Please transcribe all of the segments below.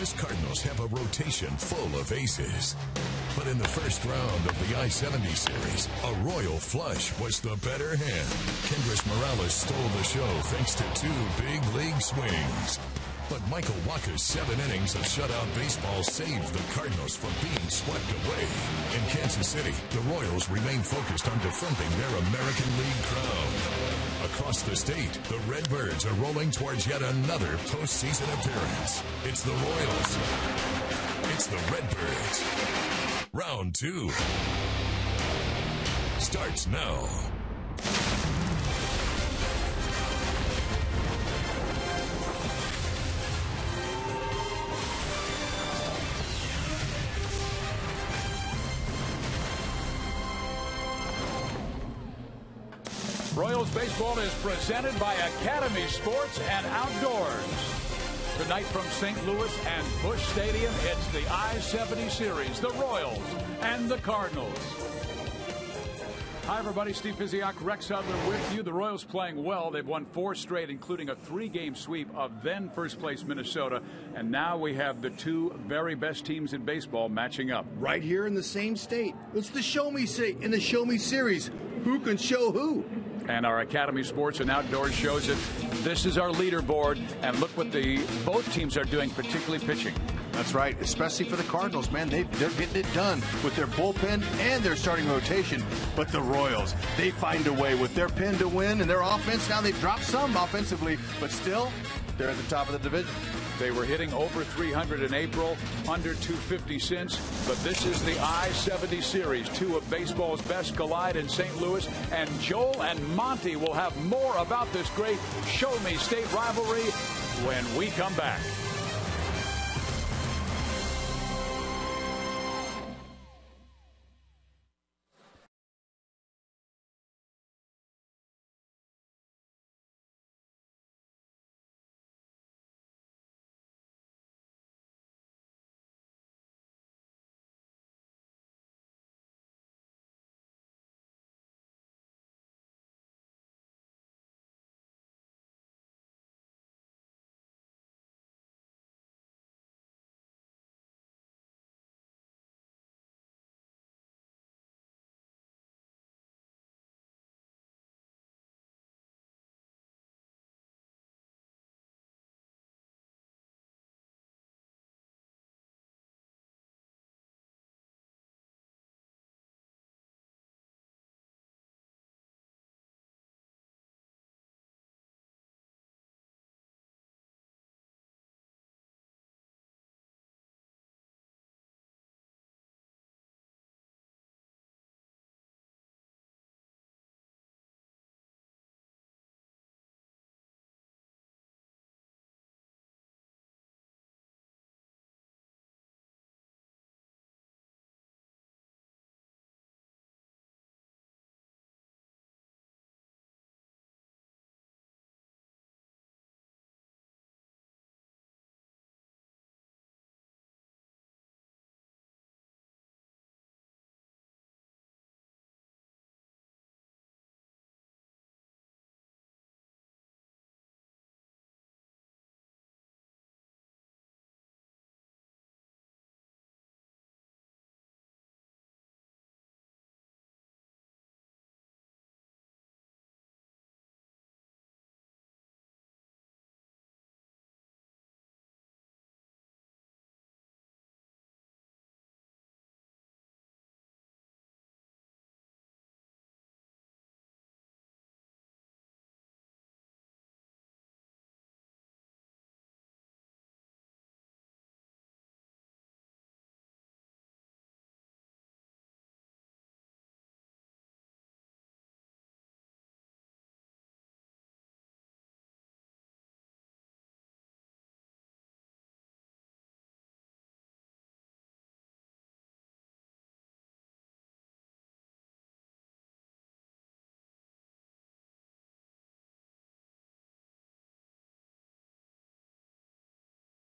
Louis Cardinals have a rotation full of aces. But in the first round of the I-70 series, a royal flush was the better hand. Kendrys Morales stole the show thanks to 2 big league swings. But Michael Wacha's 7 innings of shutout baseball saved the Cardinals from being swept away. In Kansas City, the Royals remain focused on defending their American League crown. Across the state, the Redbirds are rolling towards yet another postseason appearance. It's the Royals. It's the Redbirds. Round 2 starts now. Royals baseball is presented by Academy Sports and Outdoors. Tonight from St. Louis and Busch Stadium, it's the I-70 series, the Royals and the Cardinals. Hi, everybody. Steve Physiak, Rex Hudler with you. The Royals playing well. They've won 4 straight, including a 3-game sweep of then first-place Minnesota. And now we have the 2 very best teams in baseball matching up. Right here in the same state. It's the Show Me State in the Show Me series. Who can show who? And our Academy Sports and Outdoors shows it. This is our leaderboard, and look what both teams are doing, particularly pitching. That's right, especially for the Cardinals, man. They're getting it done with their bullpen and their starting rotation. But the Royals, they find a way with their pen to win and their offense. Now they've dropped some offensively, but still, they're at the top of the division. They were hitting over 300 in April, under 250 since. But this is the I-70 series. 2 of baseball's best collide in St. Louis. And Joel and Monty will have more about this great Show Me State rivalry when we come back.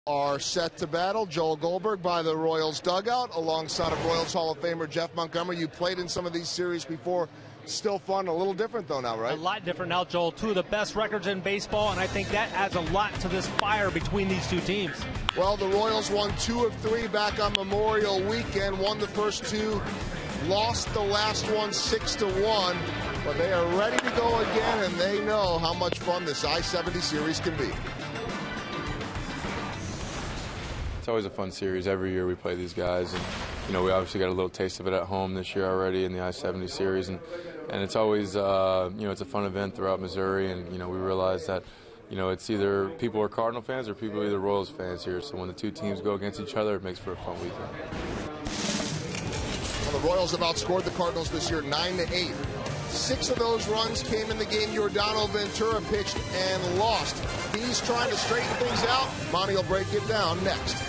Are set to battle. Joel Goldberg by the Royals dugout alongside of Royals Hall of Famer Jeff Montgomery. You played in some of these series before. Still fun, a little different though now, right? A lot different now, Joel. Two of the best records in baseball, and I think that adds a lot to this fire between these two teams. Well, the Royals won 2 of 3 back on Memorial Weekend, won the first 2, lost the last one 6-1, but they are ready to go again, and they know how much fun this I-70 series can be. It's always a fun series. Every year we play these guys, and we obviously got a little taste of it at home this year already in the I-70 series, and it's always it's a fun event throughout Missouri, and we realize that it's either people are Cardinal fans or people are either Royals fans here. So when the two teams go against each other, it makes for a fun weekend. Well, the Royals have outscored the Cardinals this year 9-8. 6 of those runs came in the game Yordano Ventura pitched and lost. He's trying to straighten things out. Monty will break it down next.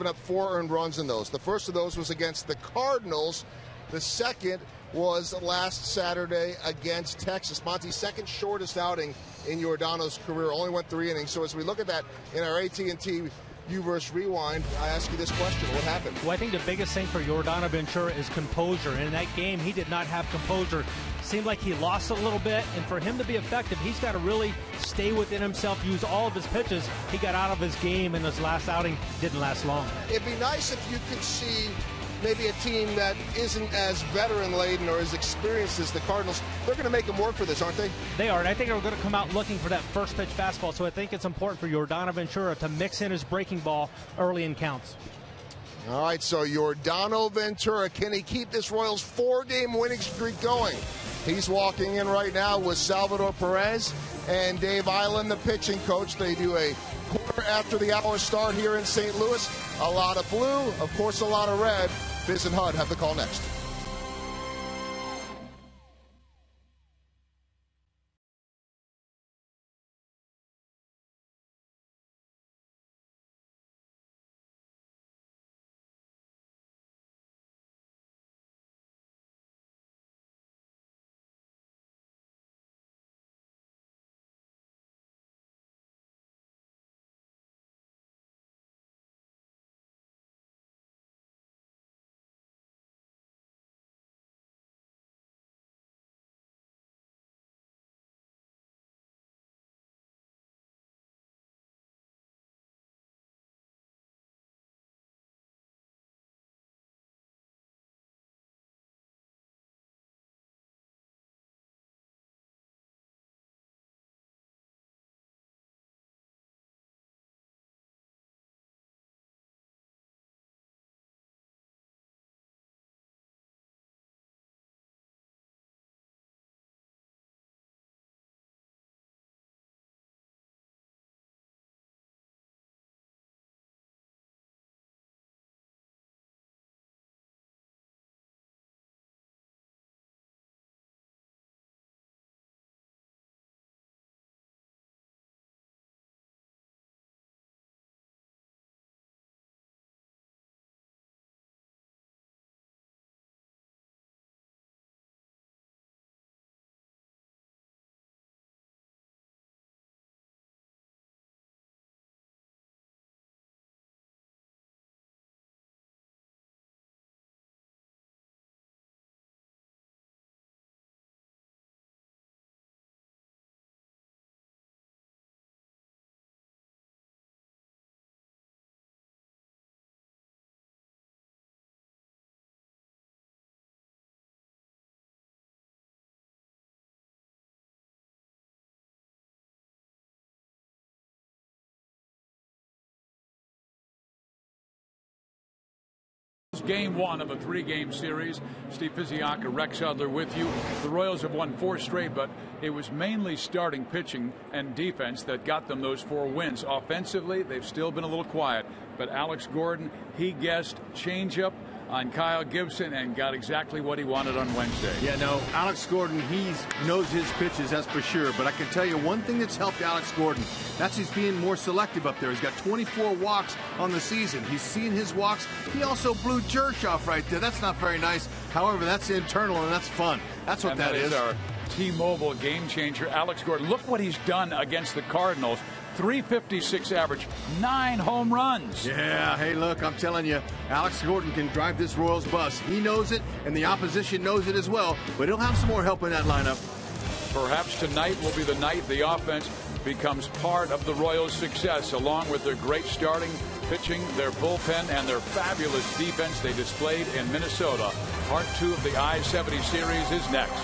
Up 4 earned runs in those. The first of those was against the Cardinals. The second was last Saturday against Texas. Monty's second shortest outing in Yordano's career. Only went 3 innings. So as we look at that in our AT&T U-verse rewind, I ask you this question. What happened? Well, I think the biggest thing for Yordano Ventura is composure. And in that game, he did not have composure. Seemed like he lost a little bit. And for him to be effective, he's got to really stay within himself, use all of his pitches. He got out of his game in his last outing. Didn't last long. It'd be nice if you could see maybe a team that isn't as veteran-laden or as experienced as the Cardinals. They're going to make them work for this, aren't they? They are, and I think they're going to come out looking for that first pitch fastball. So I think it's important for Yordano Ventura to mix in his breaking ball early in counts. All right, so Yordano Ventura, can he keep this Royals 4-game winning streak going? He's walking in right now with Salvador Perez and Dave Island, the pitching coach. They do a quarter after the hour start here in St. Louis. A lot of blue, of course, a lot of red. Biz and Hud have the call next. Game 1 of a 3-game series. Steve Pizziaka, Rex Hudler with you. The Royals have won 4 straight, but it was mainly starting pitching and defense that got them those 4 wins. Offensively, they've still been a little quiet. But Alex Gordon, he guessed changeup on Kyle Gibson and got exactly what he wanted on Wednesday. Yeah, no, Alex Gordon, he knows his pitches, that's for sure. But I can tell you one thing that's helped Alex Gordon, that's he's being more selective up there. He's got 24 walks on the season. He's seen his walks. He also blew Church off right there. That's not very nice. However, that's internal and that's fun. That's what that is. Our T-Mobile game changer, Alex Gordon. Look what he's done against the Cardinals. 356 average, 9 home runs. Yeah, hey, look, I'm telling you, Alex Gordon can drive this Royals bus. He knows it, and the opposition knows it as well, but he'll have some more help in that lineup. Perhaps tonight will be the night the offense becomes part of the Royals' success, along with their great starting pitching, their bullpen, and their fabulous defense they displayed in Minnesota. Part 2 of the I-70 series is next.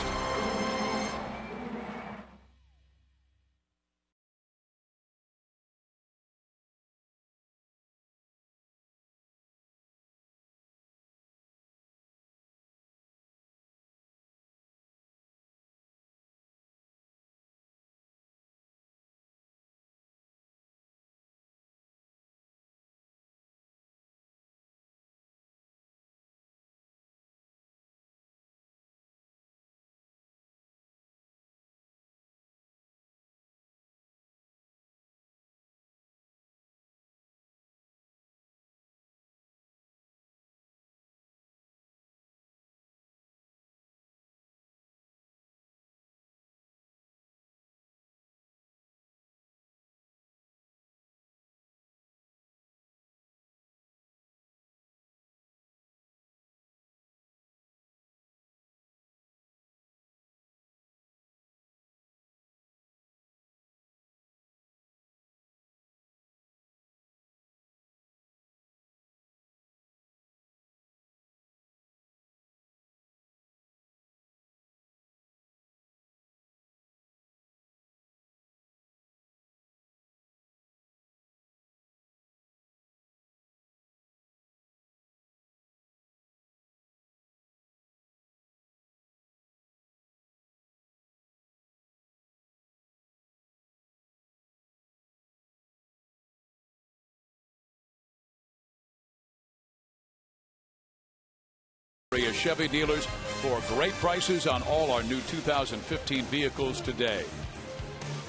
Chevy dealers for great prices on all our new 2015 vehicles today.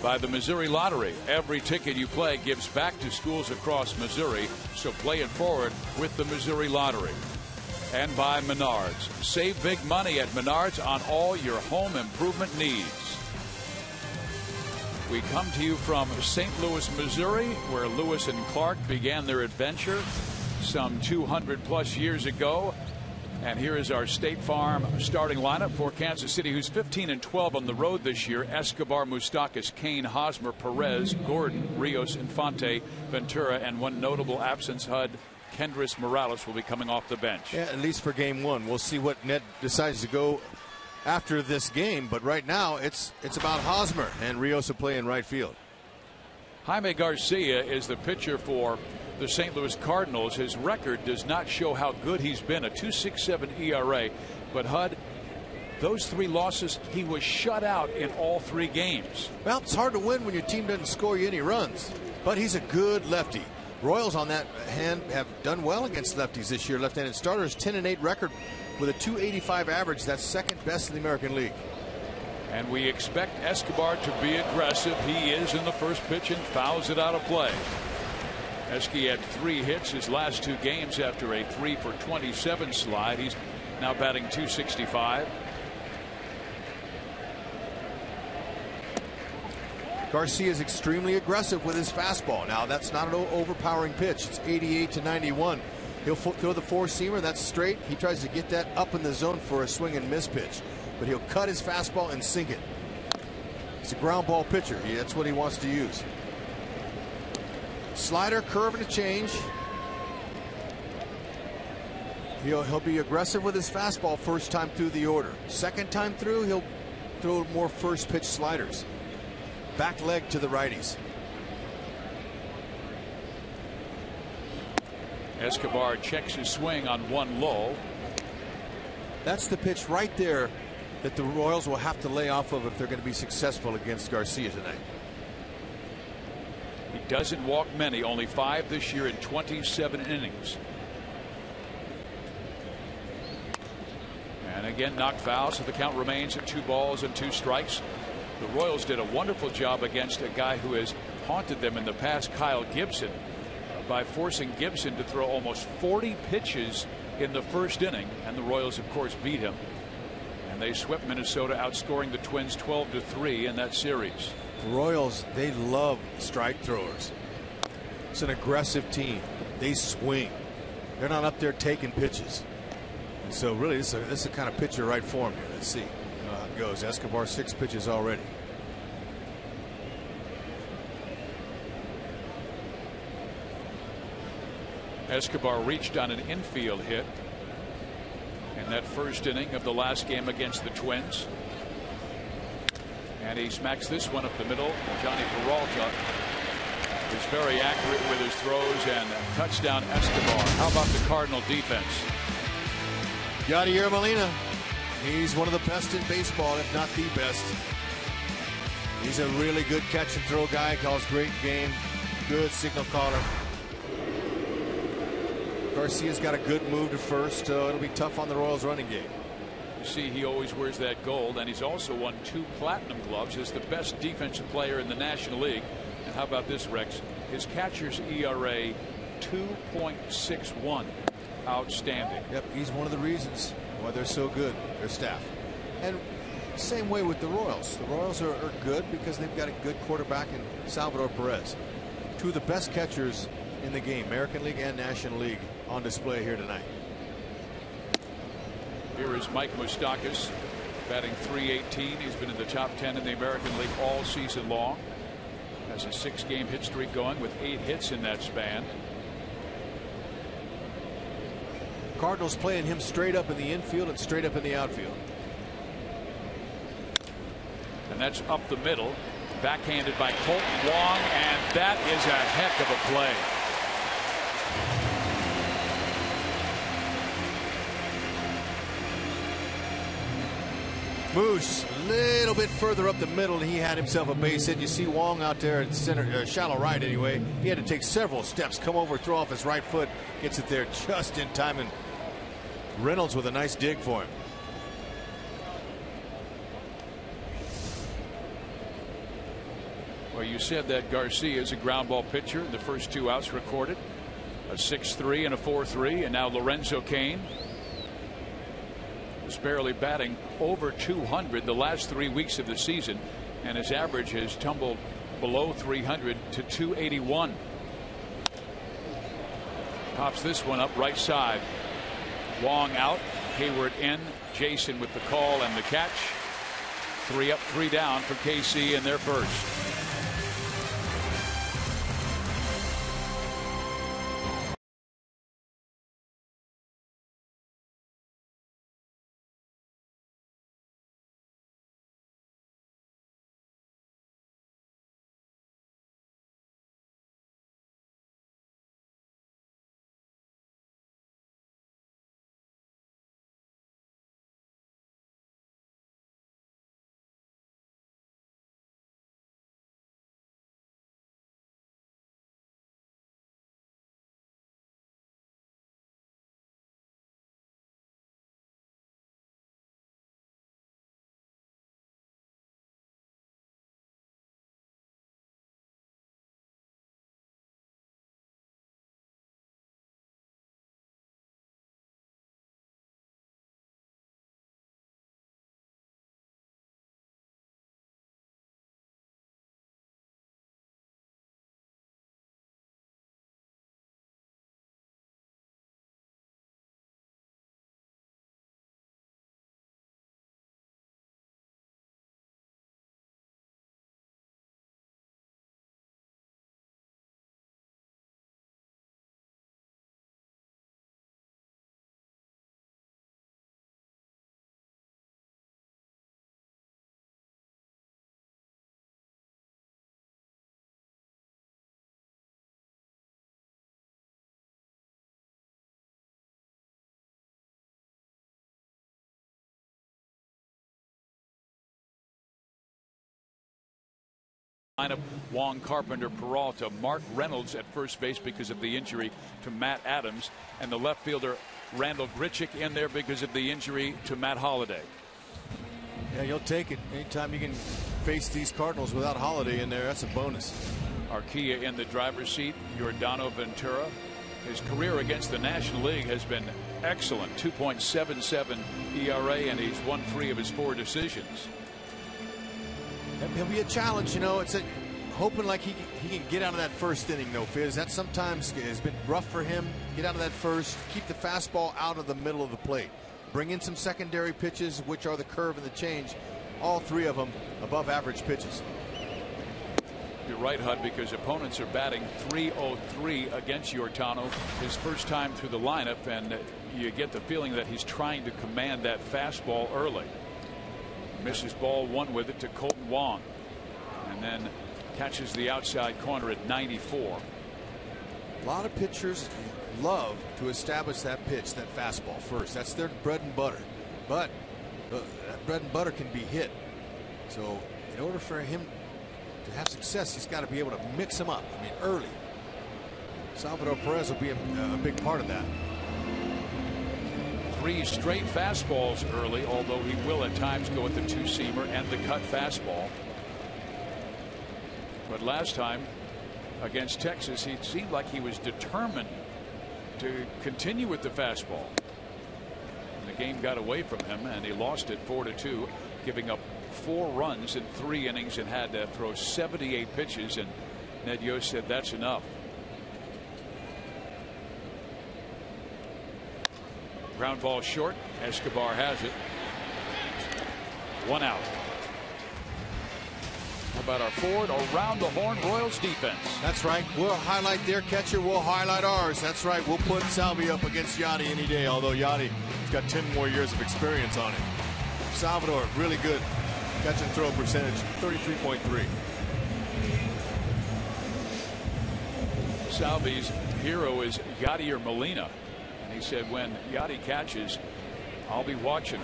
By the Missouri Lottery, every ticket you play gives back to schools across Missouri, so play it forward with the Missouri Lottery. And by Menards. Save big money at Menards on all your home improvement needs. We come to you from St. Louis, Missouri, where Lewis and Clark began their adventure some 200 plus years ago. And here is our State Farm starting lineup for Kansas City, who's 15-12 on the road this year. Escobar, Moustakas, Kane, Hosmer, Perez, Gordon, Rios, Infante, Ventura, and one notable absence, Hud, Kendrys Morales will be coming off the bench. Yeah, at least for game 1. We'll see what Ned decides to go after this game. But right now, it's about Hosmer, and Rios will play in right field. Jaime Garcia is the pitcher for the St. Louis Cardinals. His record does not show how good he's been, a 2.67 ERA. But Hud, those 3 losses, he was shut out in all 3 games. Well, it's hard to win when your team doesn't score you any runs, but he's a good lefty. Royals on that hand have done well against lefties this year. Left-handed starters, 10-8 record with a 285 average. That's second best in the American League. And we expect Escobar to be aggressive. He is in the first pitch and fouls it out of play. Esky had 3 hits his last 2 games after a 3-for-27 slide. He's now batting .265. Garcia is extremely aggressive with his fastball. Now, that's not an overpowering pitch. It's 88-91. He'll throw the 4-seamer. That's straight. He tries to get that up in the zone for a swing and miss pitch, but he'll cut his fastball and sink it. He's a ground ball pitcher. That's what he wants to use. Slider, curve, and a change. He'll be aggressive with his fastball first time through the order. Second time through, he'll throw more first pitch sliders. Back leg to the righties. Escobar checks his swing on one low. That's the pitch right there that the Royals will have to lay off of if they're going to be successful against Garcia tonight. He doesn't walk many, only 5 this year in 27 innings. And again knocked foul, so the count remains at 2 balls and 2 strikes. The Royals did a wonderful job against a guy who has haunted them in the past, Kyle Gibson, by forcing Gibson to throw almost 40 pitches in the first inning, and the Royals of course beat him, and they swept Minnesota, outscoring the Twins 12-3 in that series. The Royals, they love strike throwers. It's an aggressive team. They swing. They're not up there taking pitches. And so really this is the kind of pitcher right for him here. Let's see how it goes. Escobar 6 pitches already. Escobar reached on an infield hit in that first inning of the last game against the Twins. And he smacks this one up the middle. Johnny Peralta is very accurate with his throws, and touchdown Escobar. How about the Cardinal defense? Yadier Molina. He's one of the best in baseball, if not the best. He's a really good catch and throw guy. Calls great game. Good signal caller. Garcia's got a good move to first. It'll be tough on the Royals running game. You see, he always wears that gold, and he's also won 2 platinum gloves as the best defensive player in the National League. And how about this, Rex? His catcher's ERA 2.61. Outstanding. Yep, he's one of the reasons why they're so good, their staff. And same way with the Royals. The Royals are good because they've got a good quarterback in Salvador Perez. 2 of the best catchers in the game, American League and National League, on display here tonight. Here is Mike Moustakas, batting .318. He's been in the top 10 in the American League all season long. Has a 6-game hit streak going with 8 hits in that span. Cardinals playing him straight up in the infield and straight up in the outfield. And that's up the middle. Backhanded by Colton Wong, and that is a heck of a play. Moose a little bit further up the middle, and he had himself a base hit. You see Wong out there at center, shallow right anyway. He had to take several steps, come over, throw off his right foot, gets it there just in time, and Reynolds with a nice dig for him. Well, you said that Garcia is a ground ball pitcher. The first 2 outs recorded, a 6-3 and a 4-3, and now Lorenzo Cain was barely batting over 200 the last 3 weeks of the season, and his average has tumbled below 300 to 281. Pops this one up right side. Wong out, Hayward in. Jason with the call and the catch. 3 up, 3 down for KC in their first. lineup. Wong, Carpenter, Peralta, Mark Reynolds at first base because of the injury to Matt Adams, and the left fielder Randall Grichuk in there because of the injury to Matt Holliday. Yeah, you'll take it anytime you can face these Cardinals without Holliday in there. That's a bonus. Arcia in the driver's seat. Yordano Ventura. His career against the National League has been excellent. 2.77 ERA, and he's won 3 of his 4 decisions. He'll be a challenge, you know. It's hoping like he can get out of that first inning, though, Fizz. That sometimes has been rough for him. Get out of that first, keep the fastball out of the middle of the plate. Bring in some secondary pitches, which are the curve and the change. All 3 of them above average pitches. You're right, Hud, because opponents are batting .303 against Yordano. His first time through the lineup, and you get the feeling that he's trying to command that fastball early. Misses ball 1 with it to Colton Wong, and then catches the outside corner at 94. A lot of pitchers love to establish that pitch, that fastball first. That's their bread and butter. But that bread and butter can be hit. So in order for him to have success, he's got to be able to mix them up. I mean, early. Salvador Perez will be a big part of that. 3 straight fastballs early, although he will at times go with the 2-seamer and the cut fastball. But last time against Texas, he seemed like he was determined to continue with the fastball. And the game got away from him, and he lost it 4-2, giving up 4 runs in 3 innings and had to throw 78 pitches, and Ned Yost said that's enough. Ground ball short. Escobar has it. 1 out. How about our forward around the horn Royals defense? That's right. We'll highlight their catcher. We'll highlight ours. That's right. We'll put Salvi up against Yachty any day, although Yachty's got 10 more years of experience on him. Salvador, really good catch and throw percentage, 33.3. Salvi's hero is Yachty or Molina. And he said, when Yachty catches, I'll be watching.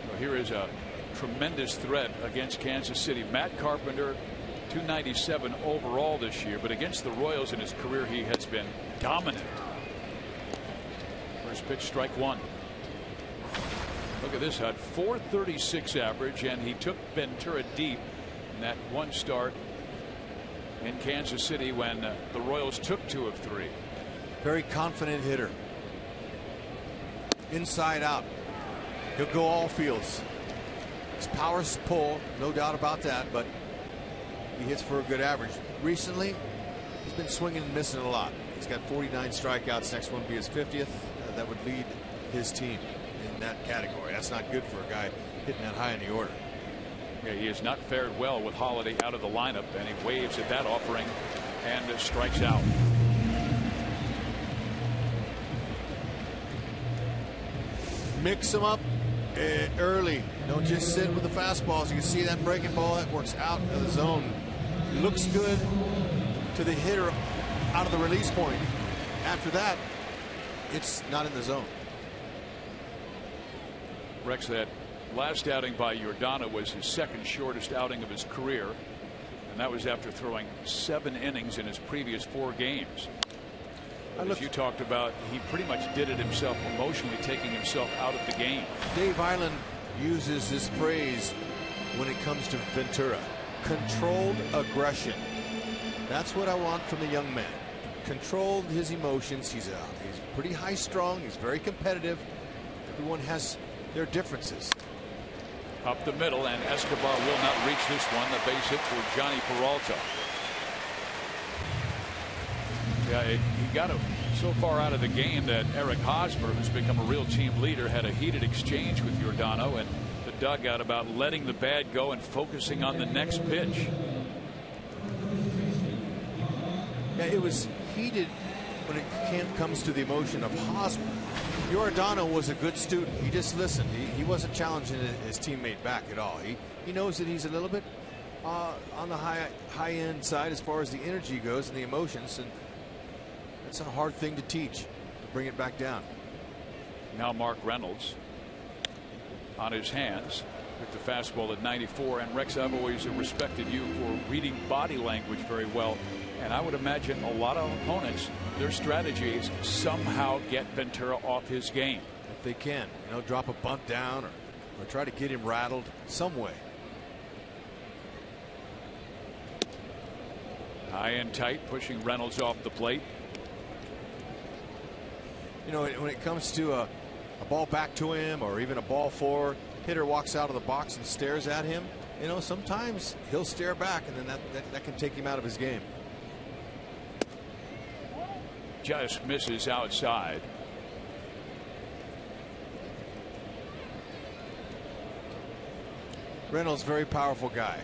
So here is a tremendous threat against Kansas City. Matt Carpenter, 297 overall this year, but against the Royals in his career, he has been dominant. First pitch, strike 1. Look at this, Hud. 436 average, and he took Ventura deep in that 1 start in Kansas City when the Royals took 2 of 3. Very confident hitter. Inside out. He'll go all fields. His power's pull, no doubt about that, but he hits for a good average. Recently, he's been swinging and missing a lot. He's got 49 strikeouts. Next one will be his 50th. That would lead his team in that category. That's not good for a guy hitting that high in the order. Yeah, he has not fared well with Holliday out of the lineup, and he waves at that offering and strikes out. Mix them up early. Don't just sit with the fastballs. You can see that breaking ball that works out of the zone. Looks good to the hitter out of the release point. After that, it's not in the zone. Rex, that last outing by Yordano was his 2nd shortest outing of his career, and that was after throwing 7 innings in his previous 4 games. As you talked about, he pretty much did it himself, emotionally taking himself out of the game. Dave Island uses this phrase when it comes to Ventura: controlled aggression. That's what I want from the young man. Controlled his emotions. He's pretty high strung. He's very competitive. Everyone has their differences. Up the middle, and Escobar will not reach this one. The base hit for Johnny Peralta. Yeah, he got him so far out of the game that Eric Hosmer, who's become a real team leader, had a heated exchange with Yordano and the dugout about letting the bad go and focusing on the next pitch. Yeah, it was heated when it comes to the emotion of Hosmer. Yordano was a good student. He just listened. He wasn't challenging his teammate back at all. He knows that he's a little bit on the high end side as far as the energy goes and the emotions, and it's a hard thing to teach, to bring it back down. Now Mark Reynolds on his hands. With the fastball at 94. And Rex, I've always respected you for reading body language very well. And I would imagine a lot of opponents, their strategy is somehow get Ventura off his game. If they can, drop a bunt down or try to get him rattled some way. High and tight, pushing Reynolds off the plate. When it comes to a ball back to him or even a ball forward, hitter walks out of the box and stares at him, sometimes he'll stare back, and then that can take him out of his game. Just misses outside. Reynolds, very powerful guy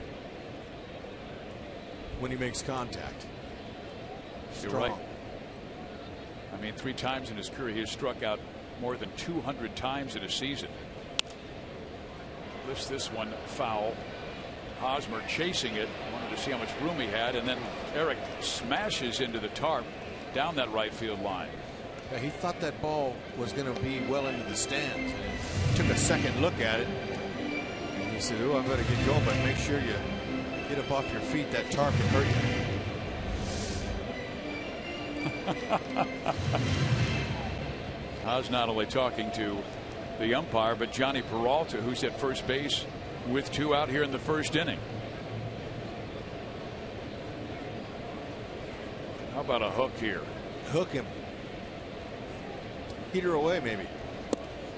when he makes contact. You're Strong. right. I mean, 3 times in his career he has struck out more than 200 times in a season. Lifts this one foul. Hosmer chasing it, wanted to see how much room he had, and then Eric smashes into the tarp down that right field line. Yeah, he thought that ball was going to be well into the stands. Took a second look at it, and he said, "Oh, I'm going to get going, but make sure you get up off your feet. That tarp can hurt you." Haas not only talking to the umpire, but Johnny Peralta, who's at first base with 2 out here in the first inning. How about a hook here? Hook him. Heater away, maybe.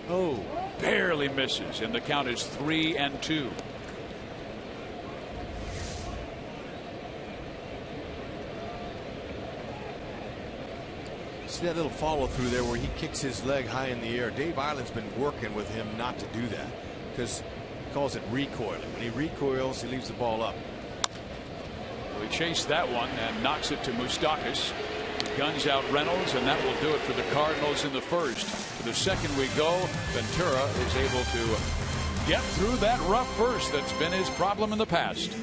Oh, barely misses, and the count is 3-2. See that little follow through there where he kicks his leg high in the air. Dave Island's been working with him not to do that because he calls it recoiling. When he recoils, he leaves the ball up. Well, he chased that one and knocks it to Moustakas. He guns out Reynolds, and that will do it for the Cardinals in the first. For the second we go, Ventura is able to get through that rough first that's been his problem in the past.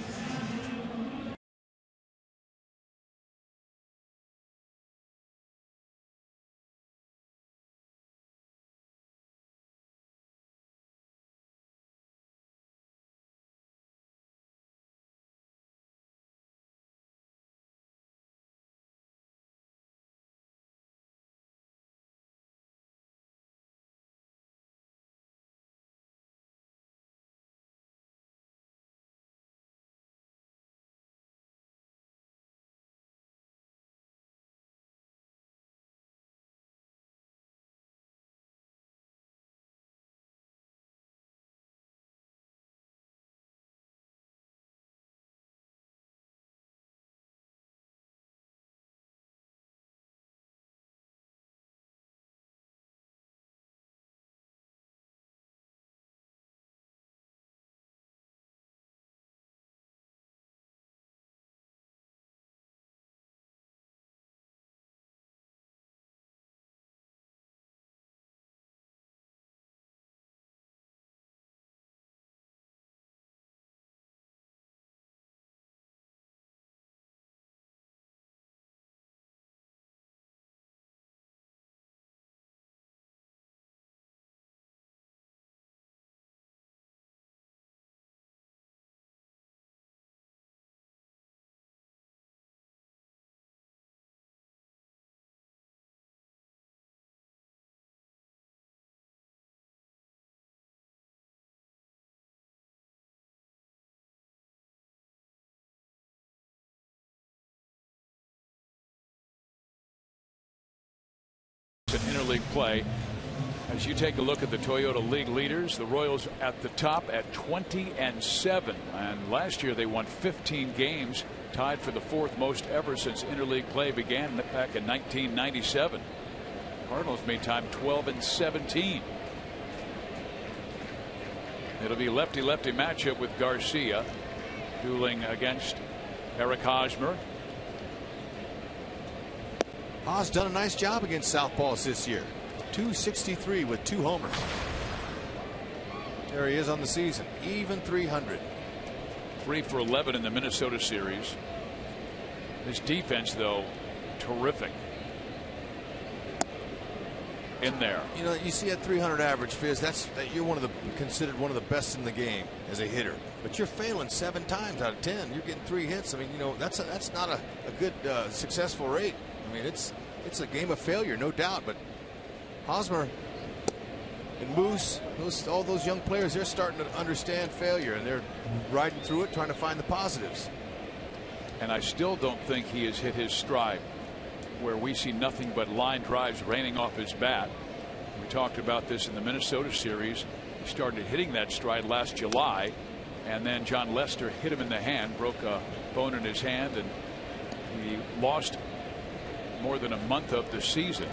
In interleague play, as you take a look at the Toyota League leaders, the Royals at the top at 20-7, and last year they won 15 games, tied for the 4th most ever since interleague play began back in 1997. Cardinals meantime 12-17. It'll be lefty-lefty matchup with Garcia dueling against Eric Hosmer. Haas done a nice job against southpaws this year. .263 with 2 homers. There he is on the season, even 300. 3 for 11 in the Minnesota series. His defense, though, terrific. in there. You know, you see at 300 average, Fizz, you're considered one of the best in the game as a hitter. But you're failing 7 times out of 10. You're getting 3 hits. I mean, you know, that's not a good successful rate. I mean, it's a game of failure, no doubt. But Hosmer and Moose, all those young players, they're starting to understand failure, and they're riding through it, trying to find the positives. And I still don't think he has hit his stride, where we see nothing but line drives raining off his bat. We talked about this in the Minnesota series. He started hitting that stride last July, and then John Lester hit him in the hand, broke a bone in his hand, and he lost more than a month of the season.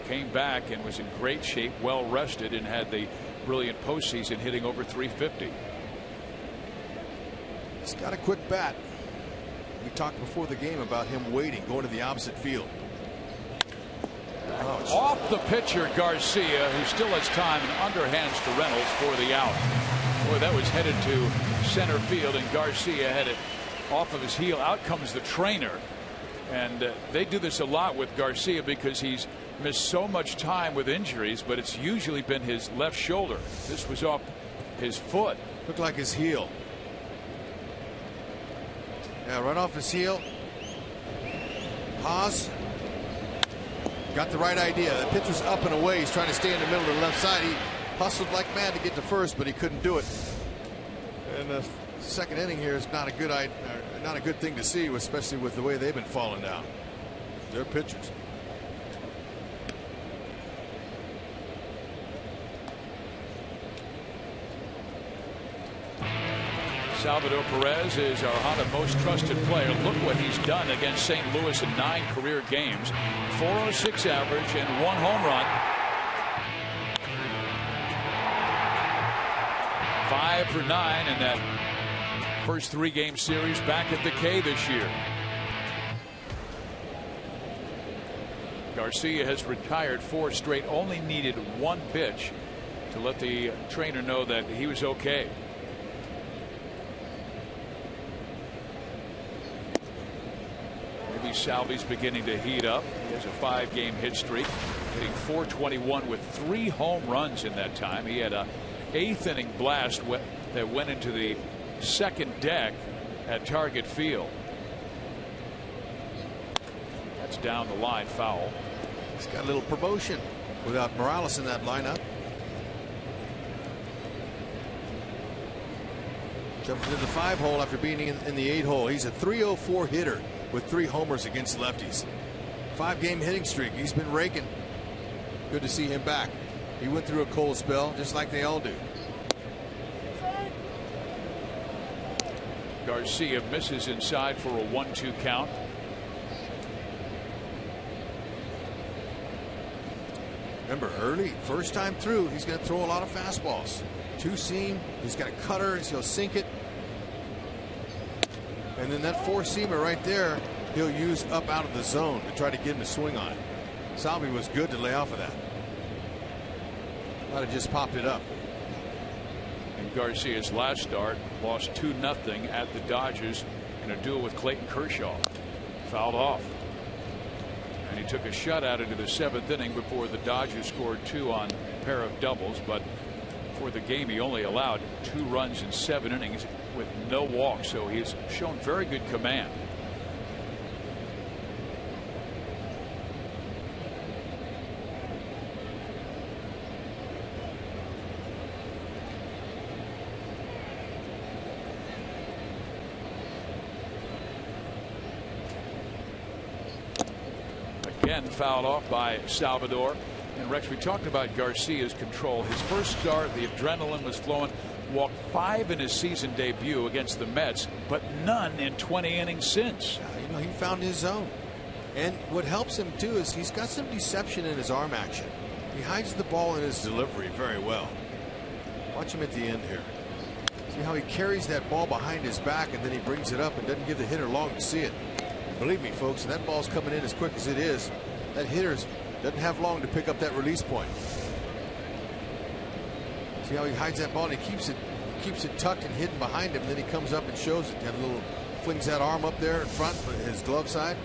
Came back and was in great shape, well rested, and had the brilliant postseason, hitting over 350. He's got a quick bat. We talked before the game about him waiting, going to the opposite field. Off the pitcher, Garcia, who still has time, and underhands to Reynolds for the out. Boy, that was headed to center field, and Garcia had it off of his heel. Out comes the trainer, and they do this a lot with Garcia because he's missed so much time with injuries, but it's usually been his left shoulder. This was off his foot. Looked like his heel. Yeah, right off his heel. Haas got the right idea. The pitch was up and away. He's trying to stay in the middle of the left side. He hustled like mad to get to first, but he couldn't do it. And the second inning here is not a good thing to see, especially with the way they've been falling down. They're pitchers. Salvador Perez is our Honda most trusted player. Look what he's done against St. Louis in 9 career games. 406 average and 1 home run. 5 for 9 in that first 3-game series back at the K this year. Garcia has retired 4 straight, only needed 1 pitch to let the trainer know that he was okay. Salvi's beginning to heat up. He has a 5-game hit streak, hitting .421 with 3 home runs in that time. He had a 8th inning blast that went into the second deck at Target Field. That's down the line, foul. He's got a little promotion without Morales in that lineup. Jumping to the 5 hole after being in the 8 hole. He's a .304 hitter with 3 homers against lefties. 5-game hitting streak. He's been raking. Good to see him back. He went through a cold spell just like they all do. Garcia misses inside for a 1-2 count. Remember, early, first time through, he's going to throw a lot of fastballs. 2-seam. He's got a cutter. He'll sink it. And then that 4-seamer right there, he'll use up out of the zone to try to get him to swing on it. Salvi was good to lay off of that. Might have just popped it up. And Garcia's last start lost 2-0 at the Dodgers in a duel with Clayton Kershaw. Fouled off. And he took a shutout into the 7th inning before the Dodgers scored 2 on a pair of doubles. But for the game, he only allowed 2 runs in 7 innings with no walks, so he's shown very good command. Again fouled off by Salvador. And Rex, we talked about Garcia's control. His first start, the adrenaline was flowing. Walked 5 in his season debut against the Mets, but none in 20 innings since. You know, he found his zone. And what helps him too is he's got some deception in his arm action. He hides the ball in his delivery very well. Watch him at the end here. See how he carries that ball behind his back and then he brings it up and doesn't give the hitter long to see it. Believe me, folks, when that ball's coming in as quick as it is, that hitter doesn't have long to pick up that release point. See how he hides that ball and he keeps it tucked and hidden behind him, and then he comes up and shows it. And a little flings that arm up there in front, his glove side.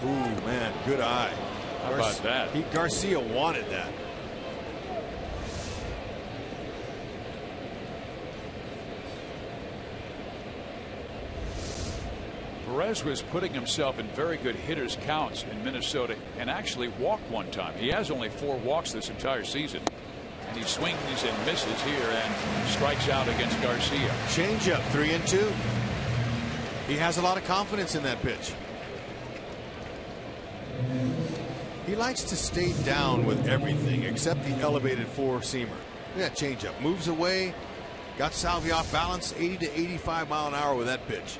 Ooh, man, good eye. How about that? Garcia wanted that. Perez was putting himself in very good hitters counts in Minnesota and actually walked one time. He has only 4 walks this entire season. And he swings and misses here and strikes out against Garcia. Changeup, 3-2. He has a lot of confidence in that pitch. He likes to stay down with everything except the elevated 4-seamer. That changeup moves away, got Salvi off balance, 80 to 85 mile an hour with that pitch.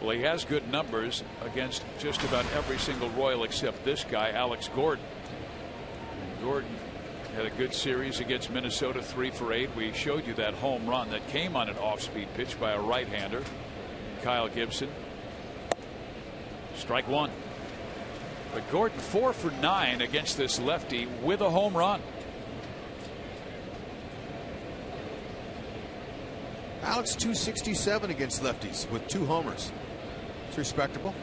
Well, he has good numbers against just about every single Royal except this guy, Alex Gordon. Gordon had a good series against Minnesota, 3 for 8. We showed you that home run that came on an off-speed pitch by a right-hander, Kyle Gibson. Strike 1. But Gordon 4 for 9 against this lefty with a home run. Alex 267 against lefties with 2 homers. It's respectable.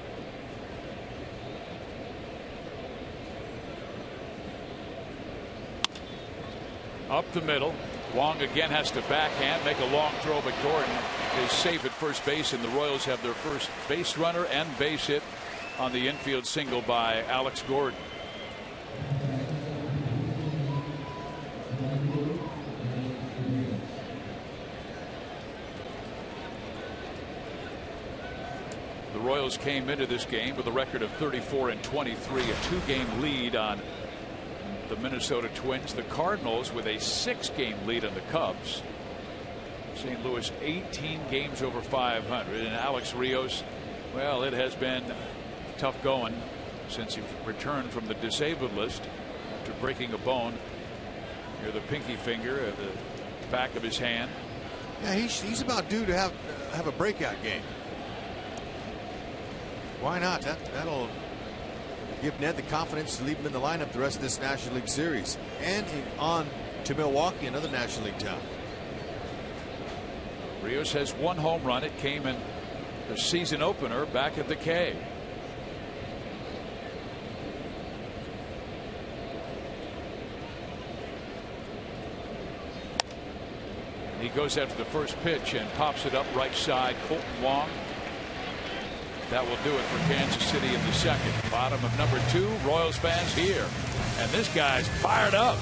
Up the middle. Wong again has to backhand, make a long throw, but Gordon is safe at first base, and the Royals have their first base runner and base hit on the infield single by Alex Gordon. The Royals came into this game with a record of 34-23, a 2-game lead on the Minnesota Twins. The Cardinals with a 6-game lead on the Cubs. St. Louis 18 games over 500, and Alex Rios, well, it has been tough going since he returned from the disabled list after breaking a bone near the pinky finger at the back of his hand. Yeah, he's about due to have a breakout game. Why not? That'll give Ned the confidence to leave him in the lineup the rest of this National League Series, and on to Milwaukee, another National League town. Rios has 1 home run. It came in the season opener back at the K. He goes after the first pitch and pops it up right side. Colton Wong. That will do it for Kansas City in the second. Bottom of number 2. Royals fans here. And this guy's fired up.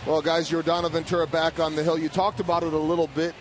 Well, guys, Yordano Ventura back on the hill. You talked about it a little bit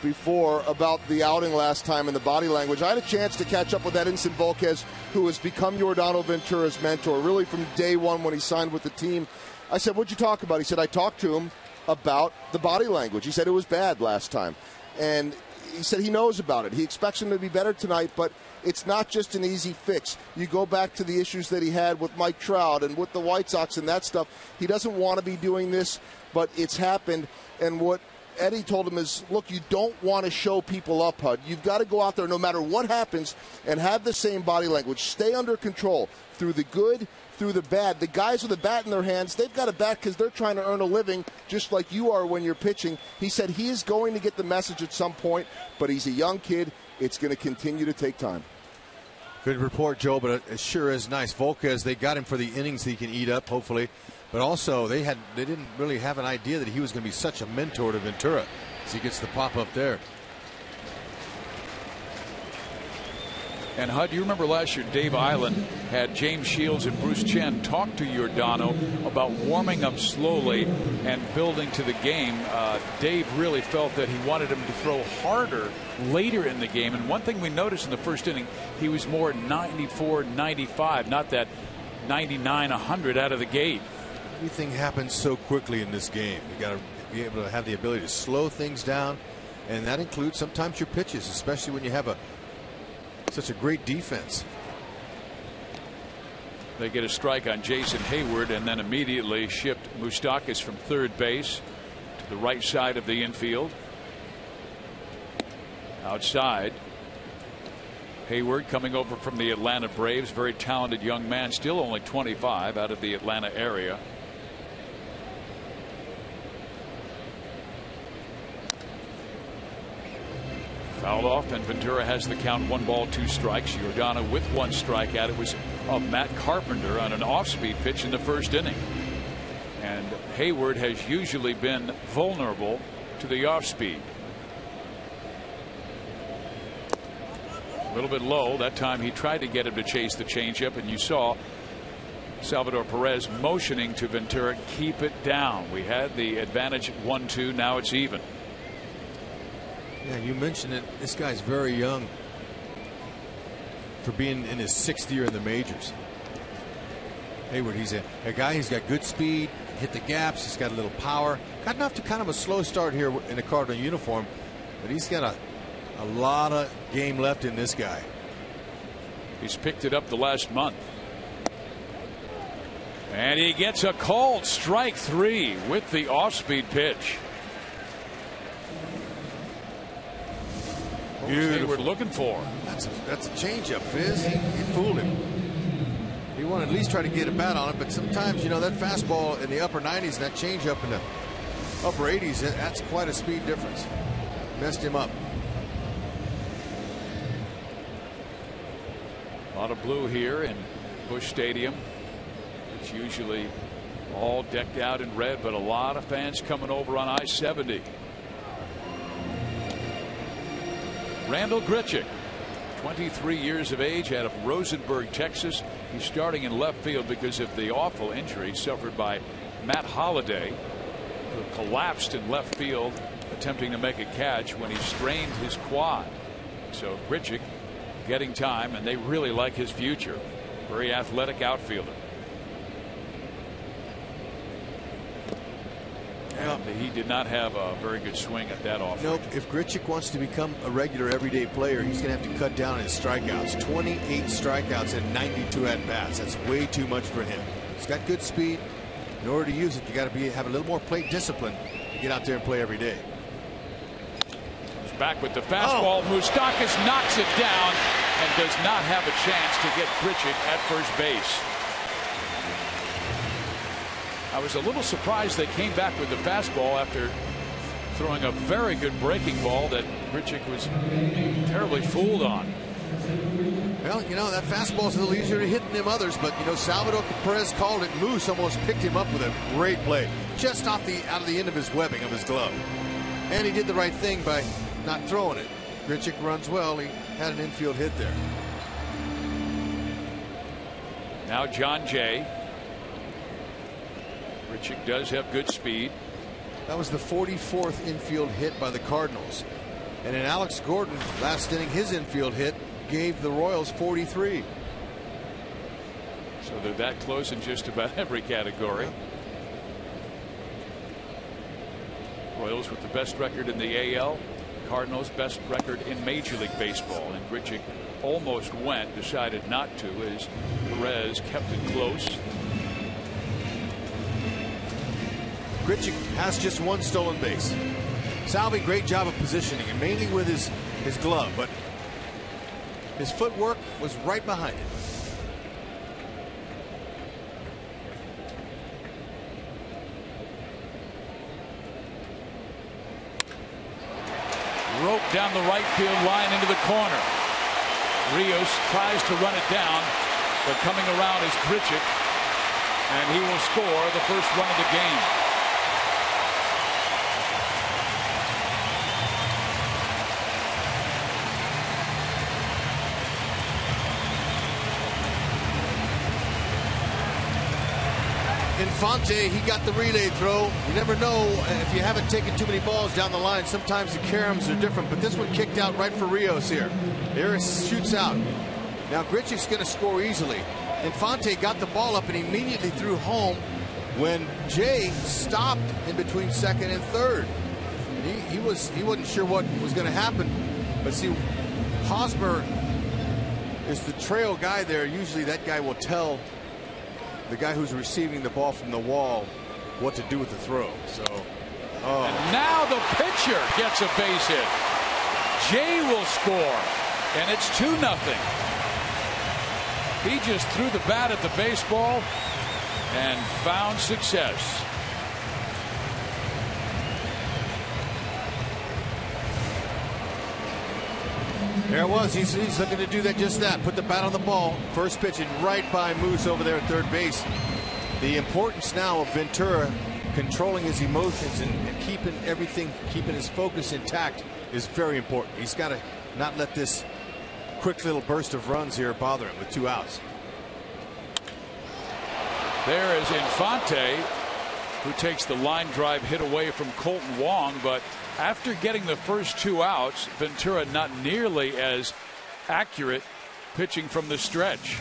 before about the outing last time and the body language. I had a chance to catch up with Edinson Volquez, who has become Yordano Ventura's mentor, really from day one when he signed with the team. I said, what'd you talk about? He said, I talked to him about the body language. He said it was bad last time. And he said he knows about it. He expects him to be better tonight, but it's not just an easy fix. You go back to the issues that he had with Mike Trout and with the White Sox and that stuff. He doesn't want to be doing this, but it's happened. And what Eddie told him is, look, you don't want to show people up, Hud. You've got to go out there no matter what happens and have the same body language. Stay under control through the good, through the bad. The guys with a bat in their hands, they've got a bat because they're trying to earn a living just like you are when you're pitching. He said he is going to get the message at some point, but he's a young kid. It's going to continue to take time. Good report, Joe, but it sure is nice. Volquez, they got him for the innings he can eat up, hopefully. But also, they didn't really have an idea that he was going to be such a mentor to Ventura as he gets the pop up there. And Hud, you remember last year Dave Island had James Shields and Bruce Chen talk to Yordano about warming up slowly and building to the game. Dave really felt that he wanted him to throw harder later in the game. And one thing we noticed in the first inning, he was more 94, 95, not that 99, 100 out of the gate. Everything happens so quickly in this game. You got to be able to have the ability to slow things down, and that includes sometimes your pitches, especially when you have such a great defense. They get a strike on Jason Hayward and then immediately shift Moustakas from third base to the right side of the infield. Outside, Hayward coming over from the Atlanta Braves, very talented young man, still only 25, out of the Atlanta area. Fouled off, and Ventura has the count. 1 ball, 2 strikes. Yordano with 1 strikeout. It was Matt Carpenter on an off-speed pitch in the first inning. And Hayward has usually been vulnerable to the off-speed. A little bit low. That time he tried to get him to chase the changeup, and you saw Salvador Perez motioning to Ventura, keep it down. We had the advantage at 1-2. Now it's even. Yeah, you mentioned it. This guy's very young for being in his 6th year in the majors. Hayward, he's a guy, he's got good speed, hit the gaps, he's got a little power. Gotten off to kind of a slow start here in the Cardinal uniform, but he's got a lot of game left in this guy. He's picked it up the last month. And he gets a called strike 3 with the off-speed pitch. We're looking for. That's a changeup, Fizz. He fooled him. He wanted to at least try to get a bat on it, but sometimes, you know, that fastball in the upper 90s and that changeup in the upper 80s, that's quite a speed difference. Messed him up. A lot of blue here in Busch Stadium. It's usually all decked out in red, but a lot of fans coming over on I-70. Randall Grichuk, 23 years of age, out of Rosenberg, Texas. He's starting in left field because of the awful injury suffered by Matt Holliday, who collapsed in left field attempting to make a catch when he strained his quad. So Grichuk getting time, and they really like his future. Very athletic outfielder. And he did not have a very good swing at that offer. Nope. If Grichuk wants to become a regular everyday player, he's going to have to cut down his strikeouts. 28 strikeouts and 92 at bats. That's way too much for him. He's got good speed. In order to use it, you got to have a little more plate discipline to get out there and play every day. He's back with the fastball. Moustakas knocks it down and does not have a chance to get Grichuk at first base. I was a little surprised they came back with the fastball after throwing a very good breaking ball that Grichuk was terribly fooled on. Well, you know, that fastball's a little easier to hit than them others, but, you know, Salvador Perez called it. Moose almost picked him up with a great play, just out of the end of his webbing of his glove. And he did the right thing by not throwing it. Grichuk runs well. He had an infield hit there. Now John Jay. Grichuk does have good speed. That was the 44th infield hit by the Cardinals. And then Alex Gordon, last inning, his infield hit gave the Royals 43. So they're that close in just about every category. Royals with the best record in the AL. Cardinals best record in Major League Baseball. And Grichuk almost went, decided not to, as Perez kept it close. Grichuk has just one stolen base. Salvi, great job of positioning, and mainly with his glove, but his footwork was right behind it. Rope down the right field line into the corner. Rios tries to run it down, but coming around is Grichuk, and he will score the first run of the game. Infante, he got the relay throw. You never know if you haven't taken too many balls down the line. Sometimes the caroms are different, but this one kicked out right for Rios here. There it shoots out. Now Grichuk's going to score easily. Infante got the ball up and immediately threw home when Jay stopped in between second and third. He wasn't sure what was going to happen. But see, Hosmer is the trail guy there. Usually that guy will tell the guy who's receiving the ball from the wall what to do with the throw. So, and now the pitcher gets a base hit. Jay will score, and it's 2-0. He just threw the bat at the baseball and found success. There it was. He's looking to do just that. Put the bat on the ball. First pitch and right by Moose over there at third base. The importance now of Ventura controlling his emotions and keeping his focus intact is very important. He's got to not let this quick little burst of runs here bother him with 2 outs. There is Infante, who takes the line drive hit away from Colton Wong, but after getting the first 2 outs, Ventura not nearly as accurate pitching from the stretch.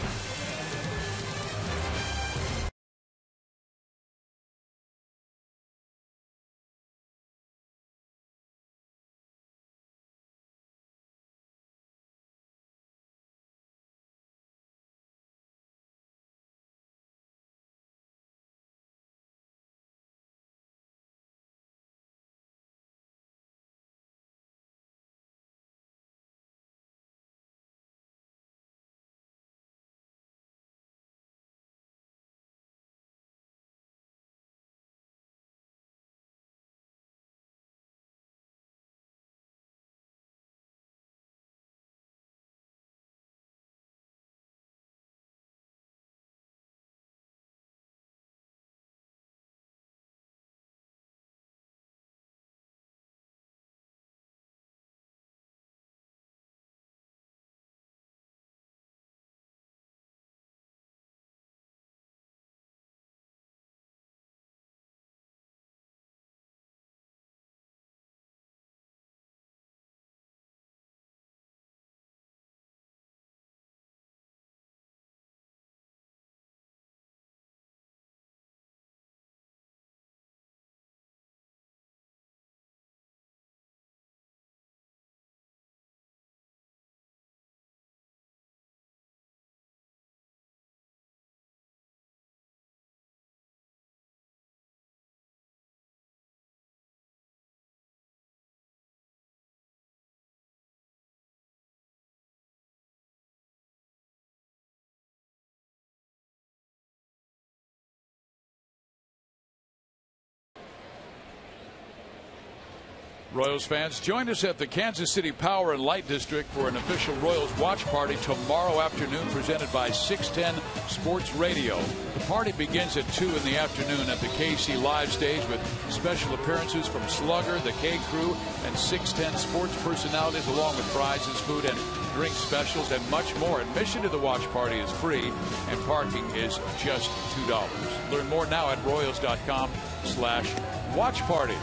Royals fans, join us at the Kansas City Power and Light District for an official Royals watch party tomorrow afternoon, presented by 610 Sports Radio. The party begins at 2 in the afternoon at the KC Live stage with special appearances from Slugger, the K Crew, and 610 Sports personalities, along with prizes, food, and drink specials, and much more. Admission to the watch party is free, and parking is just $2. Learn more now at Royals.com/watch party.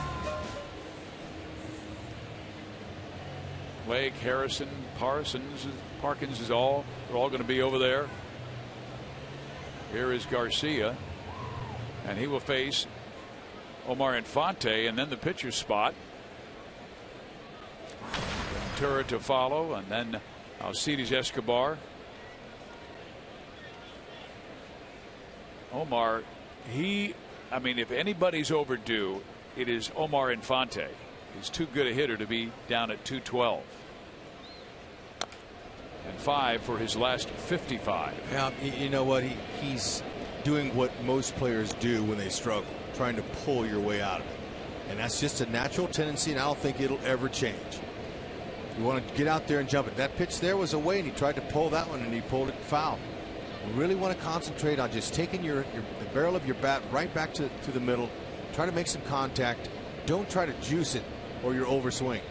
Lake, Harrison, Parsons, Parkins they're all going to be over there. Here is Garcia, and he will face Omar Infante, and then the pitcher's spot. Ventura to follow, and then Alcides Escobar. Omar, I mean, if anybody's overdue, it is Omar Infante. He's too good a hitter to be down at 212. And 5 for his last 55. Yeah, you know what? He's doing what most players do when they struggle, trying to pull your way out of it. And that's just a natural tendency, and I don't think it'll ever change. You want to get out there and jump it. That pitch there was away, and he tried to pull that one, and he pulled it foul. You really want to concentrate on just taking the barrel of your bat right back to the middle. Try to make some contact. Don't try to juice it or you'll overswing.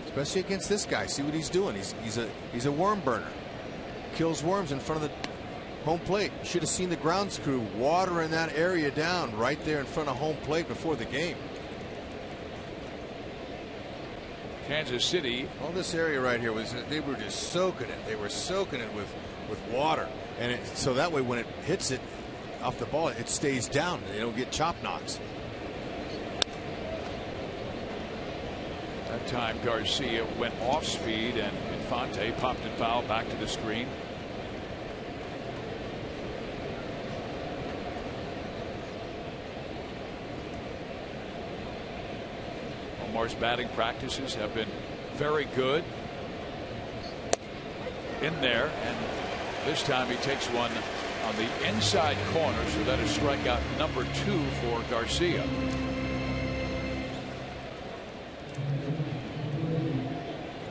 Especially against this guy. See what he's doing. He's a worm burner. Kills worms in front of the home plate. You should have seen the grounds crew watering that area down right there in front of home plate before the game. Kansas City. All this area right here they were just soaking it. They were soaking it with water, and so that way when it hits it off the ball, it stays down. They don't get chop knocks. That time Garcia went off speed, and Infante popped it foul back to the screen. Omar's batting practices have been very good. In there, and this time he takes one on the inside corner, so that is strikeout number 2 for Garcia.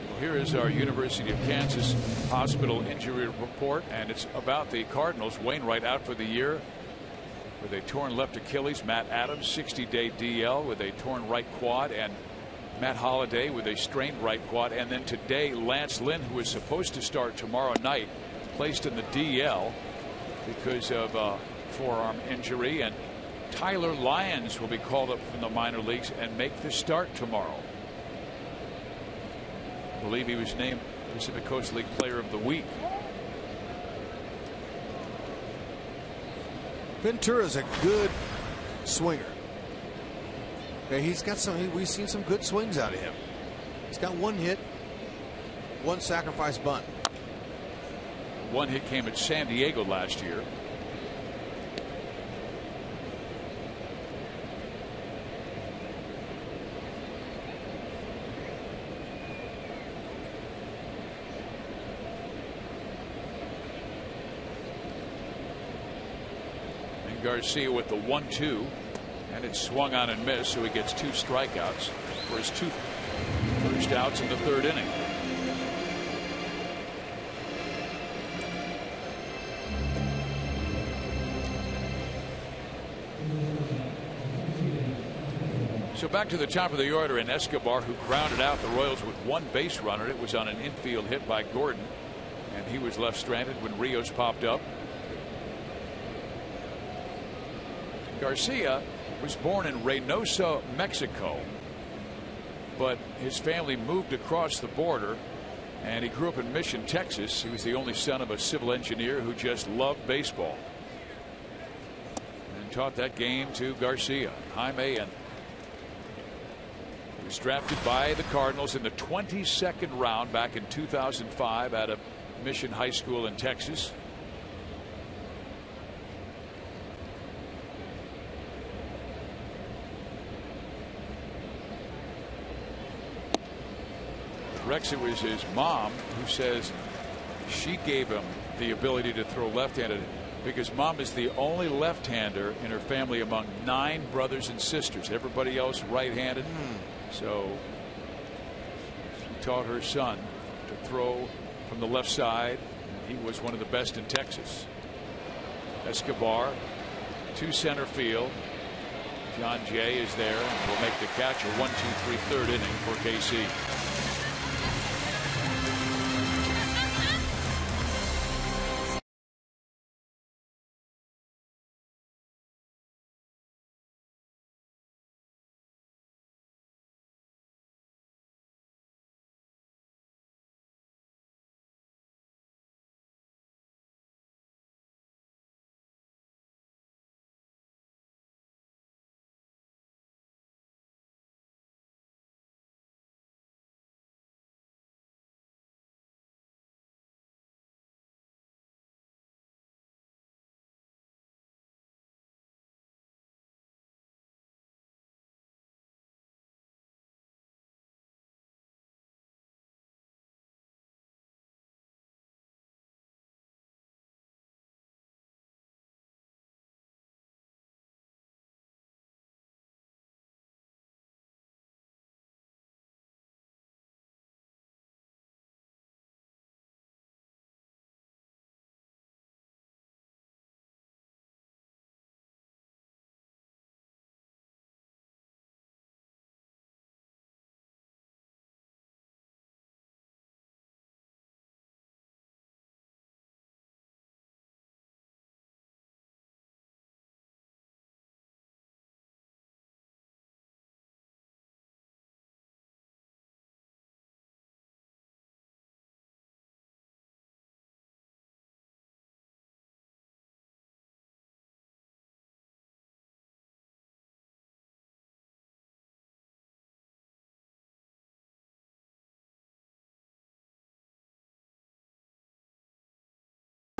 Well, here is our University of Kansas hospital injury report, and it's about the Cardinals. Wainwright out for the year with a torn left Achilles. Matt Adams 60-day DL with a torn right quad, and Matt Holliday with a strained right quad. And then today Lance Lynn, who is supposed to start tomorrow night, placed in the DL because of a forearm injury. And Tyler Lyons will be called up from the minor leagues and make the start tomorrow. I believe he was named Pacific Coast League Player of the Week. Ventura's a good swinger. Okay, he's got we've seen some good swings out of him. He's got 1 hit, 1 sacrifice bunt. 1 hit came at San Diego last year. And Garcia with the 1-2. And it's swung on and missed, so he gets 2 strikeouts for his 2 first outs in the 3rd inning. So back to the top of the order, in Escobar, who grounded out the Royals with 1 base runner. It was on an infield hit by Gordon, and he was left stranded when Rios popped up. Garcia was born in Reynosa, Mexico, but his family moved across the border, and he grew up in Mission, Texas. He was the only son of a civil engineer who just loved baseball and taught that game to Garcia. Jaime, and he was drafted by the Cardinals in the 22nd round back in 2005 out of Mission High School in Texas. Rex, it was his mom who says she gave him the ability to throw left-handed because mom is the only left-hander in her family among 9 brothers and sisters. Everybody else right-handed. So she taught her son to throw from the left side. He was one of the best in Texas. Escobar to center field. John Jay is there and will make the catch. A 1-2-3 3rd inning for KC.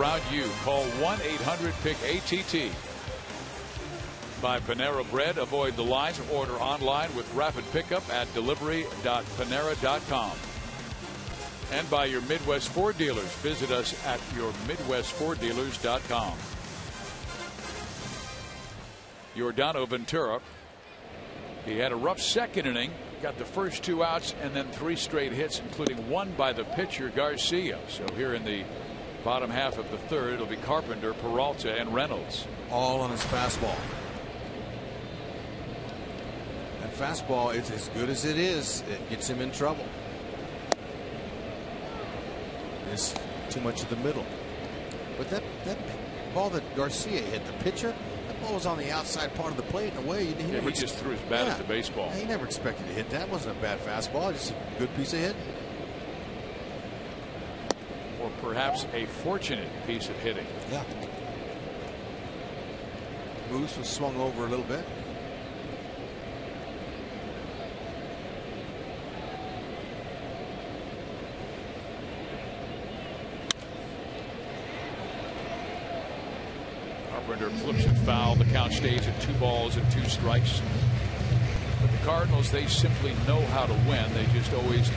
around you. Call 1-800-PICK-ATT. By Panera Bread. Avoid the lines. Order online with rapid pickup at delivery.panera.com. And by your Midwest Ford dealers. Visit us at your MidwestFordDealers.com. Yordano Ventura. He had a rough second inning. Got the first 2 outs and then 3 straight hits, including one by the pitcher Garcia. So here in the bottom half of the third, it'll be Carpenter, Peralta, and Reynolds. All on his fastball. That fastball is as good as it is. It gets him in trouble. It's too much of the middle. But that ball that Garcia hit, the pitcher, that ball was on the outside part of the plate in a way. He just threw his bat at the baseball. He never expected to hit that. It wasn't a bad fastball. Just a good piece of hit. Or perhaps a fortunate piece of hitting. Yeah. Moose was swung over a little bit. Carpenter flips it foul. The count stays at 2 balls and 2 strikes. But the Cardinals, they simply know how to win. They just always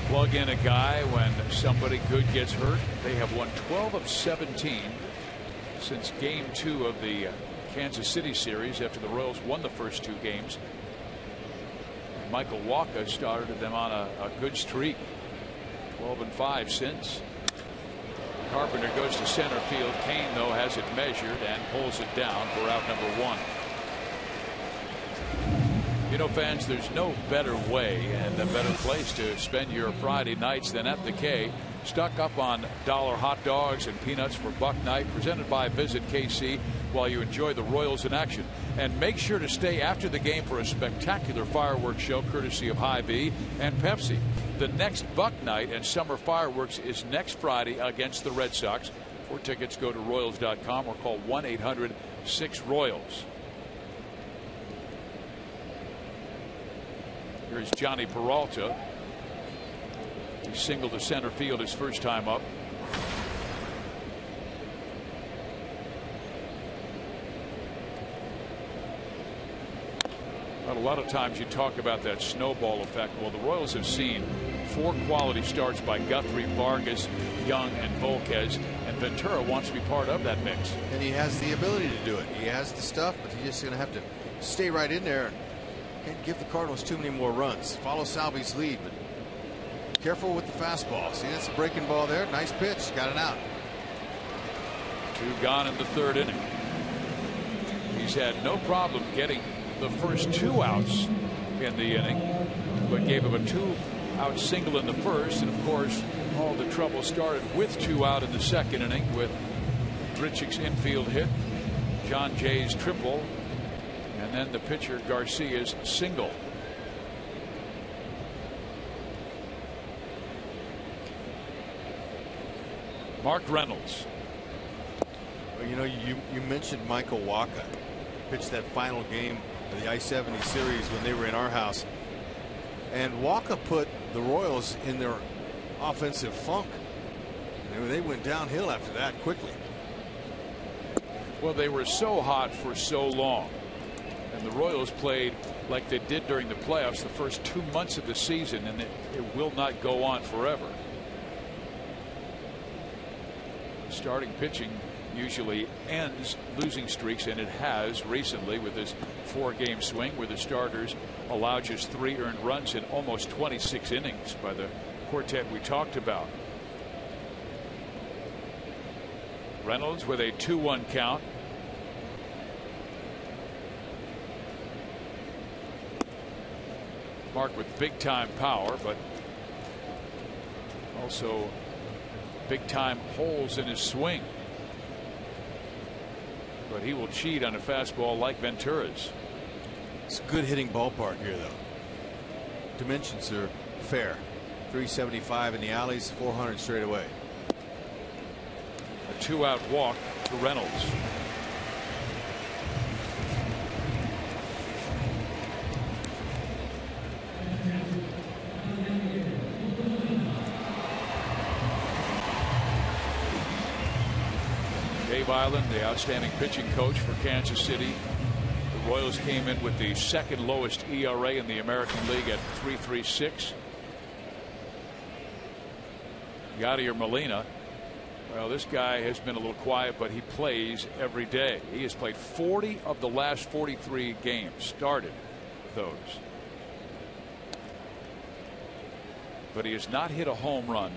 plug in a guy when somebody good gets hurt. They have won 12 of 17 since game 2 of the Kansas City series after the Royals won the first 2 games. Michael Wacha started them on a good streak. 12 and 5 since. Carpenter goes to center field. Kane, though, has it measured and pulls it down for out number 1. You know, fans, there's no better way and a better place to spend your Friday nights than at the K. Stock up on dollar hot dogs and peanuts for Buck Night, presented by Visit KC, while you enjoy the Royals in action. And make sure to stay after the game for a spectacular fireworks show courtesy of Hy-Vee and Pepsi. The next Buck Night and summer fireworks is next Friday against the Red Sox. For tickets, go to Royals.com or call 1-800-6-ROYALS. Here's Johnny Peralta. He singled to center field his first time up. But a lot of times you talk about that snowball effect. Well, the Royals have seen 4 quality starts by Guthrie, Vargas, Young, and Volquez, and Ventura wants to be part of that mix. And he has the ability to do it. He has the stuff, but he's just going to have to stay right in there. Can't give the Cardinals too many more runs. Follow Salvi's lead, but careful with the fastball. See, that's a breaking ball there. Nice pitch. Got it out. 2 gone in the third inning. He's had no problem getting the first 2 outs in the inning, but gave him a 2-out single in the first. And of course, all the trouble started with 2 out in the second inning with Grichuk's infield hit, John Jay's triple, and then the pitcher Garcia's single. Mark Reynolds. Well, you know, you mentioned Michael Wacha. Pitched that final game of the I-70 series when they were in our house. And Wacha put the Royals in their offensive funk. They went downhill after that quickly. Well, they were so hot for so long. And the Royals played like they did during the playoffs the first 2 months of the season, and it will not go on forever. Starting pitching usually ends losing streaks, and it has recently with this 4-game swing where the starters allowed just 3 earned runs in almost 26 innings by the quartet we talked about. Reynolds with a 2-1 count. Mark with big time power, but also big time holes in his swing. But he will cheat on a fastball like Ventura's. It's a good hitting ballpark here, though. Dimensions are fair. 375 in the alleys, 400 straight away. A 2-out walk to Reynolds. Dave Island, the outstanding pitching coach for Kansas City. The Royals came in with the second lowest ERA in the American League at 3.36. Yadier Molina, well, this guy has been a little quiet, but he plays every day. He has played 40 of the last 43 games, started those. But he has not hit a home run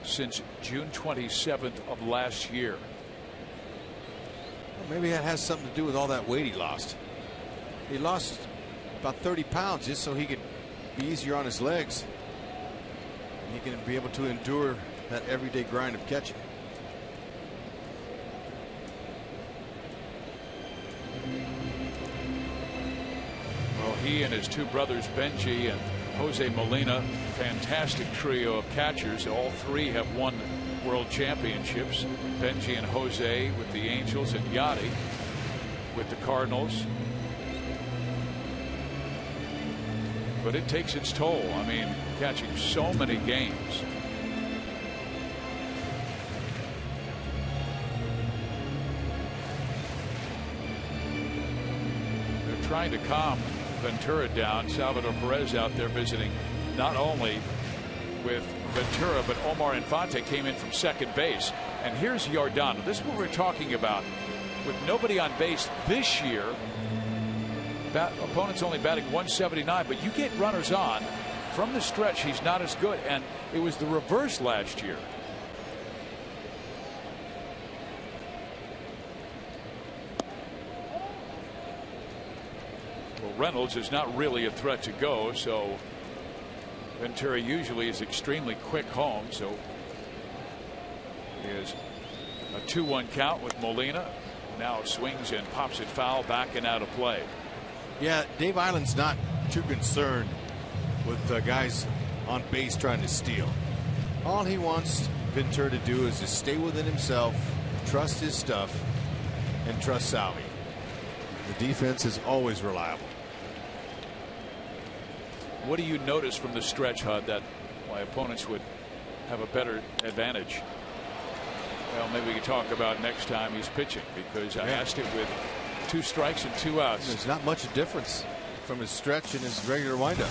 since June 27th of last year. Well, maybe that has something to do with all that weight he lost. He lost about 30 pounds just so he could be easier on his legs. He can be able to endure that everyday grind of catching. Well, he and his two brothers, Benji and Jose Molina, fantastic trio of catchers. All three have won world championships. Benji and Jose with the Angels, and Yadi with the Cardinals. But it takes its toll. I mean, catching so many games. They're trying to calm Ventura down. Salvador Perez out there visiting not only with Ventura, but Omar Infante came in from second base. And here's Yordano. This is what we're talking about. With nobody on base this year, opponents only batting 179, but you get runners on from the stretch, he's not as good. And it was the reverse last year. Well, Reynolds is not really a threat to go, so Ventura usually is extremely quick home. So is a 2-1 count with Molina. Now swings and pops it foul, back and out of play. Yeah, Dave Island's not too concerned with guys on base trying to steal. All he wants Ventura to do is just stay within himself, trust his stuff, and trust Salvi. The defense is always reliable. What do you notice from the stretch, Hud, that why opponents would have a better advantage? Well, maybe we can talk about next time he's pitching, because I asked it with 2 strikes and 2 outs. There's not much difference from his stretch and his regular windup.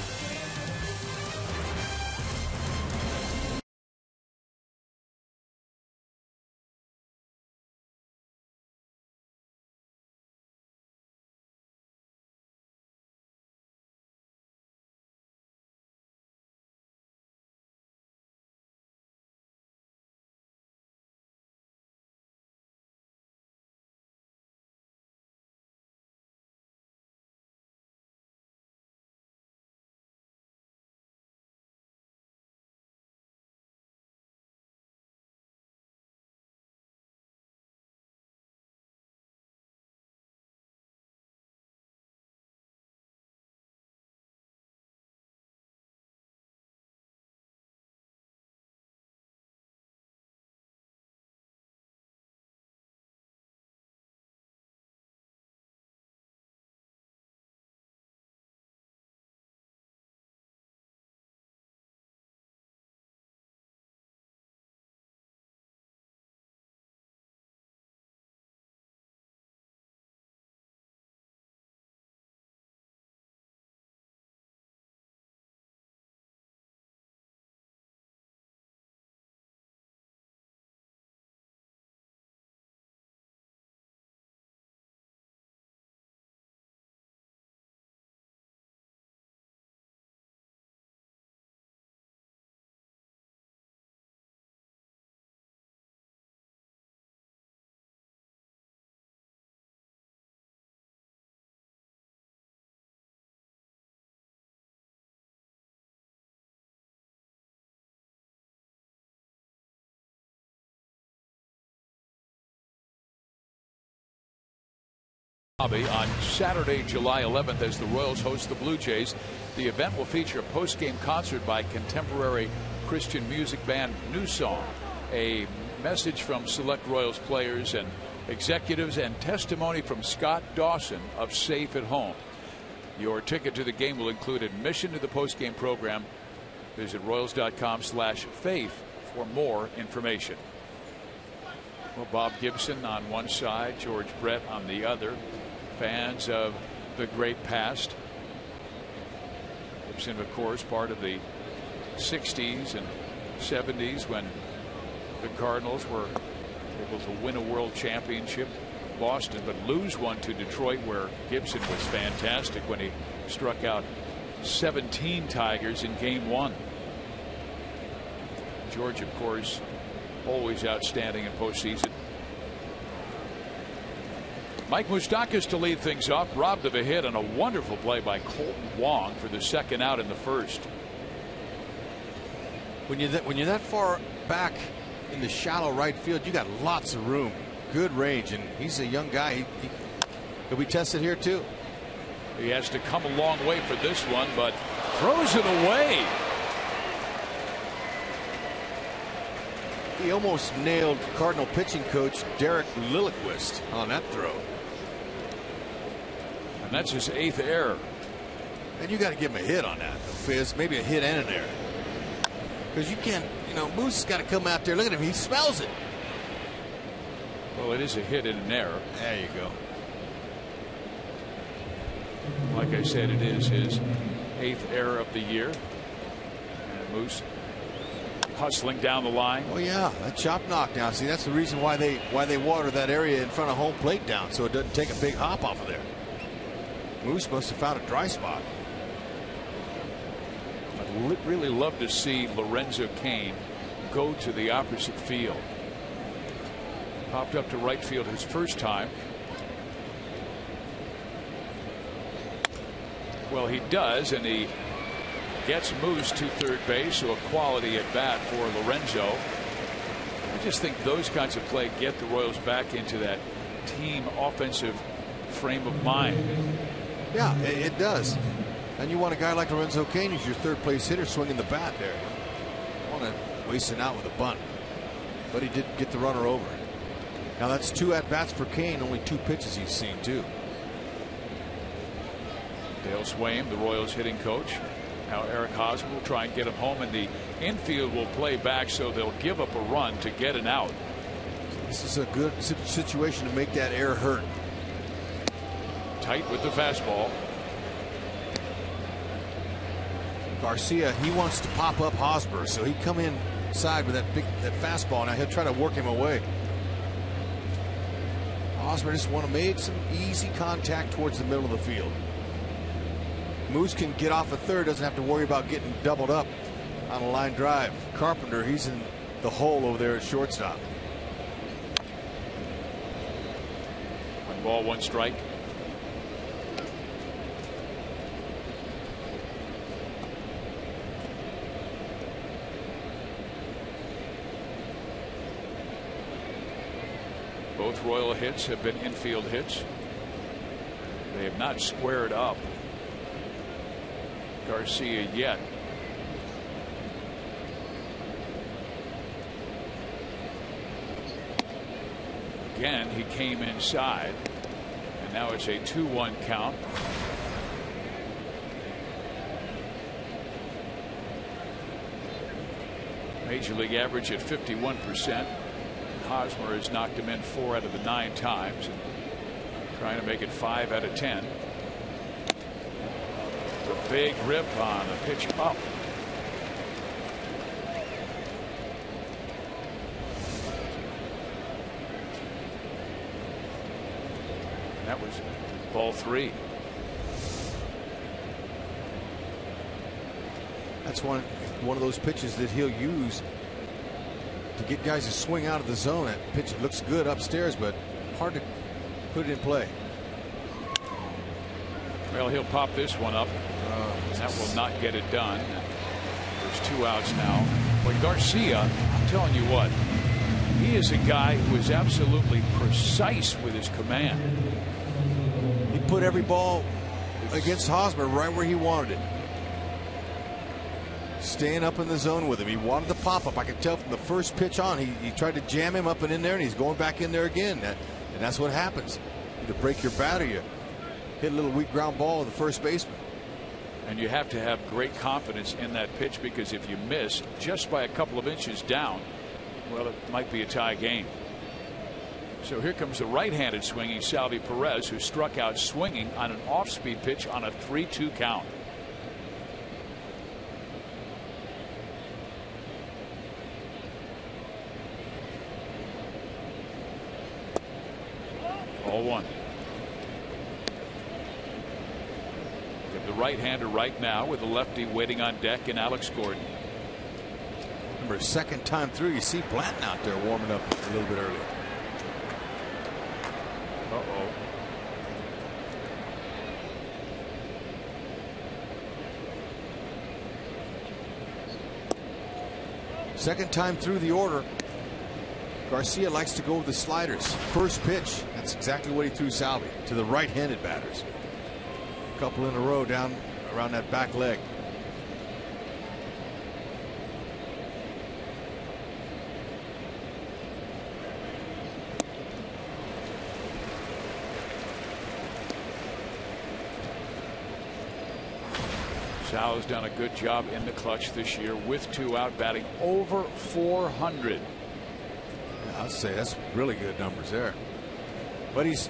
On Saturday, July 11th, as the Royals host the Blue Jays. The event will feature a post-game concert by contemporary Christian music band New Song, a message from select Royals players and executives, and testimony from Scott Dawson of Safe at Home. Your ticket to the game will include admission to the post-game program. Visit Royals.com/faith for more information. Well, Bob Gibson on one side, George Brett on the other. Fans of the great past. Gibson, of course, part of the 60s and 70s when the Cardinals were able to win a world championship. Boston, but lose one to Detroit, where Gibson was fantastic when he struck out 17 Tigers in Game 1. George, of course, always outstanding in postseason. Mike Moustakas to lead things off, robbed of a hit on a wonderful play by Colton Wong for the second out in the first. When you're that far back in the shallow right field, you got lots of room, good range, and he's a young guy. He'll be tested here too. He has to come a long way for this one, but throws it away. He almost nailed Cardinal pitching coach Derek Lilliquist on that throw. And that's his 8th error. And you got to give him a hit on that, Fizz. Maybe a hit and an error. Because you can't, Moose has got to come out there. Look at him. He smells it. Well, it is a hit and an error. There you go. Like I said, it is his 8th error of the year. And Moose hustling down the line. Oh yeah, that chop knockdown. See, that's the reason why they water that area in front of home plate down, so it doesn't take a big hop off of there. Moose must have found a dry spot. I'd really love to see Lorenzo Cain go to the opposite field. Popped up to right field his first time. Well, he does, and he gets Moose to third base, so a quality at bat for Lorenzo. I just think those kinds of play get the Royals back into that team offensive frame of mind. Yeah, it does. And you want a guy like Lorenzo Cain, who's your third place hitter, swinging the bat there. You want to waste it out with a bunt. But he did get the runner over. Now that's 2 at-bats for Cain, only 2 pitches he's seen, too. Dale Swaim, the Royals hitting coach. Now Eric Hosmer will try and get him home, and the infield will play back, so they'll give up a run to get an out. This is a good situation to make that error hurt. Tight with the fastball. Garcia, he wants to pop up Hosmer, so he come inside with that fastball. Now he'll try to work him away. Hosmer just want to make some easy contact towards the middle of the field. Moose can get off a third, doesn't have to worry about getting doubled up on a line drive. Carpenter, he's in the hole over there at shortstop. 1 ball, 1 strike. Both Royal hits have been infield hits. They have not squared up Garcia yet. Again, he came inside, and now it's a 2-1 count. Major league average at 51%. Hosmer has knocked him in 4 out of the 9 times, and trying to make it 5 out of 10. A big rip on a pitch up. That was ball 3. That's one of those pitches that he'll use to get guys to swing out of the zone. That pitch looks good upstairs, but hard to put it in play. Well, he'll pop this one up. That will not get it done. There's 2 outs now. But Garcia, I'm telling you what, he is a guy who is absolutely precise with his command. He put every ball against Hosmer right where he wanted it. Staying up in the zone with him. He wanted the pop up. I could tell from the first pitch on. He tried to jam him up and in there, and he's going back in there again. And that's what happens. You break your bat, or you hit a little weak ground ball to the first baseman. And you have to have great confidence in that pitch, because if you miss just by a couple of inches down, well, it might be a tie game. So here comes the right-handed swinging Salvi Perez, who struck out swinging on an off-speed pitch on a 3-2 count. Ball one. Give the right-hander right now with the lefty waiting on deck in Alex Gordon. Remember, second time through, you see Blanton out there warming up a little bit earlier. Uh-oh. Second time through the order. Garcia likes to go with the sliders. First pitch, that's exactly what he threw Salvi, to the right-handed batters. A couple in a row down around that back leg. Sal's done a good job in the clutch this year with 2 out, batting over 400. I'd say that's really good numbers there. But he's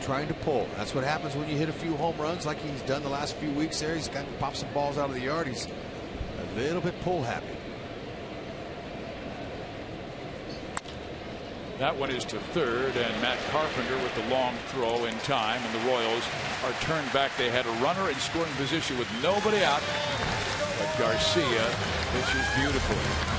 trying to pull. That's what happens when you hit a few home runs like he's done the last few weeks there. He's got to pop some balls out of the yard. He's a little bit pull happy. That one is to third, and Matt Carpenter with the long throw in time, and the Royals are turned back. They had a runner in scoring position with nobody out, but Garcia pitches beautifully.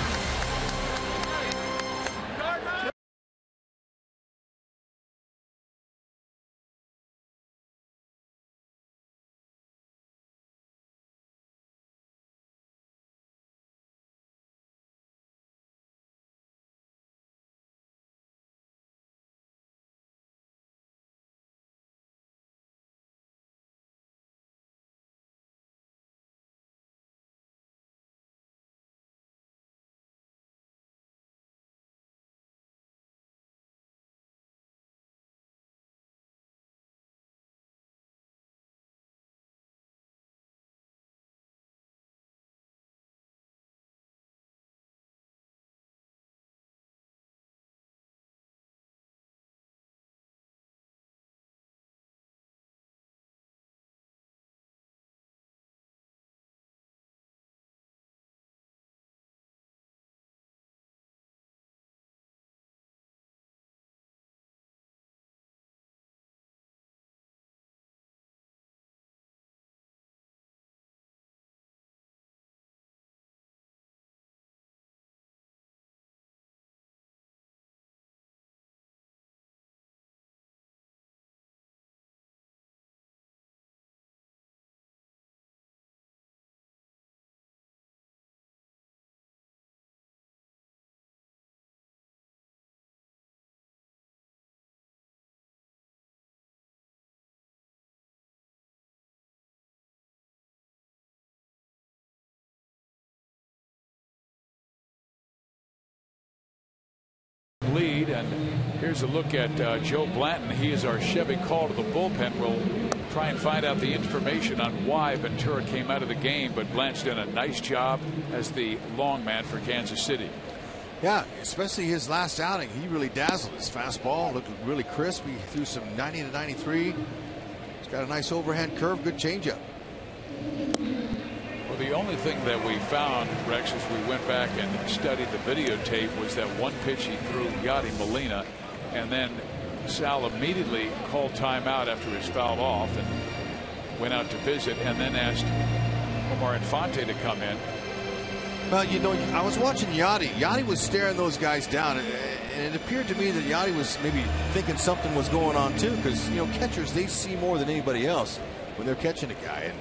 Lead, and here's a look at Joe Blanton. He is our Chevy call to the bullpen. We'll try and find out the information on why Ventura came out of the game, but Blanton's done a nice job as the long man for Kansas City. Yeah, especially his last outing. He really dazzled. His fastball looked really crisp. He threw some 90 to 93. He's got a nice overhand curve, good changeup. Well, the only thing that we found, Rex, as we went back and studied the videotape, was that one pitch he threw Yadi Molina, and then Sal immediately called timeout after he was fouled off and went out to visit, and then asked Omar Infante to come in. Well, you know, I was watching Yadi. Yadi was staring those guys down, and it appeared to me that Yadi was maybe thinking something was going on too, because, you know, catchers, they see more than anybody else when they're catching a guy,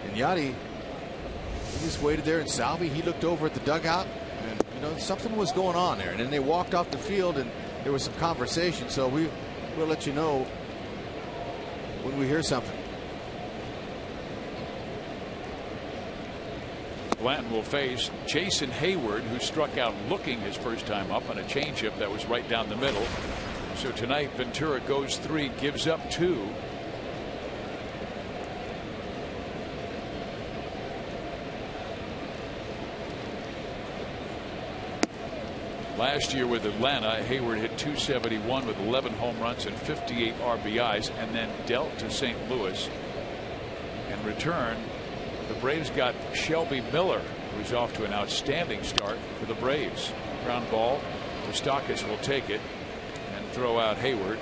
and Yadi, he just waited there, and Salvi, he looked over at the dugout, and, you know, something was going on there, and then they walked off the field, and there was some conversation. So we'll let you know when we hear something. Blanton will face Jason Hayward, who struck out looking his first time up on a changeup that was right down the middle. So tonight Ventura goes 3, gives up 2. Last year with Atlanta, Hayward hit .271 with 11 home runs and 58 RBIs, and then dealt to St. Louis. In return, the Braves got Shelby Miller, who's off to an outstanding start for the Braves. Ground ball. Moustakas will take it and throw out Hayward.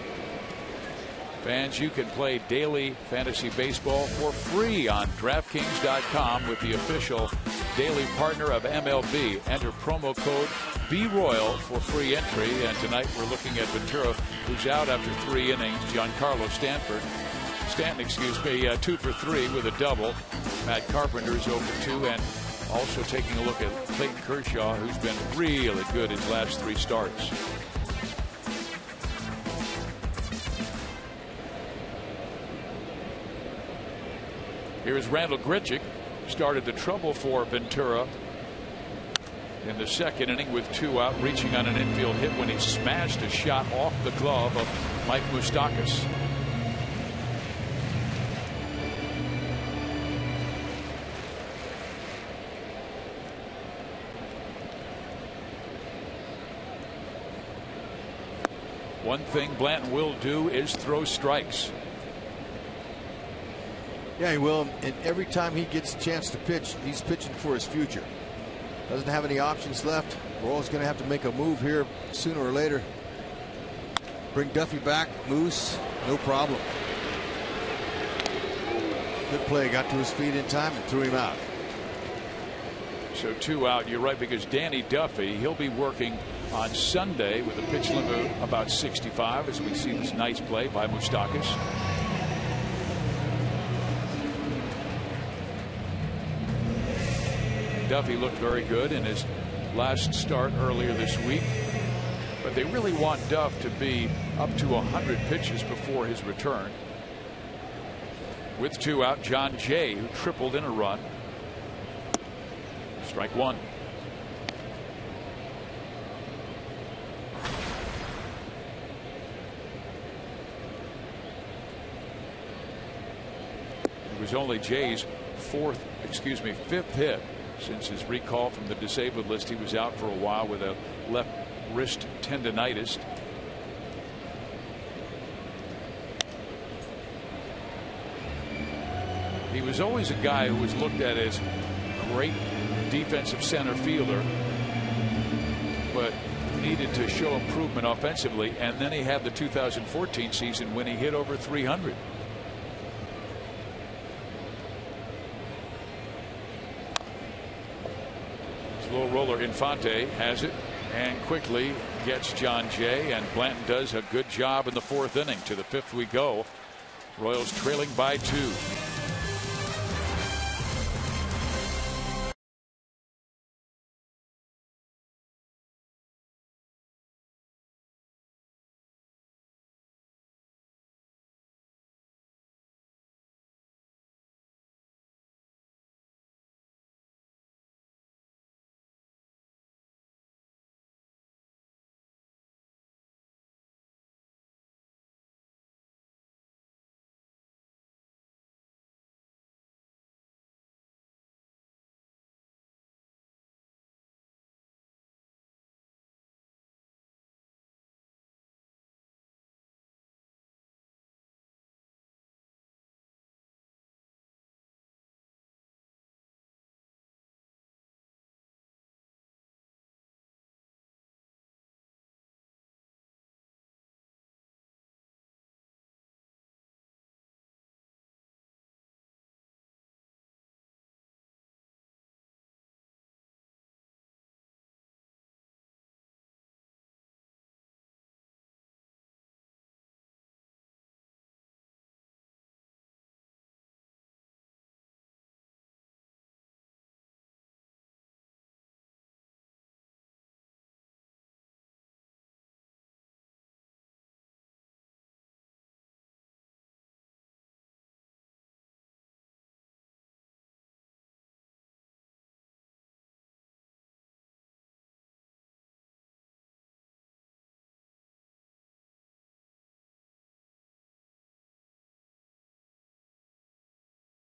Fans, you can play daily fantasy baseball for free on DraftKings.com with the official daily partner of MLB. Enter promo code BRoyal for free entry. And tonight we're looking at Ventura, who's out after 3 innings. Giancarlo Stanton, 2 for 3 with a double. Matt Carpenter's 0 for 2, and also taking a look at Clayton Kershaw, who's been really good his last 3 starts. Here's Randall Grichuk. Started the trouble for Ventura in the second inning with 2 out, reaching on an infield hit when he smashed a shot off the glove of Mike Moustakas. One thing Blanton will do is throw strikes. Yeah, he will. And every time he gets a chance to pitch, he's pitching for his future. Doesn't have any options left. We're always going to have to make a move here sooner or later. Bring Duffy back. Moose, no problem. Good play. Got to his feet in time and threw him out. So 2 out. You're right, because Danny Duffy, he'll be working on Sunday with a pitch limit of about 65 as we see this nice play by Moustakas. Duffy looked very good in his last start earlier this week, but they really want Duff to be up to 100 pitches before his return. With 2 out, John Jay, who tripled in a run. Strike 1. It was only Jay's fifth hit since his recall from the disabled list. He was out for a while with a left wrist tendonitis. He was always a guy who was looked at as great defensive center fielder, but needed to show improvement offensively. And then he had the 2014 season when he hit over 300. Slow roller Infante has it and quickly gets John Jay, and Blanton does a good job in the 4th inning. To the 5th we go. Royals trailing by 2.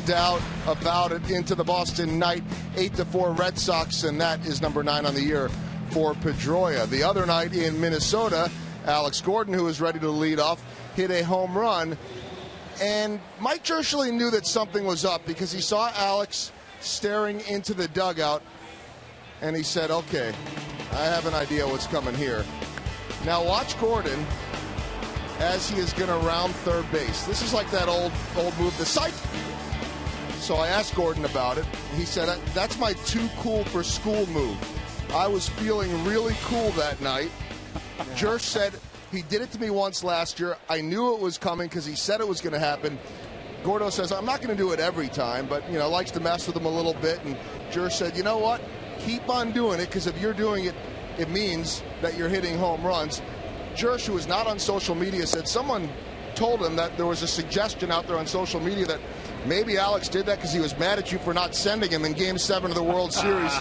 Doubt about it into the Boston night 8-4 Red Sox, and that is number 9 on the year for Pedroia. The other night in Minnesota, Alex Gordon, who was ready to lead off, hit a home run. And Mike Jirschele knew that something was up because he saw Alex staring into the dugout, and he said, okay, I have an idea what's coming here. Now watch Gordon as he is going to round third base. This is like that old move, the psych. So I asked Gordon about it. He said, that's my too cool for school move. I was feeling really cool that night. Jirsch said, he did it to me once last year. I knew it was coming because he said it was going to happen. Gordo says, I'm not going to do it every time, but, likes to mess with him a little bit. And Jirsch said, you know what? Keep on doing it, because if you're doing it, it means that you're hitting home runs. Jirsch, who is not on social media, said someone told him that there was a suggestion out there on social media that maybe Alex did that because he was mad at you for not sending him in Game 7 of the World Series.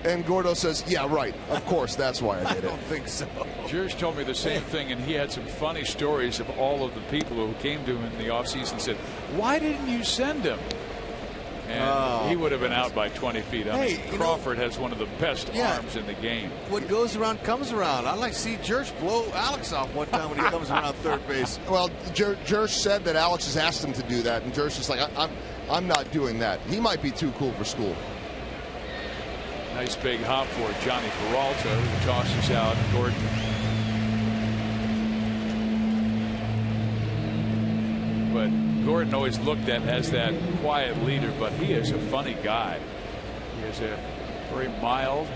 And Gordo says, yeah, right. Of course, that's why I did it. I don't think so. Jirsch told me the same thing, and he had some funny stories of all of the people who came to him in the offseason and said, why didn't you send him? And he would have been out by 20 feet. I mean, Crawford has one of the best arms in the game. What goes around comes around. I'd like to see Jirsch blow Alex off one time when he comes around third base. Well, Jirsch said that Alex has asked him to do that, and Jirsch is like, I'm not doing that. He might be too cool for school. Nice big hop for Johnny Peralta, who tosses out Gordon. But Gordon always looked at as that quiet leader, but he is a funny guy. He has a very mild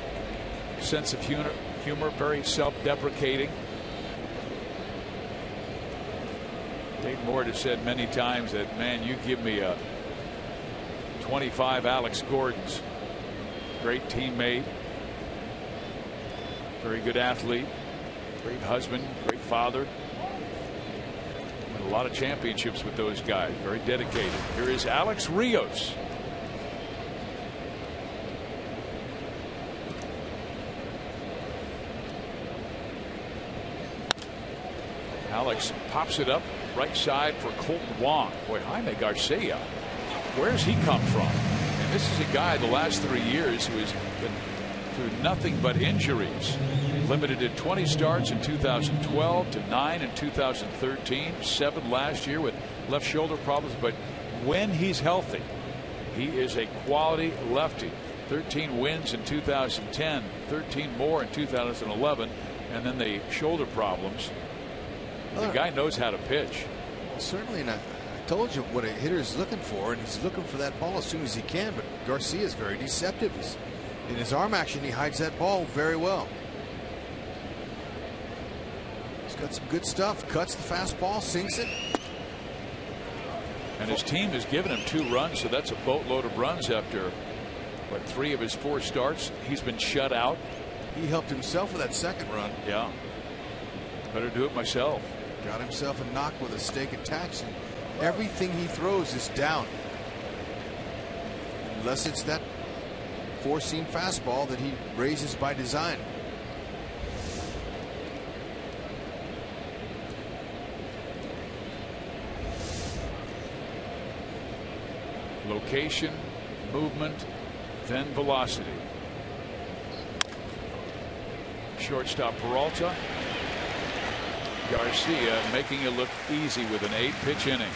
sense of humor, very self-deprecating. Dave Moore has said many times that, man, you give me a 25 Alex Gordons. Great teammate, very good athlete, great husband, great father. A lot of championships with those guys. Very dedicated. Here is Alex Rios. Alex pops it up right side for Colton Wong. Boy, Jaime Garcia, where's he come from? And this is a guy the last 3 years who has been through nothing but injuries. Limited to 20 starts in 2012 to 9 in 2013, 7 last year with left shoulder problems. But when he's healthy, he is a quality lefty. 13 wins in 2010, 13 more in 2011, and then the shoulder problems. The guy knows how to pitch. Well, certainly not. I told you what a hitter is looking for, and he's looking for that ball as soon as he can. But Garcia is very deceptive. In his arm action, he hides that ball very well. Got some good stuff. Cuts the fastball, sinks it. And his team has given him 2 runs, so that's a boatload of runs after 3 of his 4 starts. He's been shut out. He helped himself with that second run. Yeah. Better do it myself. Got himself a knock with a stake attached, and everything he throws is down. Unless it's that 4-seam fastball that he raises by design. Location, movement, then velocity. Shortstop Peralta. Garcia making it look easy with an 8-pitch inning.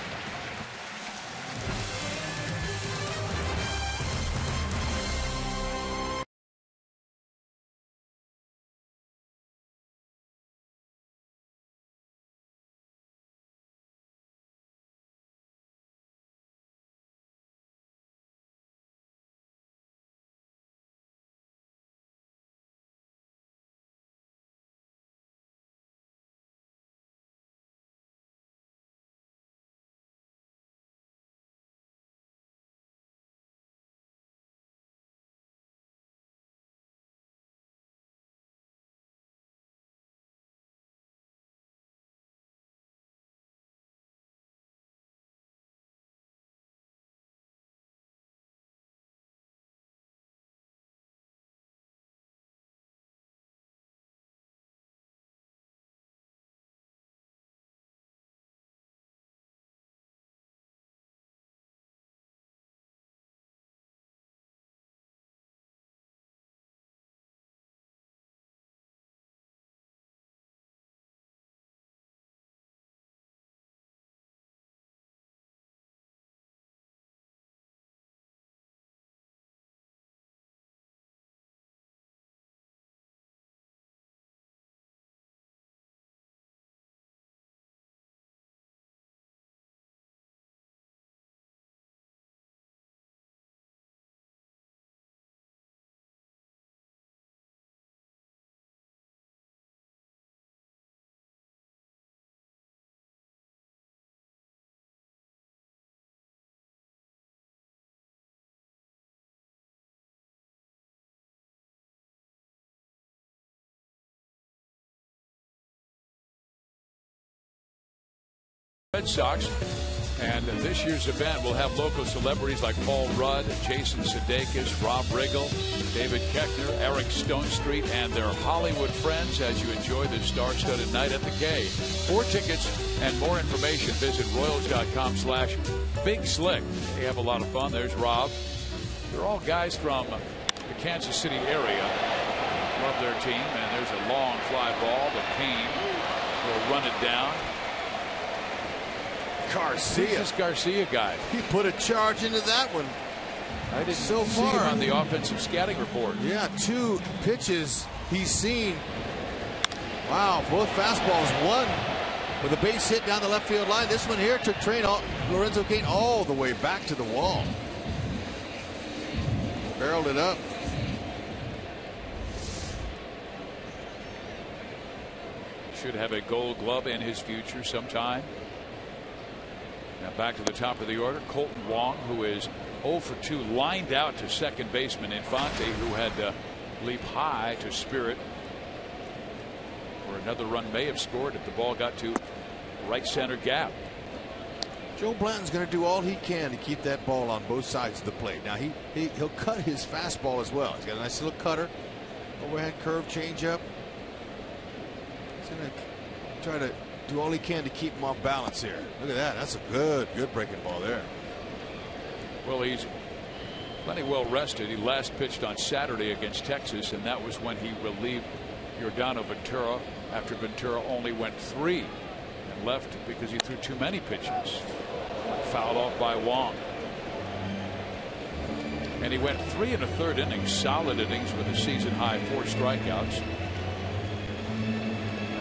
Red Sox. And this year's event will have local celebrities like Paul Rudd, Jason Sudeikis, Rob Riggle, David Koechner, Eric Stonestreet, and their Hollywood friends as you enjoy the star-studded night at the K. For tickets and more information, visit Royals.com/Big Slick. They have a lot of fun. There's Rob. They're all guys from the Kansas City area. Love their team. And there's a long fly ball, but Kane will run it down. Garcia. Who's this Garcia guy? He put a charge into that one. I didn't so see far him on the offensive scouting report. Yeah, 2 pitches he's seen. Wow, both fastballs. One with a base hit down the left field line. This one here took Lorenzo Cain all the way back to the wall. Barreled it up. Should have a Gold Glove in his future sometime. Now back to the top of the order, Colton Wong, who is 0 for 2, lined out to second baseman Infante, who had to leap high to Spirit, where another run may have scored if the ball got to right center gap. Joe Blanton's going to do all he can to keep that ball on both sides of the plate. Now he'll cut his fastball as well. He's got a nice little cutter, overhead curve, changeup. He's going to try to do all he can to keep him off balance here. Look at that. That's a good breaking ball there. Well, he's plenty well rested. He last pitched on Saturday against Texas, and that was when he relieved Giordano Ventura after Ventura only went 3 and left because he threw too many pitches. Fouled off by Wong. And he went 3 1/3 innings, solid innings with a season high 4 strikeouts.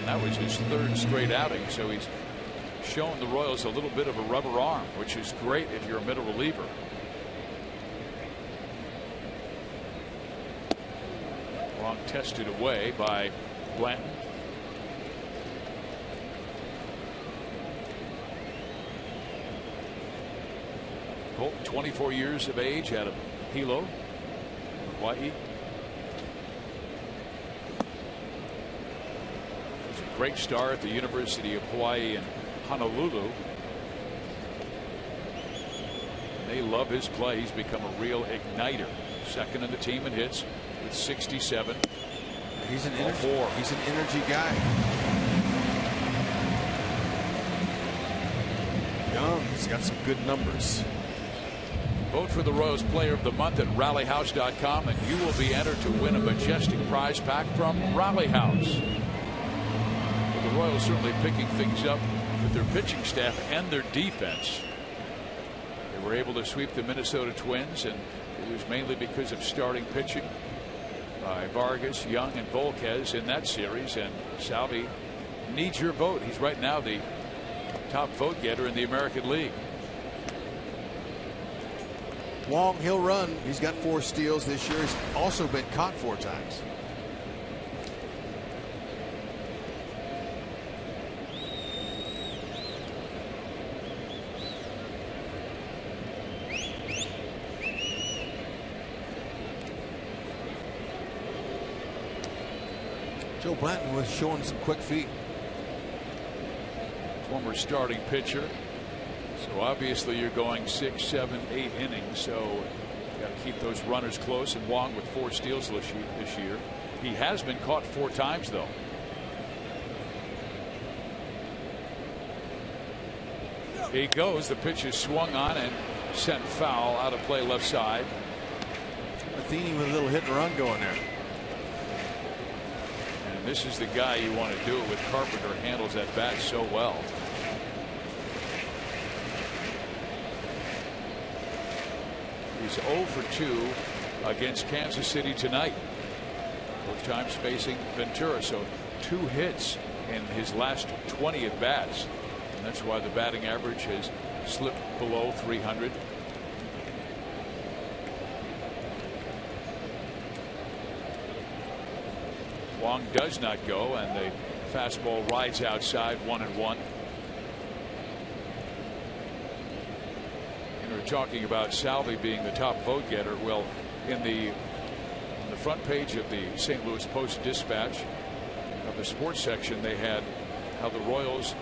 That was his 3rd straight outing, so he's shown the Royals a little bit of a rubber arm, which is great if you're a middle reliever. Long tested away by Blanton. Colton, 24 years of age, out of Hilo, Hawaii. Great star at the University of Hawaii in Honolulu. And they love his play. He's become a real igniter. Second in the team in hits with 67. He's an energy guy. Young. He's got some good numbers. Vote for the Royals Player of the Month at rallyhouse.com, and you will be entered to win a majestic prize pack from Rally House. The Royals certainly picking things up with their pitching staff and their defense. They were able to sweep the Minnesota Twins, and it was mainly because of starting pitching by Vargas, Young, and Volquez in that series. And Salvi needs your vote. He's right now the top vote getter in the American League. Wong, he'll run. He's got 4 steals this year. He's also been caught 4 times. Joe Blanton was showing some quick feet. Former starting pitcher. So obviously you're going 6, 7, 8 innings. So you got to keep those runners close. And Wong with 4 steals this year. He has been caught 4 times though. He goes. The pitch is swung on and sent foul out of play left side. Matheny with a little hit and run going there. And this is the guy you want to do it with. Carpenter handles that bat so well. He's 0 for 2 against Kansas City tonight. Both times facing Ventura. So 2 hits in his last 20 at bats. And that's why the batting average has slipped below 300. Wong does not go, and the fastball rides outside 1-1. And we're talking about Salvi being the top vote getter. Well, on the front page of the St. Louis Post Dispatch of the sports section, they had how the Royals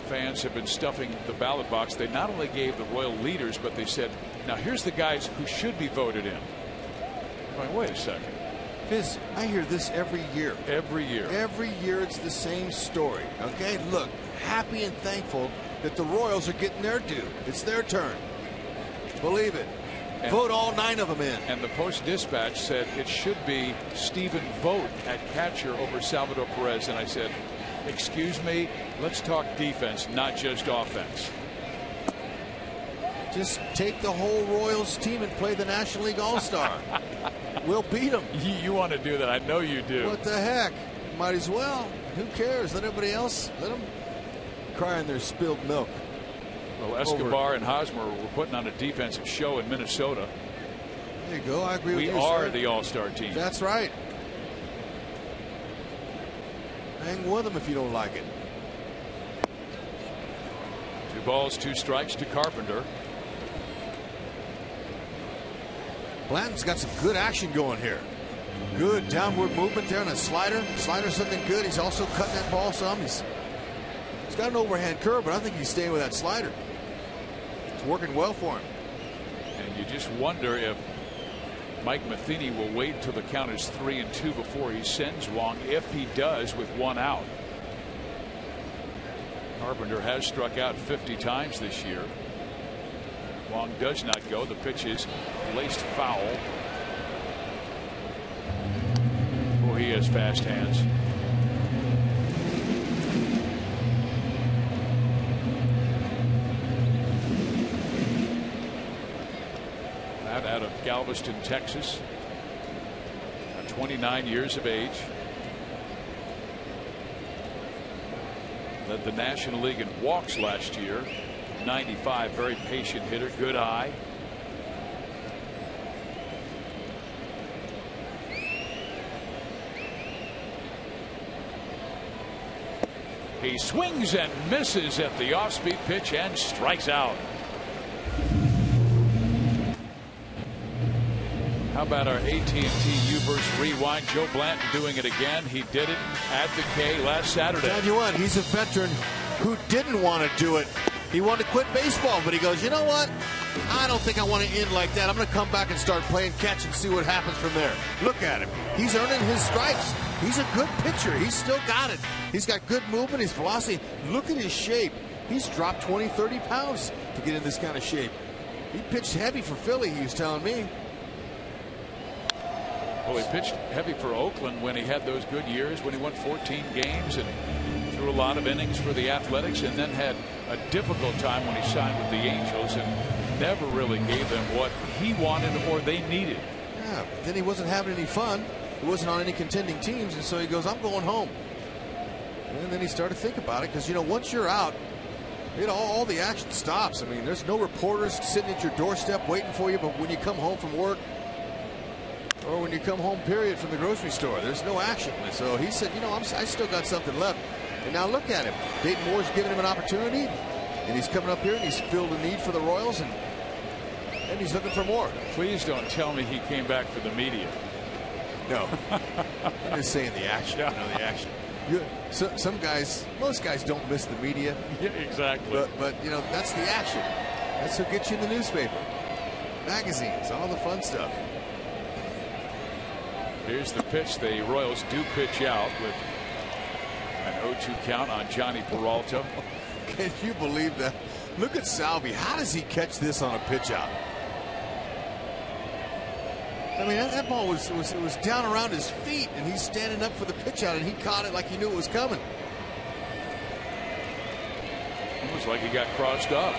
fans have been stuffing the ballot box. They not only gave the Royal leaders, but they said, now here's the guys who should be voted in. I'm going, wait a second. Fizz, I hear this every year. Every year. Every year it's the same story. Okay, look, happy and thankful that the Royals are getting their due. It's their turn. Believe it. And vote all 9 of them in. And the Post-Dispatch said it should be Stephen Vogt at catcher over Salvador Perez. And I said, excuse me, let's talk defense, not just offense. Just take the whole Royals team and play the National League All-Star. We'll beat them. You want to do that. I know you do. What the heck? Might as well. Who cares? Let everybody else. Let them cry in their spilled milk. Well, Escobar and Hosmer were putting on a defensive show in Minnesota. There you go. I agree with you. We are sir. the All-Star team. That's right. Hang with them if you don't like it. 2 balls, 2 strikes to Carpenter. Blanton's got some good action going here. Good downward movement there on a slider. Slider's looking good. He's also cutting that ball some. He's got an overhand curve, but I think he's staying with that slider. It's working well for him. And you just wonder if Mike Matheny will wait until the count is 3-2 before he sends Wong. If he does, with 1 out. Carpenter has struck out 50 times this year. Wong does not go. The pitch is laced foul. Oh, he has fast hands. That out of Galveston, Texas. 29 years of age. Led the National League in walks last year. 95, very patient hitter, good eye. He swings and misses at the off-speed pitch and strikes out. How about our AT&T U-verse rewind? Joe Blanton doing it again. He did it at the K last Saturday. Tell you what, he's a veteran who didn't want to do it. He wanted to quit baseball, but he goes, you know what? I don't think I want to end like that. I'm going to come back and start playing catch and see what happens from there. Look at him. He's earning his stripes. He's a good pitcher. He's still got it. He's got good movement, his velocity. Look at his shape. He's dropped 20, 30 pounds to get in this kind of shape. He pitched heavy for Philly, he was telling me. Well, he pitched heavy for Oakland when he had those good years, when he won 14 games and threw a lot of innings for the Athletics, and then had a difficult time when he signed with the Angels and never really gave them what he wanted or they needed. Yeah, but then he wasn't having any fun. He wasn't on any contending teams, and so he goes, I'm going home. And then he started to think about it, because, you know, once you're out, all the action stops. I mean, there's no reporters sitting at your doorstep waiting for you, but when you come home from work, or when you come home, period, from the grocery store, there's no action. And so he said, you know, I still got something left. And now look at him. Dayton Moore's giving him an opportunity, and he's coming up here and he's filled a need for the Royals, and he's looking for more. Please don't tell me he came back for the media. No. I'm just saying the action. Yeah. You know, the action. Some guys, most guys don't miss the media. Yeah, exactly. But you know, that's the action. That's what gets you in the newspaper. Magazines, all the fun stuff. Here's the pitch. The Royals do pitch out with an 0-2 count on Johnny Peralta. Can you believe that? Look at Salvi. How does he catch this on a pitch out? I mean, that ball was down around his feet, and he's standing up for the pitch out, and he caught it like he knew it was coming. It was like he got crossed up.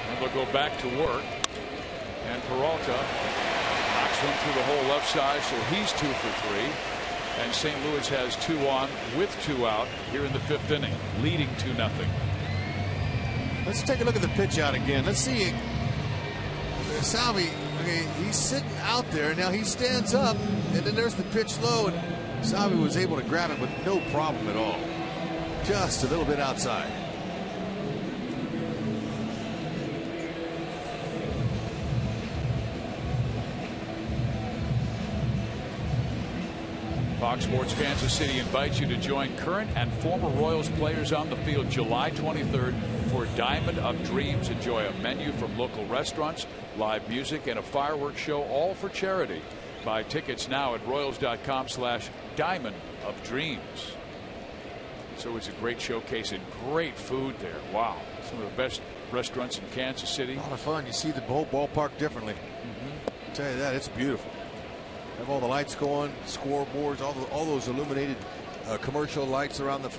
And they'll go back to work. And Peralta knocks one through the whole left side, so he's 2 for 3. And St. Louis has 2 on with 2 out here in the 5th inning, leading 2-0. Let's take a look at the pitch out again. Let's see. Salvi, okay, he's sitting out there. Now he stands up, and then there's the pitch low, and Salvi was able to grab it with no problem at all. Just a little bit outside. Fox Sports Kansas City invites you to join current and former Royals players on the field July 23rd for Diamond of Dreams. Enjoy a menu from local restaurants, live music, and a fireworks show, all for charity. Buy tickets now at Royals.com/Diamond of Dreams. So it's a great showcase and great food there. Wow. Some of the best restaurants in Kansas City. A lot of fun. You see the whole ballpark differently. I'll tell you that, it's beautiful. Have all the lights going, scoreboards, all those illuminated commercial lights around the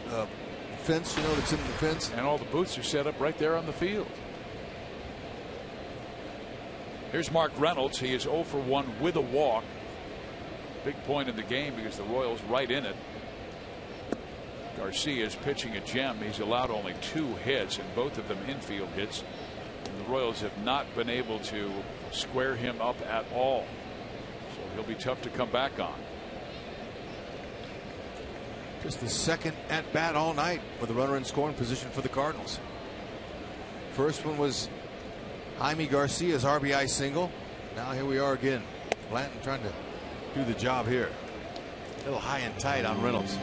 fence, you know, that's in the fence. And all the booths are set up right there on the field. Here's Mark Reynolds. He is 0 for 1 with a walk. Big point in the game because the Royals right in it. Garcia is pitching a gem. He's allowed only 2 hits, and both of them infield hits. And the Royals have not been able to square him up at all. So he'll be tough to come back on. Just the second at bat all night with a runner in scoring position for the Cardinals. First one was Jaime Garcia's RBI single. Now here we are again. Blanton trying to do the job here. A little high and tight on Reynolds.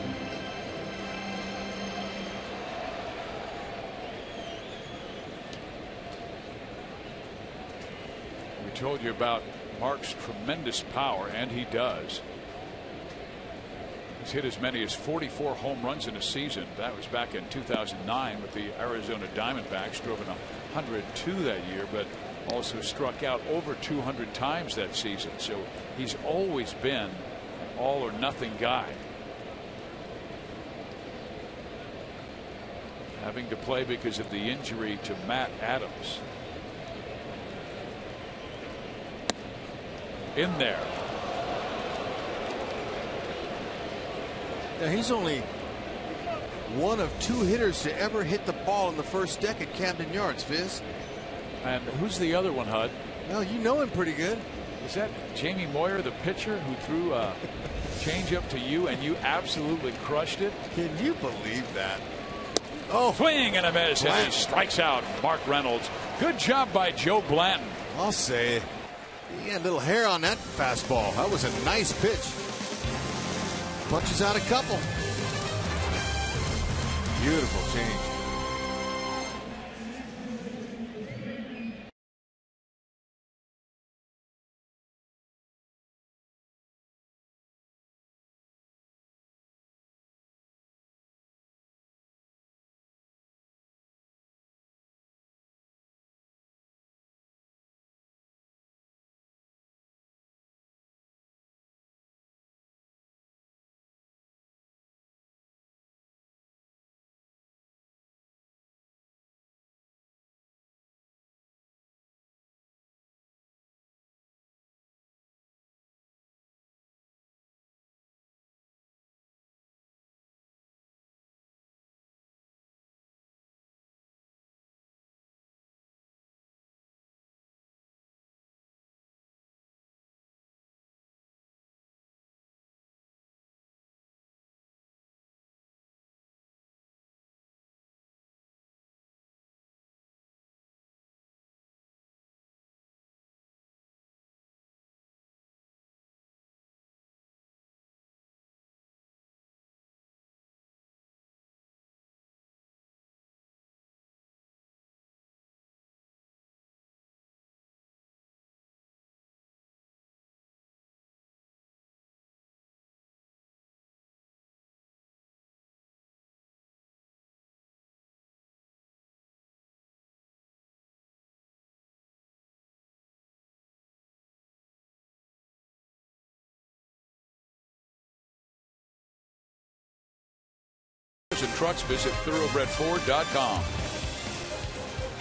We told you about Mark's tremendous power, and he does. He's hit as many as 44 home runs in a season. That was back in 2009 with the Arizona Diamondbacks. Drove in 102 that year, but also struck out over 200 times that season. So he's always been an all or nothing guy. Having to play because of the injury to Matt Adams. In there. Now he's only one of 2 hitters to ever hit the ball in the first deck at Camden Yards, Fizz. And who's the other one, Hud? Well, you know him pretty good. Is that Jamie Moyer, the pitcher, who threw a changeup to you and you absolutely crushed it? Can you believe that? Oh, swing and a miss, and he strikes out Mark Reynolds. Good job by Joe Blanton. I'll say he had a little hair on that fastball. That was a nice pitch. Punches out a couple. Beautiful change. And trucks, visit thoroughbredford.com.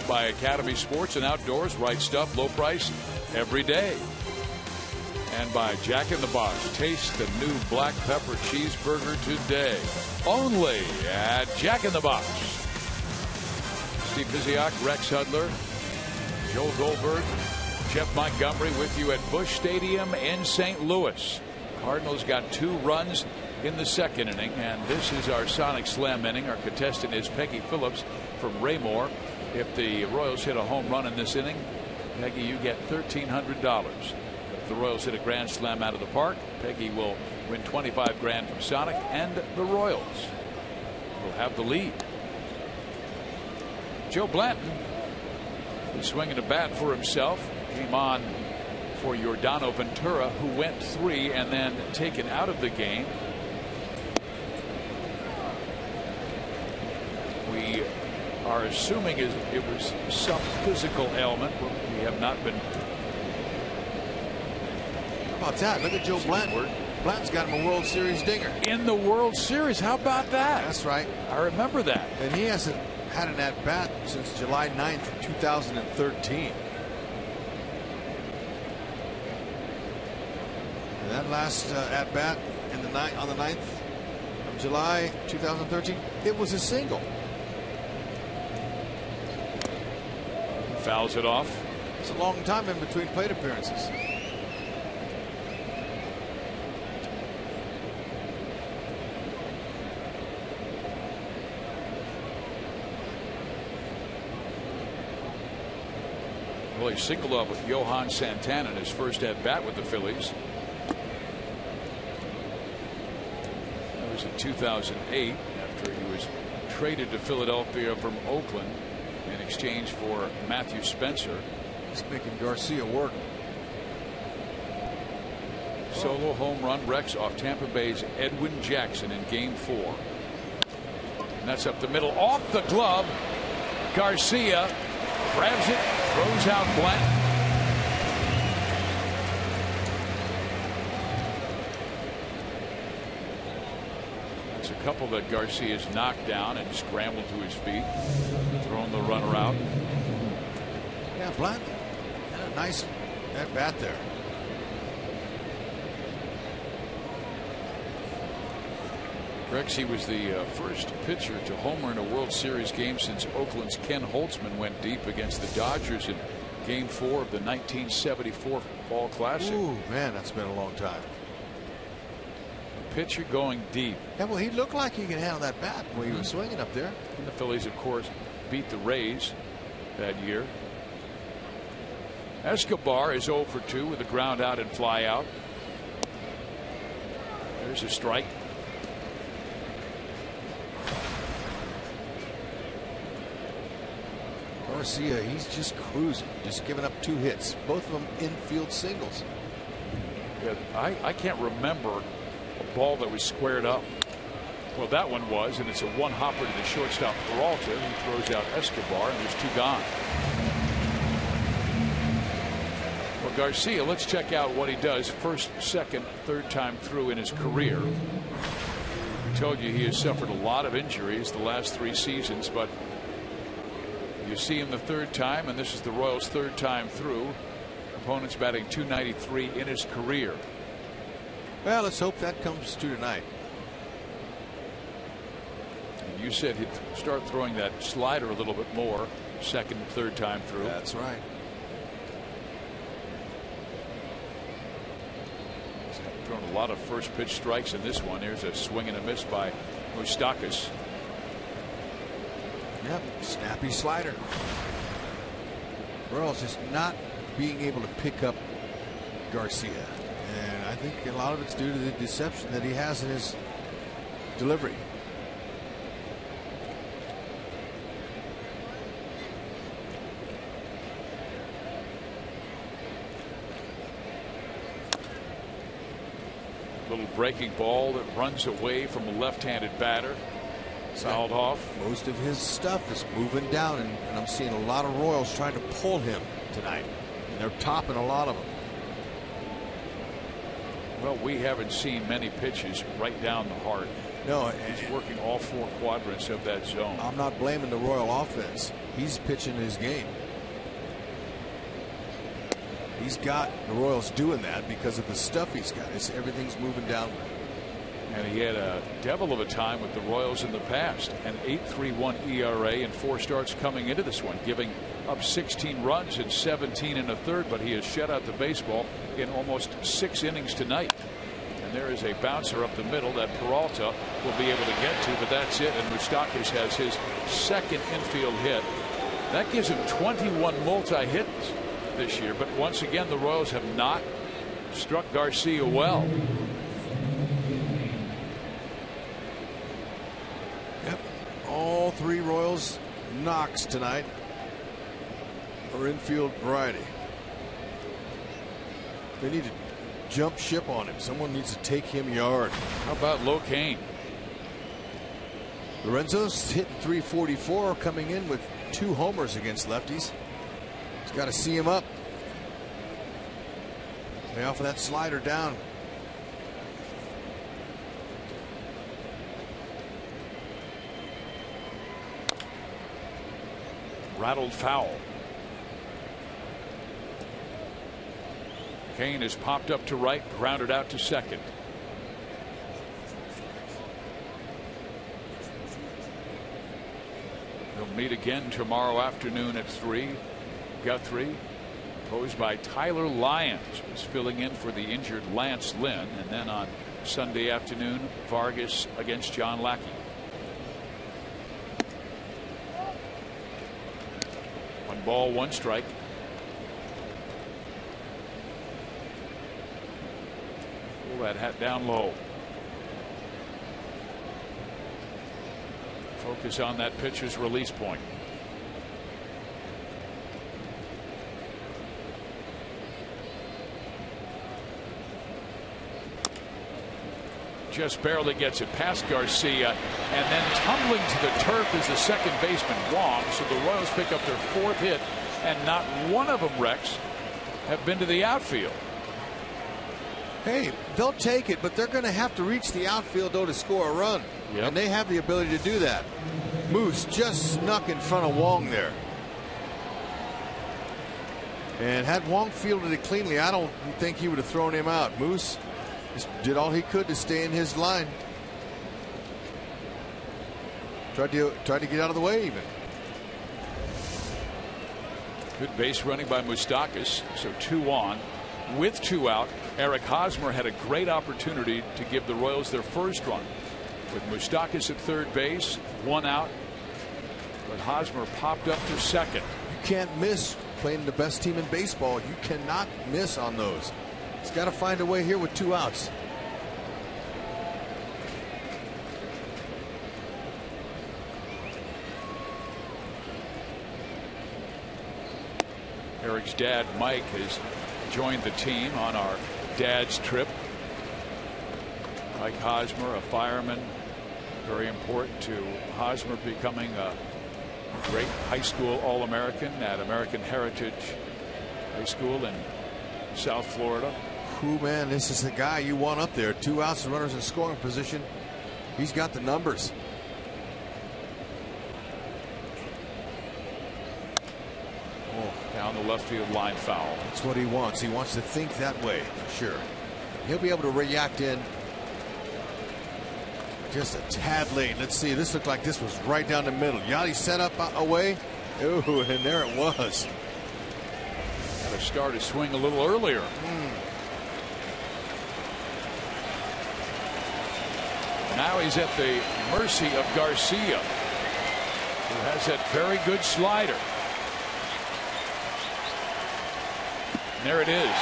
By Academy Sports and Outdoors, right stuff, low price every day. And by Jack in the Box, taste the new black pepper cheeseburger today. Only at Jack in the Box. Steve Pizziak, Rex Hudler, Joel Goldberg, Jeff Montgomery with you at Busch Stadium in St. Louis. Cardinals got 2 runs in the second inning, and this is our Sonic Slam inning. Our contestant is Peggy Phillips from Raymore. If the Royals hit a home run in this inning, Peggy, you get $1,300. If the Royals hit a grand slam out of the park, Peggy will win $25,000 from Sonic, and the Royals will have the lead. Joe Blanton is swinging a bat for himself. Came on for Yordano Ventura, who went 3 and then taken out of the game. We are assuming it was some physical ailment. We have not been. How about that? Look at Joe Blanton. Blanton's got him a World Series dinger. In the World Series. How about that? That's right. I remember that. And he hasn't had an at-bat since July 9th, 2013. And that last at-bat on the 9th of July 2013, it was a single. Fouls it off. It's a long time in between plate appearances. Well, he singled off with Johan Santana in his first at bat with the Phillies. That was in 2008 after he was traded to Philadelphia from Oakland in exchange for Matthew Spencer. He's making Garcia work. Solo home run wrecks off Tampa Bay's Edwin Jackson in Game 4. And that's up the middle, off the glove. Garcia grabs it, throws out Blanton. That's a couple that Garcia's knocked down and scrambled to his feet, thrown the runner out. Yeah, Blanton had a nice at bat there. Rex, he was the first pitcher to homer in a World Series game since Oakland's Ken Holtzman went deep against the Dodgers in Game 4 of the 1974 Fall Classic. Ooh, man, that's been a long time. A pitcher going deep. Yeah, well, he looked like he could handle that bat when he was swinging up there. And the Phillies, of course, beat the Rays that year. Escobar is 0 for 2 with a ground out and fly out. There's a strike. Garcia, he's just cruising, just giving up 2 hits, both of them infield singles. Yeah, I can't remember a ball that was squared up. Well, that one was, and it's a one hopper to the shortstop Peralta, who throws out Escobar, and there's 2 gone. Well, Garcia, let's check out what he does first, second, third time through in his career. We told you he has suffered a lot of injuries the last 3 seasons, but you see him the third time, and this is the Royals' third time through. Opponents batting .293 in his career. Well, let's hope that comes to tonight. And you said he'd start throwing that slider a little bit more second and third time through. That's right. He's thrown a lot of first pitch strikes in this one. Here's a swing and a miss by Moustakas. Yep, snappy slider. Royals just not being able to pick up Garcia, and I think a lot of it's due to the deception that he has in his delivery. Little breaking ball that runs away from a left-handed batter. Fouled off. Most of his stuff is moving down, and I'm seeing a lot of Royals trying to pull him tonight. And they're topping a lot of them. Well, we haven't seen many pitches right down the heart. No, he's working all 4 quadrants of that zone. I'm not blaming the Royal offense. He's pitching his game. He's got the Royals doing that because of the stuff he's got. Everything's moving downward. And he had a devil of a time with the Royals in the past. An 8.31 ERA in 4 starts coming into this one, giving up 16 runs in 17 1/3. But he has shut out the baseball in almost 6 innings tonight. And there is a bouncer up the middle that Peralta will be able to get to, but that's it. And Moustakas has his second infield hit. That gives him 21 multi-hits this year. But once again, the Royals have not struck Garcia well. Yep. All three Royals knocks tonight are infield variety. They need to jump ship on him. Someone needs to take him yard. How about Locane? Lorenzo's hitting .344, coming in with 2 homers against lefties. He's got to see him up. Lay off of that slider down. Rattled foul. Kane is popped up to right, grounded out to second. They'll meet again tomorrow afternoon at 3. Guthrie, opposed by Tyler Lyons, who's filling in for the injured Lance Lynn. And then on Sunday afternoon, Vargas against John Lackey. One ball, one strike. Pull that hat down low. Focus on that pitcher's release point. Just barely gets it past Garcia, and then tumbling to the turf is the second baseman Wong. So the Royals pick up their 4th hit, and not one of them, Rex, have been to the outfield. Hey, they'll take it, but they're going to have to reach the outfield though to score a run. Yep. And they have the ability to do that. Moose just snuck in front of Wong there. And had Wong fielded it cleanly, I don't think he would have thrown him out. Moose just did all he could to stay in his line. Tried to get out of the way even. Good base running by Moustakas, so 2 on. With 2 out, Eric Hosmer had a great opportunity to give the Royals their first run. With Moustakas at third base, 1 out, but Hosmer popped up to second. You can't miss playing the best team in baseball. You cannot miss on those. He's got to find a way here with 2 outs. Eric's dad, Mike, has joined the team on our dad's trip. Mike Hosmer, a fireman, very important to Hosmer becoming a great high school All-American at American Heritage High School in South Florida. Who, man, this is the guy you want up there. 2 outs and runners in scoring position. He's got the numbers. Down the left field line foul. That's what he wants. He wants to think that way, for sure. He'll be able to react in just a tad late. Let's see. This looked like this was right down the middle. Yachty set up away. Ooh, and there it was. Got to start his swing a little earlier. Now he's at the mercy of Garcia, who has that very good slider. There it is.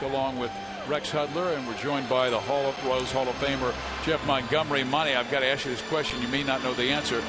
along with Rex Hudler, and we're joined by the Royals Hall of Famer Jeff Montgomery. Monty, I've got to ask you this question. You may not know the answer.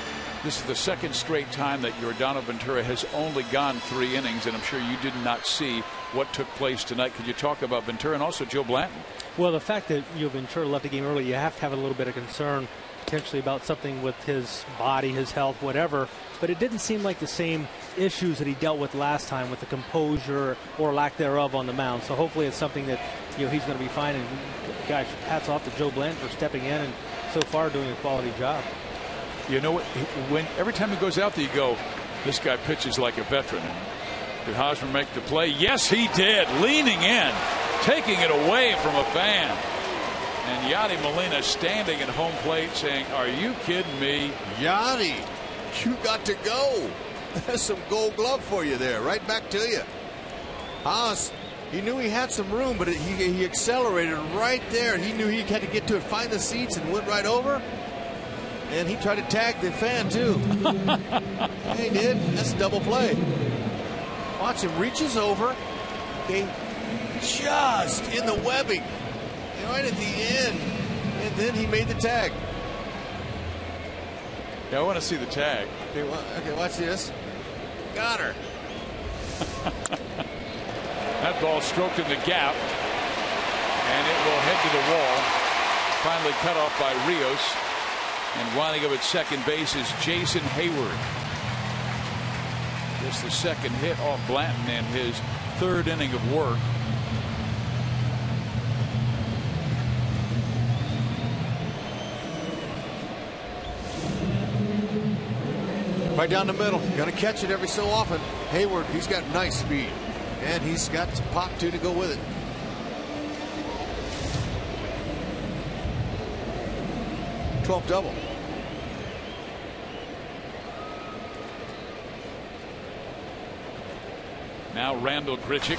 This is the second straight time that Yordano Ventura has only gone 3 innings, and I'm sure you did not see what took place tonight. Could you talk about Ventura and also Joe Blanton? Well, the fact that Ventura left the game early, you have to have a little bit of concern potentially about something with his body, his health, whatever. But it didn't seem like the same issues that he dealt with last time with the composure or lack thereof on the mound. So hopefully it's something that he's going to be fine. And gosh, hats off to Joe Blanton for stepping in and so far doing a quality job. You know what? Every time he goes out there, you go, this guy pitches like a veteran. Did Hosmer make the play? Yes, he did. Leaning in, taking it away from a fan. And Yadi Molina standing at home plate saying, are you kidding me? Yadi, you got to go. That's some gold glove for you there. Right back to you. Haas, he knew he had some room, but he accelerated right there. He knew he had to get to it, find the seats, and went right over. And he tried to tag the fan, too. Yeah, he did. That's a double play. Watch him. Reaches over. Okay, just in the webbing. Right at the end. And then he made the tag. Yeah, I want to see the tag. Okay, watch this. Got her. That ball stroked in the gap. And it will head to the wall. Finally cut off by Rios. And winding up at second base is Jason Hayward. Just the second hit off Blanton in his 3rd inning of work. Right down the middle. Got to catch it every so often. Hayward, he's got nice speed. And he's got some pop, too, to go with it. '12 double. Now Randall Grichuk.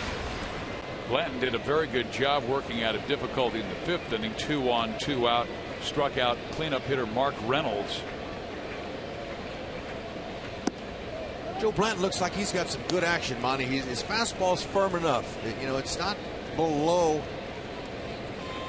Blanton did a very good job working out of difficulty in the 5th inning. 2 on, 2 out. Struck out cleanup hitter Mark Reynolds. Joe Blanton looks like he's got some good action, Monty. His fastball's firm enough. It's not below,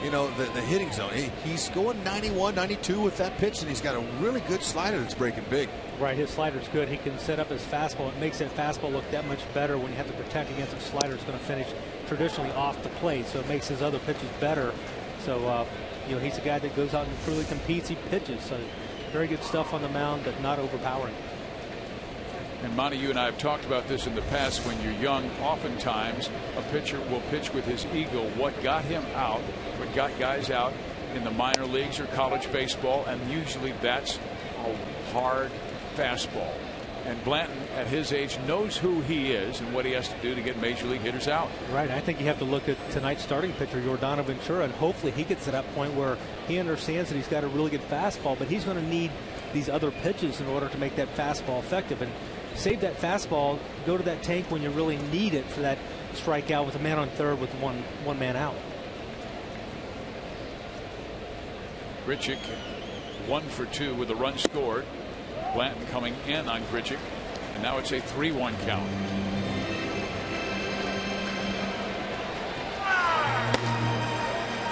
the hitting zone. He's going 91, 92 with that pitch, and he's got a really good slider that's breaking big. Right, his slider's good. He can set up his fastball. It makes that fastball look that much better when you have to protect against a slider that's going to finish traditionally off the plate. So it makes his other pitches better. So, he's a guy that goes out and truly competes. He pitches. So very good stuff on the mound, but not overpowering. And Monty, you and I have talked about this in the past. When you're young, oftentimes a pitcher will pitch with his ego. What got him out, what got guys out in the minor leagues or college baseball, and usually that's a hard fastball. And Blanton, at his age, knows who he is and what he has to do to get major league hitters out. Right. I think you have to look at tonight's starting pitcher, Yordano Ventura, and hopefully he gets to that point where he understands that he's got a really good fastball, but he's going to need these other pitches in order to make that fastball effective. And save that fastball, go to that tank when you really need it for that strikeout with a man on third with one man out. Grichuk 1 for 2 with a run scored. Blanton coming in on Grichuk, and now it's a 3-1 count.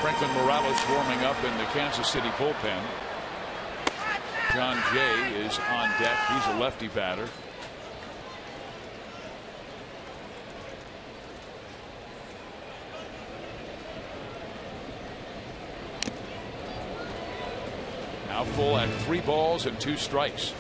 Franklin Morales warming up in the Kansas City bullpen. John Jay is on deck. He's a lefty batter. Now full at 3 balls and 2 strikes.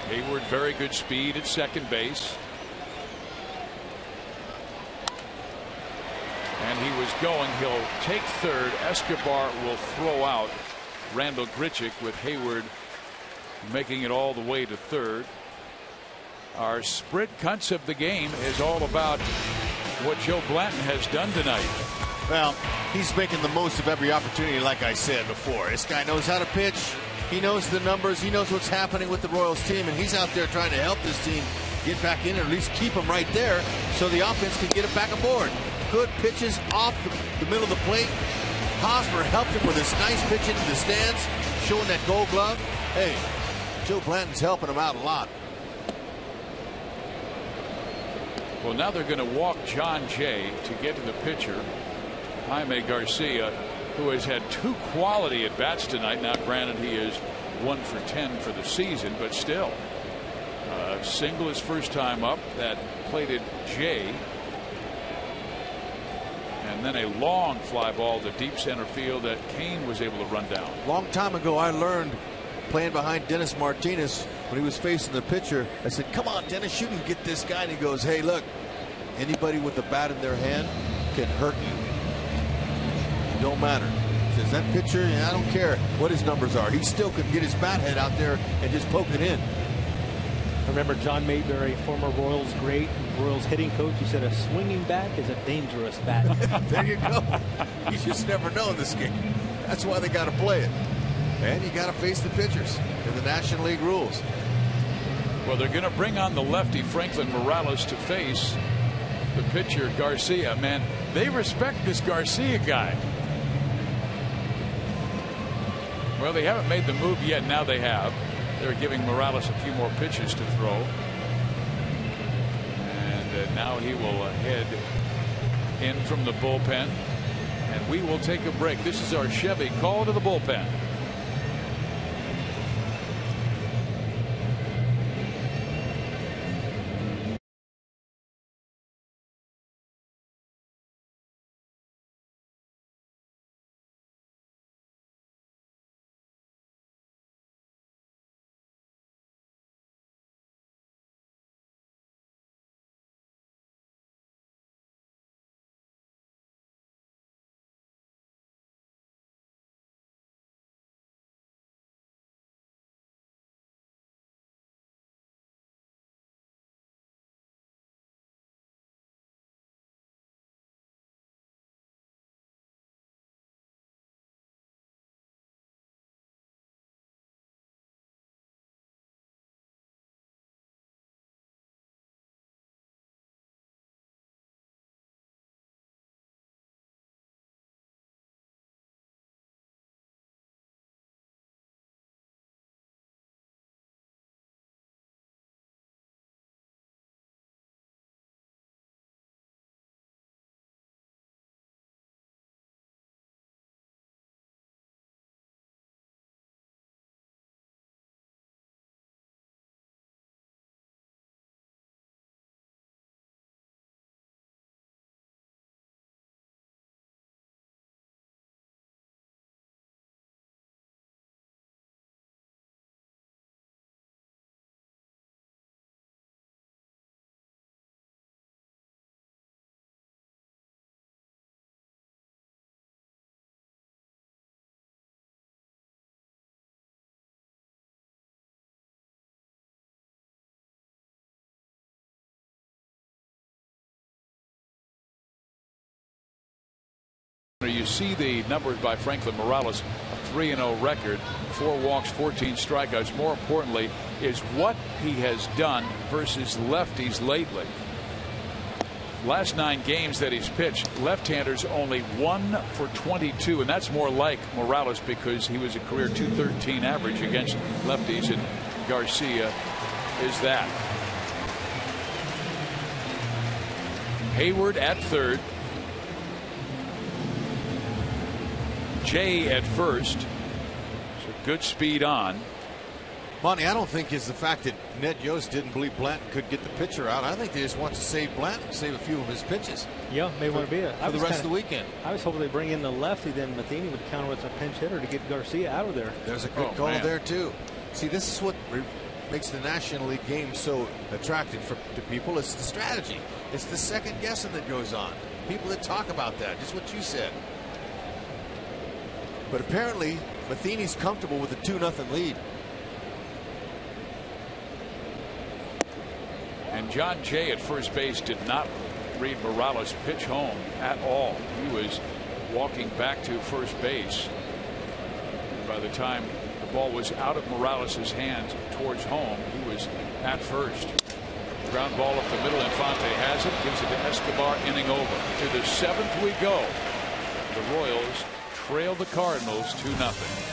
Hayward, very good speed at second base. And he was going. He'll take third. Escobar will throw out Randall Grichuk, with Hayward making it all the way to third. Our sprint cuts of the game is all about what Joe Blanton has done tonight. Well, he's making the most of every opportunity, like I said before. This guy knows how to pitch. He knows the numbers. He knows what's happening with the Royals team, and he's out there trying to help this team get back in, or at least keep them right there so the offense can get it back aboard. Good pitches off the middle of the plate. Hosmer helped him with this nice pitch into the stands, showing that gold glove. Hey, Joe Blanton's helping him out a lot. Well, now they're going to walk John Jay to get to the pitcher, Jaime Garcia, who has had 2 quality at bats tonight. Now, granted, he is 1 for 10 for the season, but still, single his first time up that plated Jay, and then a long fly ball to deep center field that Kane was able to run down. Long time ago, I learned playing behind Dennis Martinez when he was facing the pitcher. I said, "Come on, Dennis, you can get this guy." And he goes, "Hey, look, anybody with a bat in their hand can hurt you. It don't matter." He says, "That pitcher, I don't care what his numbers are. He still could get his bat head out there and just poke it in." I remember John Mayberry, former Royals great, Royals hitting coach. He said a swinging bat is a dangerous bat. There you go. You just never know in this game. That's why they got to play it. And you got to face the pitchers in the National League rules. Well, they're going to bring on the lefty Franklin Morales to face the pitcher Garcia. Man, they respect this Garcia guy. Well, they haven't made the move yet. Now they have. They're giving Morales a few more pitches to throw. And now he will head in from the bullpen. And we will take a break. This is our Chevy call to the bullpen. You see the numbers by Franklin Morales, a 3-0 record, 4 walks, 14 strikeouts. More importantly is what he has done versus lefties lately. Last 9 games that he's pitched, left-handers only 1 for 22, and that's more like Morales because he was a career .213 average against lefties, and Garcia is that. Hayward at third. Jay at first. So good speed on. Monty, I don't think it's the fact that Ned Yost didn't believe Blanton could get the pitcher out. I think they just want to save Blanton, save a few of his pitches. Yeah, may want to be it for the rest of the weekend. I was hoping they'd bring in the lefty, then Matheny would counter with a pinch hitter to get Garcia out of there. There's a good call there too. See, this is what makes the National League game so attractive to people. It's the strategy. It's the second guessing that goes on. People that talk about that, just what you said. But apparently, Matheny's comfortable with a 2-0 lead. And John Jay at first base did not read Morales' pitch home at all. He was walking back to first base. And by the time the Ball was out of Morales' hands towards home. He was at first. Ground ball up the middle. Infante has it. Gives it to Escobar. Inning over. To the 7th we go. The Royals trail the Cardinals 2-0.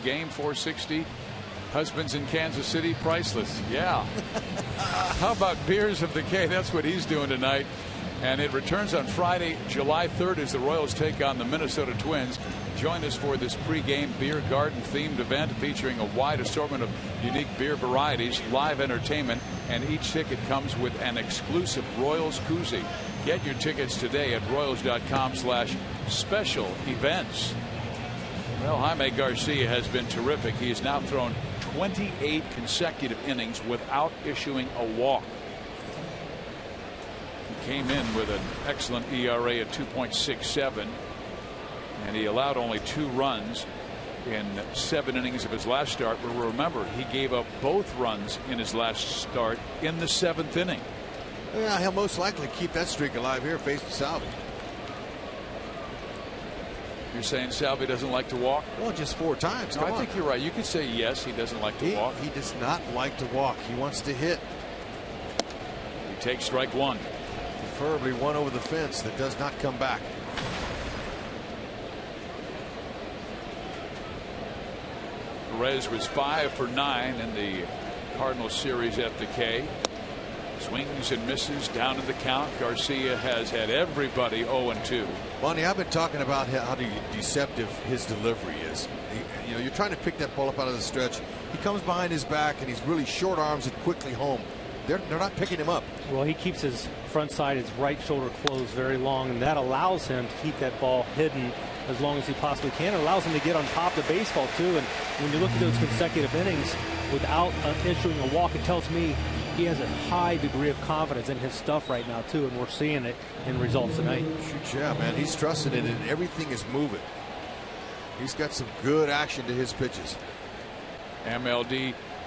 Game 460. Husbands in Kansas City priceless. Yeah. How about Beers of the K? That's what he's doing tonight. And it returns on Friday, July 3rd, as the Royals take on the Minnesota Twins. Join us for this pregame beer garden themed event featuring a wide assortment of unique beer varieties, live entertainment, and each ticket comes with an exclusive Royals koozie. Get your tickets today at royals.com/special events. Well, Jaime Garcia has been terrific. He has now thrown 28 consecutive innings without issuing a walk. He came in with an excellent ERA at 2.67, and he allowed only 2 runs in 7 innings of his last start. But remember, he gave up both runs in his last start in the 7th inning. Yeah, he'll most likely keep that streak alive here facing Salvi. You're saying Salvi doesn't like to walk? Well, just 4 times. No, I think you're right. You could say yes, he doesn't like to walk. He does not like to walk. He wants to hit. He takes strike 1. Preferably one over the fence that does not come back. Perez was 5 for 9 in the Cardinals series at the K. Swings and misses down in the count. Garcia has had everybody 0-2. Bonnie, I've been talking about how deceptive his delivery is. You know, you're trying to pick that ball up out of the stretch. He comes behind his back and he's really short arms it quickly home. They're not picking him up. Well, he keeps his front side, his right shoulder closed very long, and that allows him to keep that ball hidden as long as he possibly can. It allows him to get on top of the baseball too. And when you look at those consecutive innings without issuing a walk, it tells me he has a high degree of confidence in his stuff right now too, and we're seeing it in results tonight. Shoot, yeah, man, he's trusting it, and everything is moving. He's got some good action to his pitches.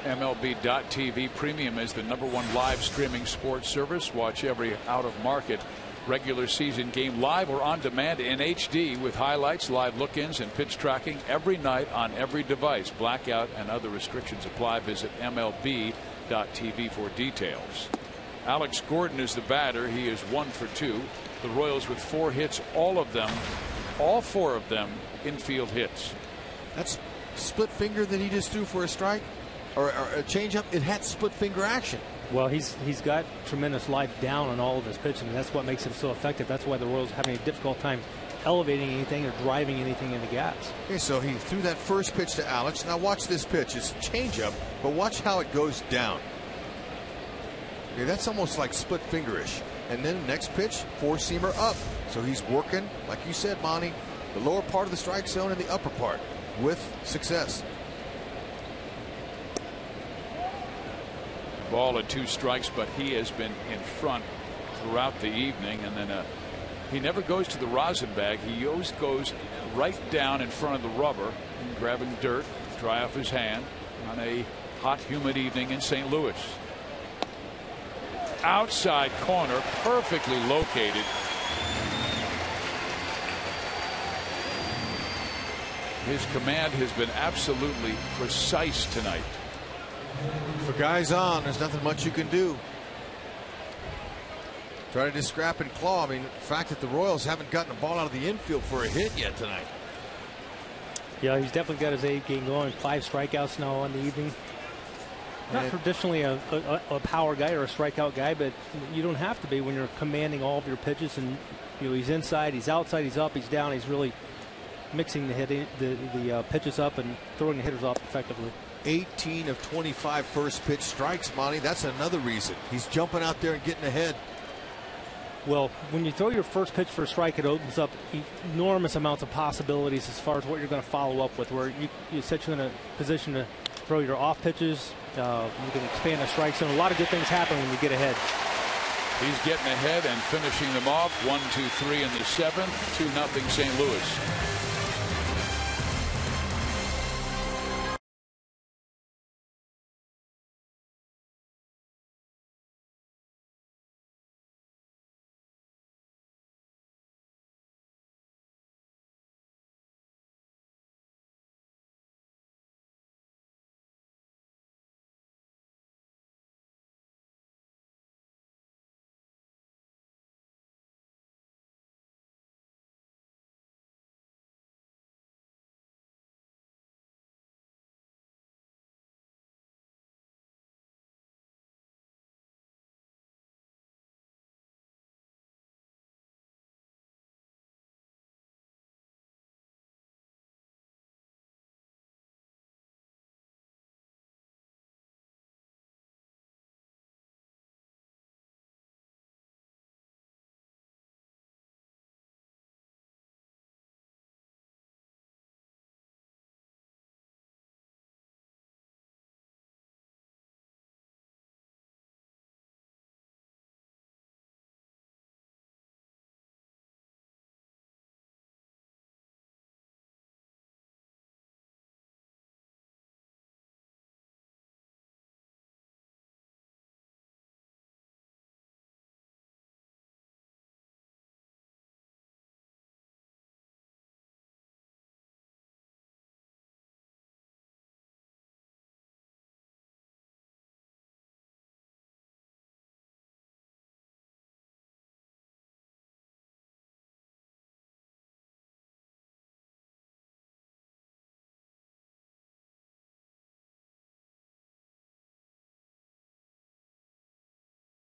MLB.TV Premium is the #1 live streaming sports service. Watch every out-of-market regular season game live or on demand in HD with highlights, live look-ins, and pitch tracking every night on every device. Blackout and other restrictions apply. Visit MLB.TV for details. Alex Gordon is the batter. He is 1 for 2. The Royals with 4 hits, all 4 of them infield hits. That's split finger that he just threw for a strike or a changeup. It had split finger action. Well, he's got tremendous life down on all of his pitching, and that's what makes him so effective. That's why the Royals are having a difficult time elevating anything or driving anything into gas. Okay, so he threw that first pitch to Alex. Now watch this pitch. It's a changeup, but watch how it goes down. Okay, that's almost like split fingerish. And then next pitch, four-seamer up. So he's working, like you said, Monty, the lower part of the strike zone and the upper part with success. Ball at 2 strikes, but he has been in front throughout the evening. And then he never goes to the rosin bag. He always goes right down in front of the rubber, grabbing dirt, dry off his hand on a hot, humid evening in St. Louis. Outside corner, perfectly located. His command has been absolutely precise tonight. For guys on, there's nothing much you can do. Try to just scrap and claw. I mean, the fact that the Royals haven't gotten a ball out of the infield for a hit yet tonight. Yeah, he's definitely got his A game going. 5 strikeouts now on the evening. Not traditionally a power guy or a strikeout guy, but you don't have to be when you're commanding all of your pitches. And you know, he's inside, he's outside, he's up, he's down. He's really mixing the pitches up and throwing the hitters off effectively. 18 of 25 first pitch strikes, Monty. That's another reason he's jumping out there and getting ahead. Well, when you throw your first pitch for a strike, it opens up enormous amounts of possibilities as far as what you're going to follow up with, where you set you in a position to throw your off pitches. You can expand the strike zone. A lot of good things happen when you get ahead. He's getting ahead and finishing them off. 1, 2, 3 in the 7th. 2-0 St. Louis.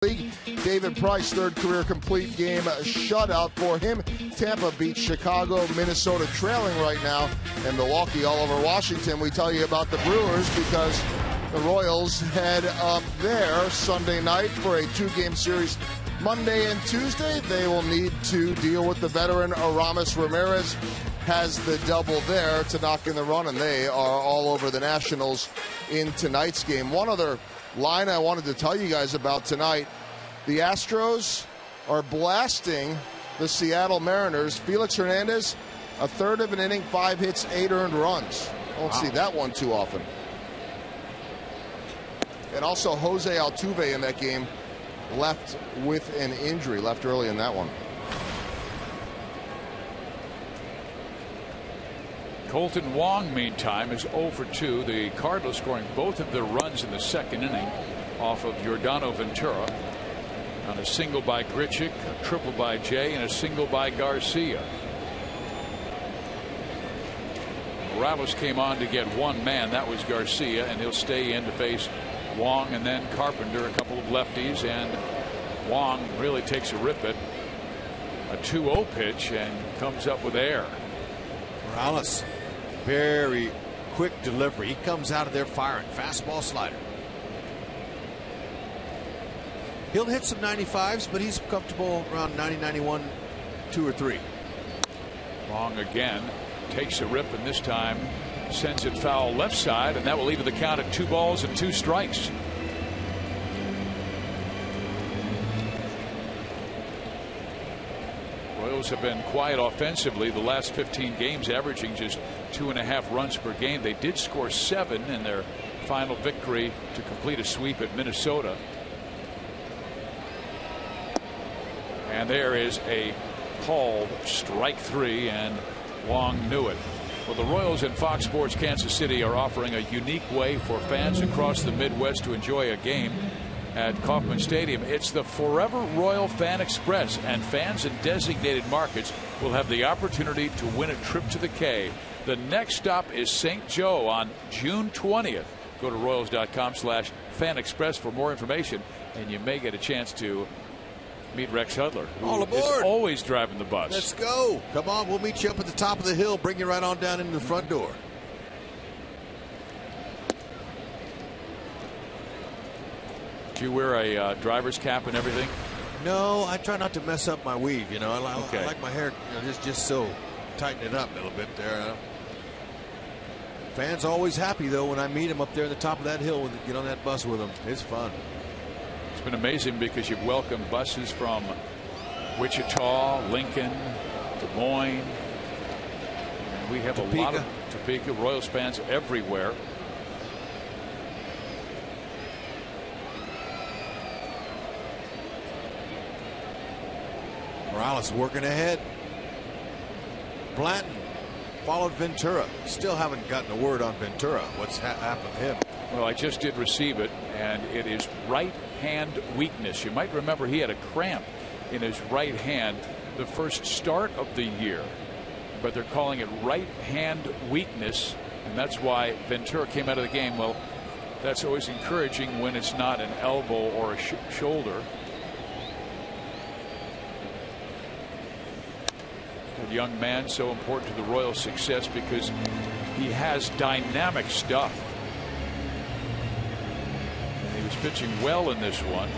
League. David Price, third career complete game shutout for him. Tampa beats Chicago, Minnesota trailing right now, and Milwaukee all over Washington. We tell you about the Brewers because the Royals head up there Sunday night for a 2-game series. Monday and Tuesday, they will need to deal with the veteran Aramis Ramirez. Has the double there to knock in the run, and they are all over the Nationals in tonight's game. One other line I wanted to tell you guys about tonight. The Astros are blasting the Seattle Mariners. Felix Hernandez, a third of an inning, 5 hits, 8 earned runs. I don't see that one too often. And also Jose Altuve in that game left with an injury, left early in that one. Colton Wong, meantime, is 0 for 2. The Cardinals scoring both of their runs in the second inning off of Yordano Ventura on a single by Grichuk, a triple by Jay, and a single by Garcia. Morales came on to get one man. That was Garcia, and he'll stay in to face Wong and then Carpenter, a couple of lefties, and Wong really takes a rip at a 2-0 pitch and comes up with air. Morales, very quick delivery. He comes out of there firing fastball, slider. He'll hit some 95s, but he's comfortable around 90, 91, 2 or 3. Long again, takes a rip, and this time sends it foul left side, and that will leave the count at 2 balls and 2 strikes. Royals have been quiet offensively the last 15 games, averaging just 2.5 runs per game. They did score 7 in their final victory to complete a sweep at Minnesota. And there is a called strike 3, and Wong knew it. Well, the Royals and Fox Sports Kansas City are offering a unique way for fans across the Midwest to enjoy a game at Kauffman Stadium. It's the Forever Royal Fan Express, and fans in designated markets will have the opportunity to win a trip to the K. The next stop is St. Joe on June 20th. Go to Royals.com/Fan Express for more information, and you may get a chance to meet Rex Hudler, who is always driving the bus. Let's go. Come on, we'll meet you up at the top of the hill, bring you right on down into the front door. Do you wear a driver's cap and everything? No, I try not to mess up my weave. I like my hair just so tighten it up a little bit there. Fans always happy though when I meet them up there at the top of that hill, get on that bus with them. It's fun. It's been amazing because you've welcomed buses from Wichita, Lincoln, Des Moines. And we have Topeka. A lot of Topeka Royals fans everywhere. Morales working ahead. Blanton followed Ventura. Still haven't gotten a word on Ventura. What's happened to him? Well, I just did receive it, and it is right hand weakness. You might remember he had a cramp in his right hand the first start of the year, but they're calling it right hand weakness, and that's why Ventura came out of the game. Well, that's always encouraging when it's not an elbow or a shoulder. A young man, so important to the Royals' success because he has dynamic stuff. And he was pitching well in this one,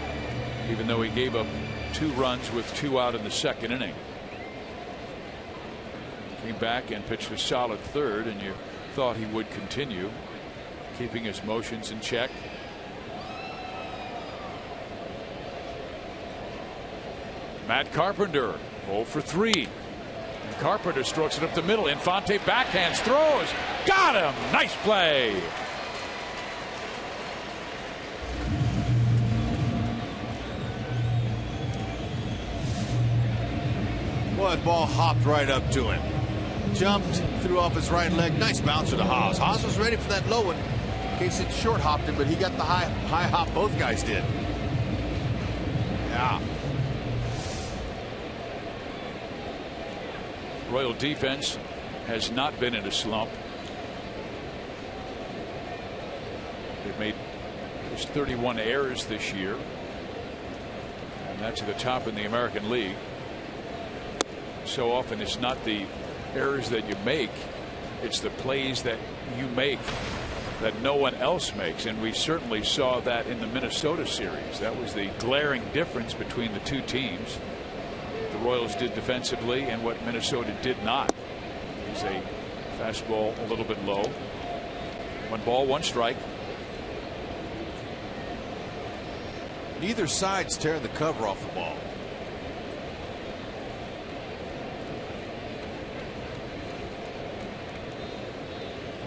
even though he gave up 2 runs with 2 out in the second inning. Came back and pitched a solid third, and you thought he would continue, keeping his motions in check. Matt Carpenter 0 for 3. Carpenter strokes it up the middle. Infante backhands, throws, got him. Nice play. Boy, that ball hopped right up to him. Jumped, threw off his right leg. Nice bouncer to Haas. Haas was ready for that low one in case it short hopped him, but he got the high hop. Both guys did. Yeah. Royal defense has not been in a slump. They've made just 31 errors this year, and that's at the top in the American League. So often it's not the errors that you make, it's the plays that you make that no one else makes, and we certainly saw that in the Minnesota series. That was the glaring difference between the two teams. The Royals did defensively and what Minnesota did not. It was a fastball a little bit low. 1 ball, 1 strike. Neither side's tearing the cover off the ball.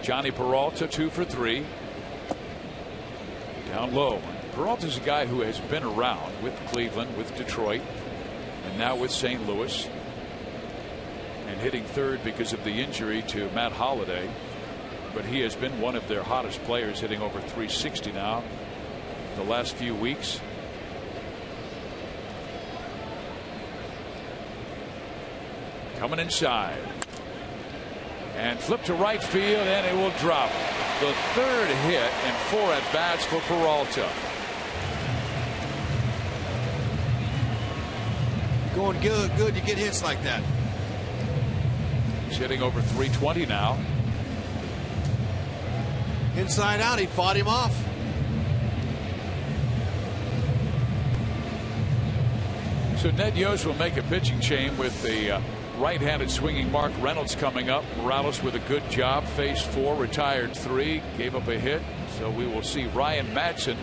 Johnny Peralta 2 for 3. Down low. Peralta's a guy who has been around with Cleveland, with Detroit, and now with St. Louis, and hitting third because of the injury to Matt Holliday. But he has been one of their hottest players, hitting over 360 now the last few weeks. Coming inside and flip to right field, and it will drop. The 3rd hit and 4 at-bats for Peralta. Going good, you get hits like that. He's hitting over 320 now. Inside out, he fought him off. So Ned Yost will make a pitching change with the right-handed swinging Mark Reynolds coming up. Morales with a good job. Faced 4, retired 3, gave up a hit. So we will see Ryan Madson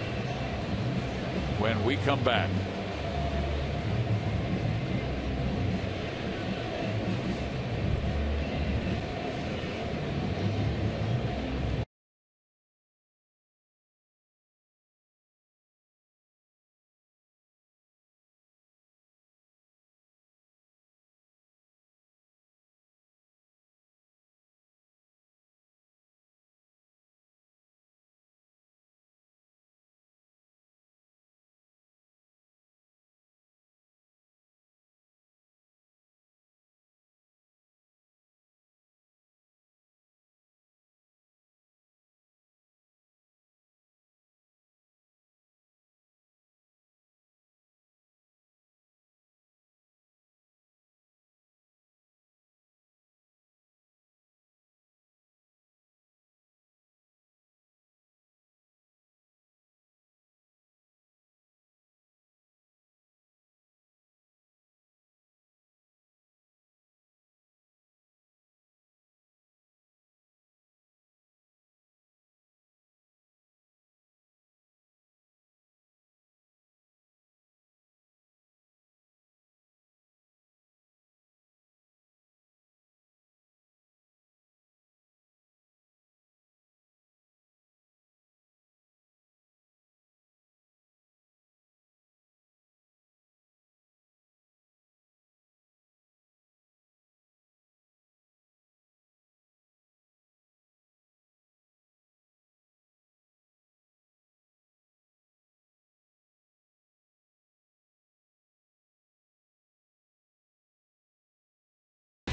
when we come back.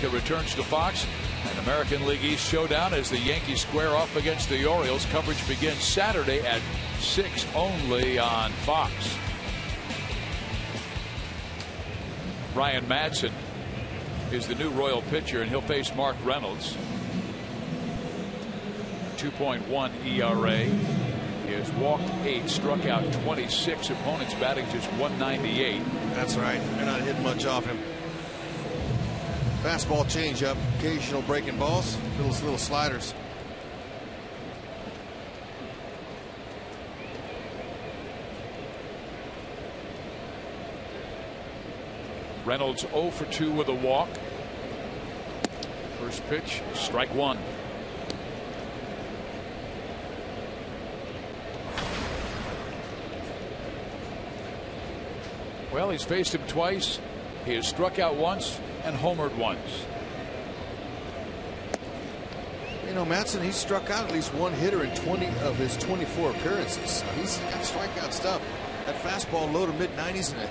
It returns to Fox. An American League East showdown as the Yankees square off against the Orioles. Coverage begins Saturday at 6 only on Fox. Ryan Madson is the new Royal pitcher, and he'll face Mark Reynolds. 2.1 ERA. He has walked 8, struck out 26. Opponents batting just 198. That's right. They're not hitting much off him. Fastball changeup, occasional breaking balls, little sliders. Reynolds 0 for 2 with a walk. First pitch, strike 1. Well, he's faced him twice. He has struck out once and homered once. You know, Madson, he's struck out at least one hitter in 20 of his 24 appearances. He's got strikeout stuff. That fastball low to mid-90s and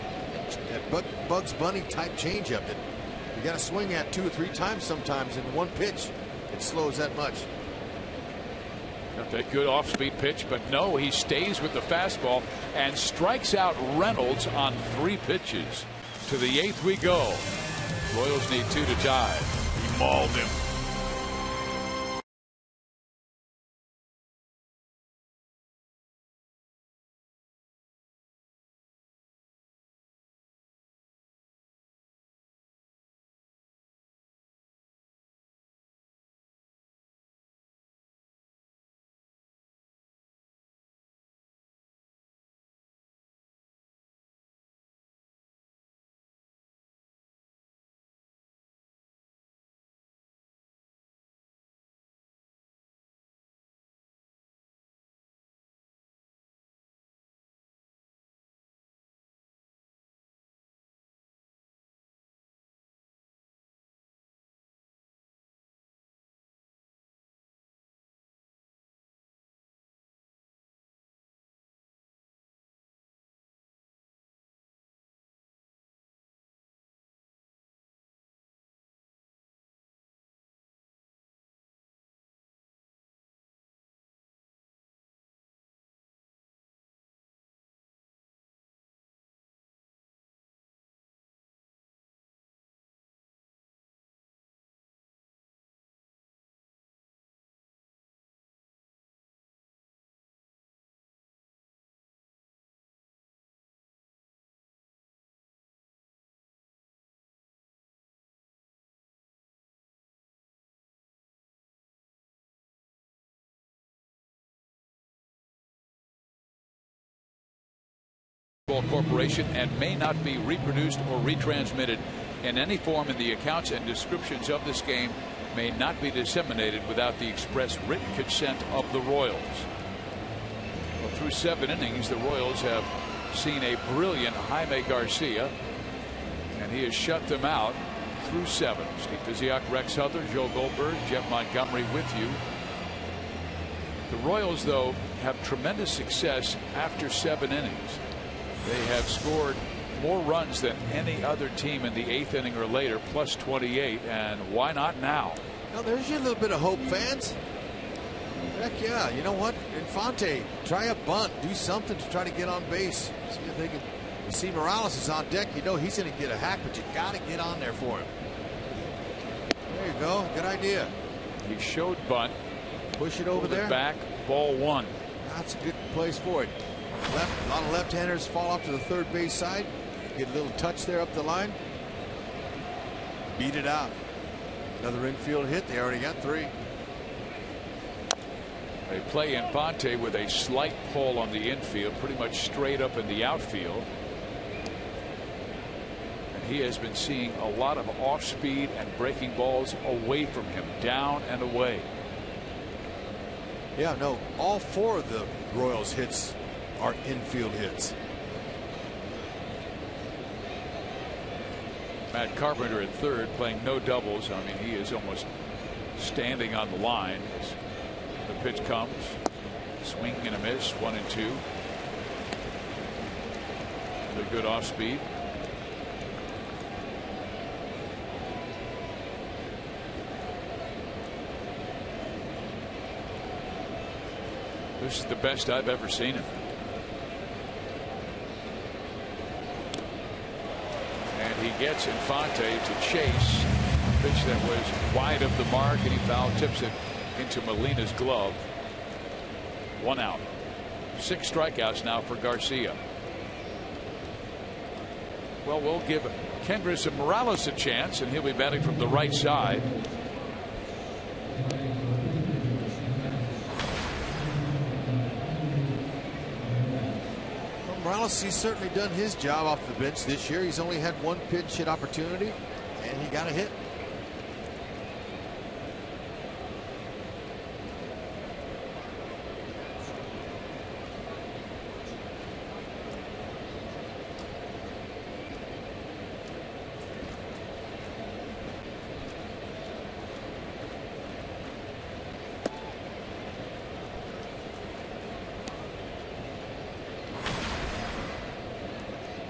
a Bugs Bunny type changeup that you got to swing at 2 or 3 times sometimes in one pitch. It slows that much. Got that good off-speed pitch, but no, he stays with the fastball and strikes out Reynolds on 3 pitches. To the 8th we go. Royals need 2 to tie. He mauled him. Baseball Corporation and may not be reproduced or retransmitted in any form, and the accounts and descriptions of this game may not be disseminated without the express written consent of the Royals. Well, through 7 innings, the Royals have seen a brilliant Jaime Garcia, and he has shut them out through 7. Steve Physiak, Rex Huther, Joe Goldberg, Jeff Montgomery with you. The Royals, though, have tremendous success after 7 innings. They have scored more runs than any other team in the 8th inning or later, plus 28, and why not now? Now, there's your little bit of hope, fans. Heck yeah. You know what? Infante, try a bunt. Do something to try to get on base. See if they can. You see Morales is on deck. You know he's going to get a hack, but you got to get on there for him. There you go. Good idea. He showed bunt. Push it over there. Back. Ball 1. That's a good place for it. A lot of left-handers fall off to the third base side. Get a little touch there up the line. Beat it out. Another infield hit. They already got 3. They play Infante with a slight pull on the infield, pretty much straight up in the outfield. And he has been seeing a lot of off-speed and breaking balls away from him, down and away. Yeah, no, all 4 of the Royals hits are infield hits. Matt Carpenter at third, playing no doubles. I mean, he is almost standing on the line as the pitch comes. Swing and a miss, 1-2. The good off speed. This is the best I've ever seen him. And he gets Infante to chase a pitch that was wide of the mark, and he foul tips it into Molina's glove. 1 out. 6 strikeouts now for Garcia. Well, we'll give Kendrys and Morales a chance, and he'll be batting from the right side. Morales, he's certainly done his job off the bench this year. He's only had 1 pinch hit opportunity, and he got a hit.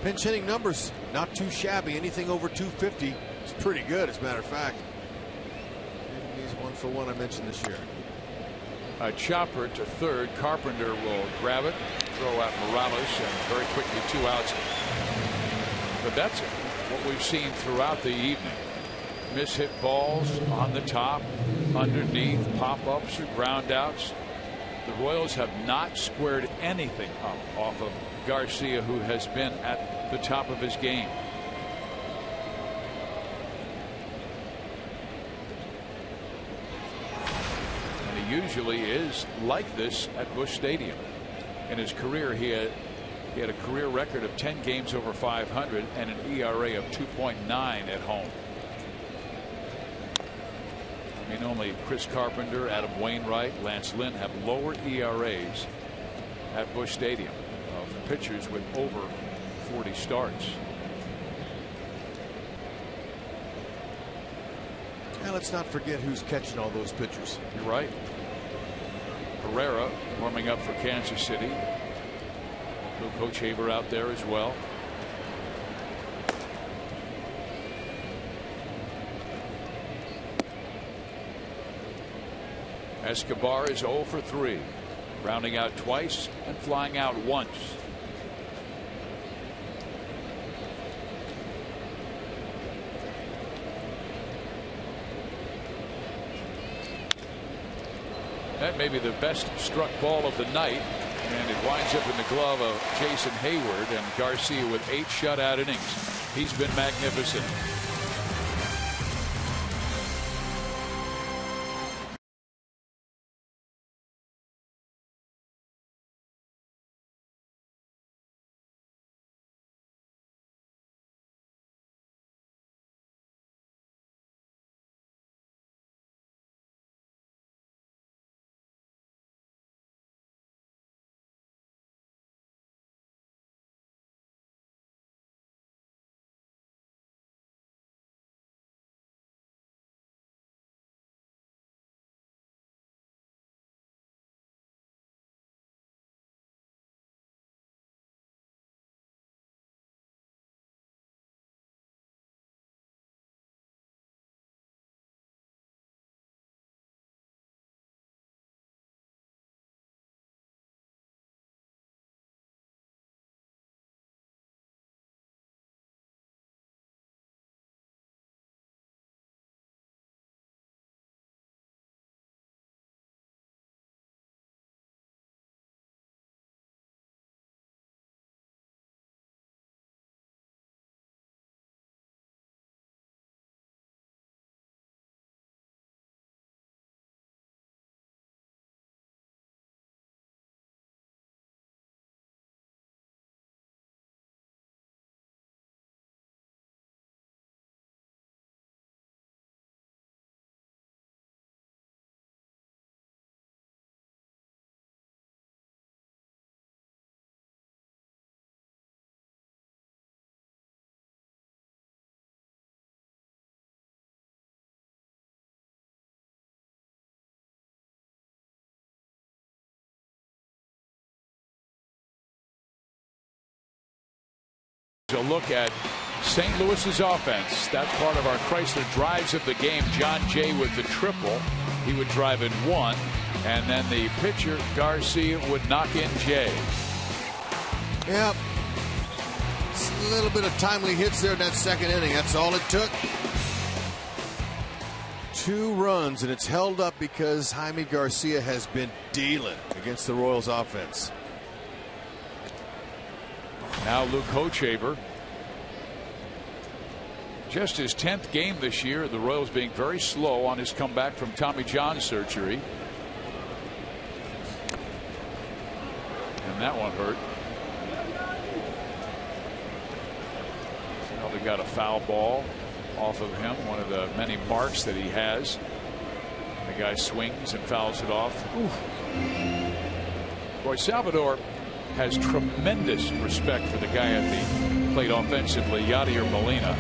Pinch hitting numbers not too shabby. Anything over 250 is pretty good, as a matter of fact. He's 1 for 1 I mentioned this year. A chopper to third. Carpenter will grab it, throw out Morales, and very quickly 2 outs. But that's what we've seen throughout the evening. Mishit balls on the top, underneath, pop-ups or ground outs. The Royals have not squared anything up off of Garcia, who has been at the top of his game. And he usually is like this at Busch Stadium. In his career, he had a career record of 10 games over 500 and an ERA of 2.9 at home. I mean, only Chris Carpenter, Adam Wainwright, Lance Lynn have lower ERAs at Busch Stadium of pitchers with over 40 starts. And let's not forget who's catching all those pitchers. You're right. Herrera warming up for Kansas City. Coach Haber out there as well. Escobar is 0 for 3, rounding out twice and flying out once. That may be the best struck ball of the night, and it winds up in the glove of Jason Hayward, and Garcia with 8 shutout innings. He's been magnificent. A look at St. Louis's offense. That's part of our Chrysler drives of the game. John Jay with the triple. He would drive in one, and then the pitcher Garcia would knock in Jay. Yep. A little bit of timely hits there in that second inning. That's all it took. 2 runs, and it's held up because Jaime Garcia has been dealing against the Royals offense. Now Luke Hochaber. Just his 10th game this year. The Royals being very slow on his comeback from Tommy John surgery. And that one hurt. Probably got a foul ball off of him. One of the many marks that he has. The guy swings and fouls it off. Oof. Boy, Salvador has tremendous respect for the guy at the plate offensively, Yadier Molina.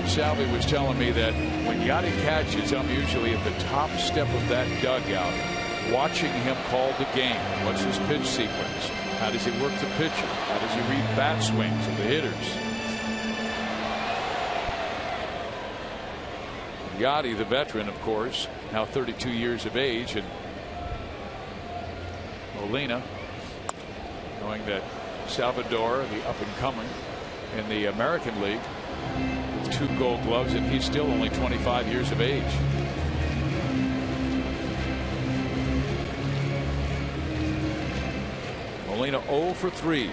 Salvi was telling me that when Yadi catches, I'm usually at the top step of that dugout watching him call the game. What's his pitch sequence? How does he work the pitcher? How does he read bat swings of the hitters? Yadi, the veteran, of course, now 32 years of age, and Molina, knowing that Salvador, the up-and-comer in the American League, with 2 Gold Gloves, and he's still only 25 years of age. Molina 0 for 3.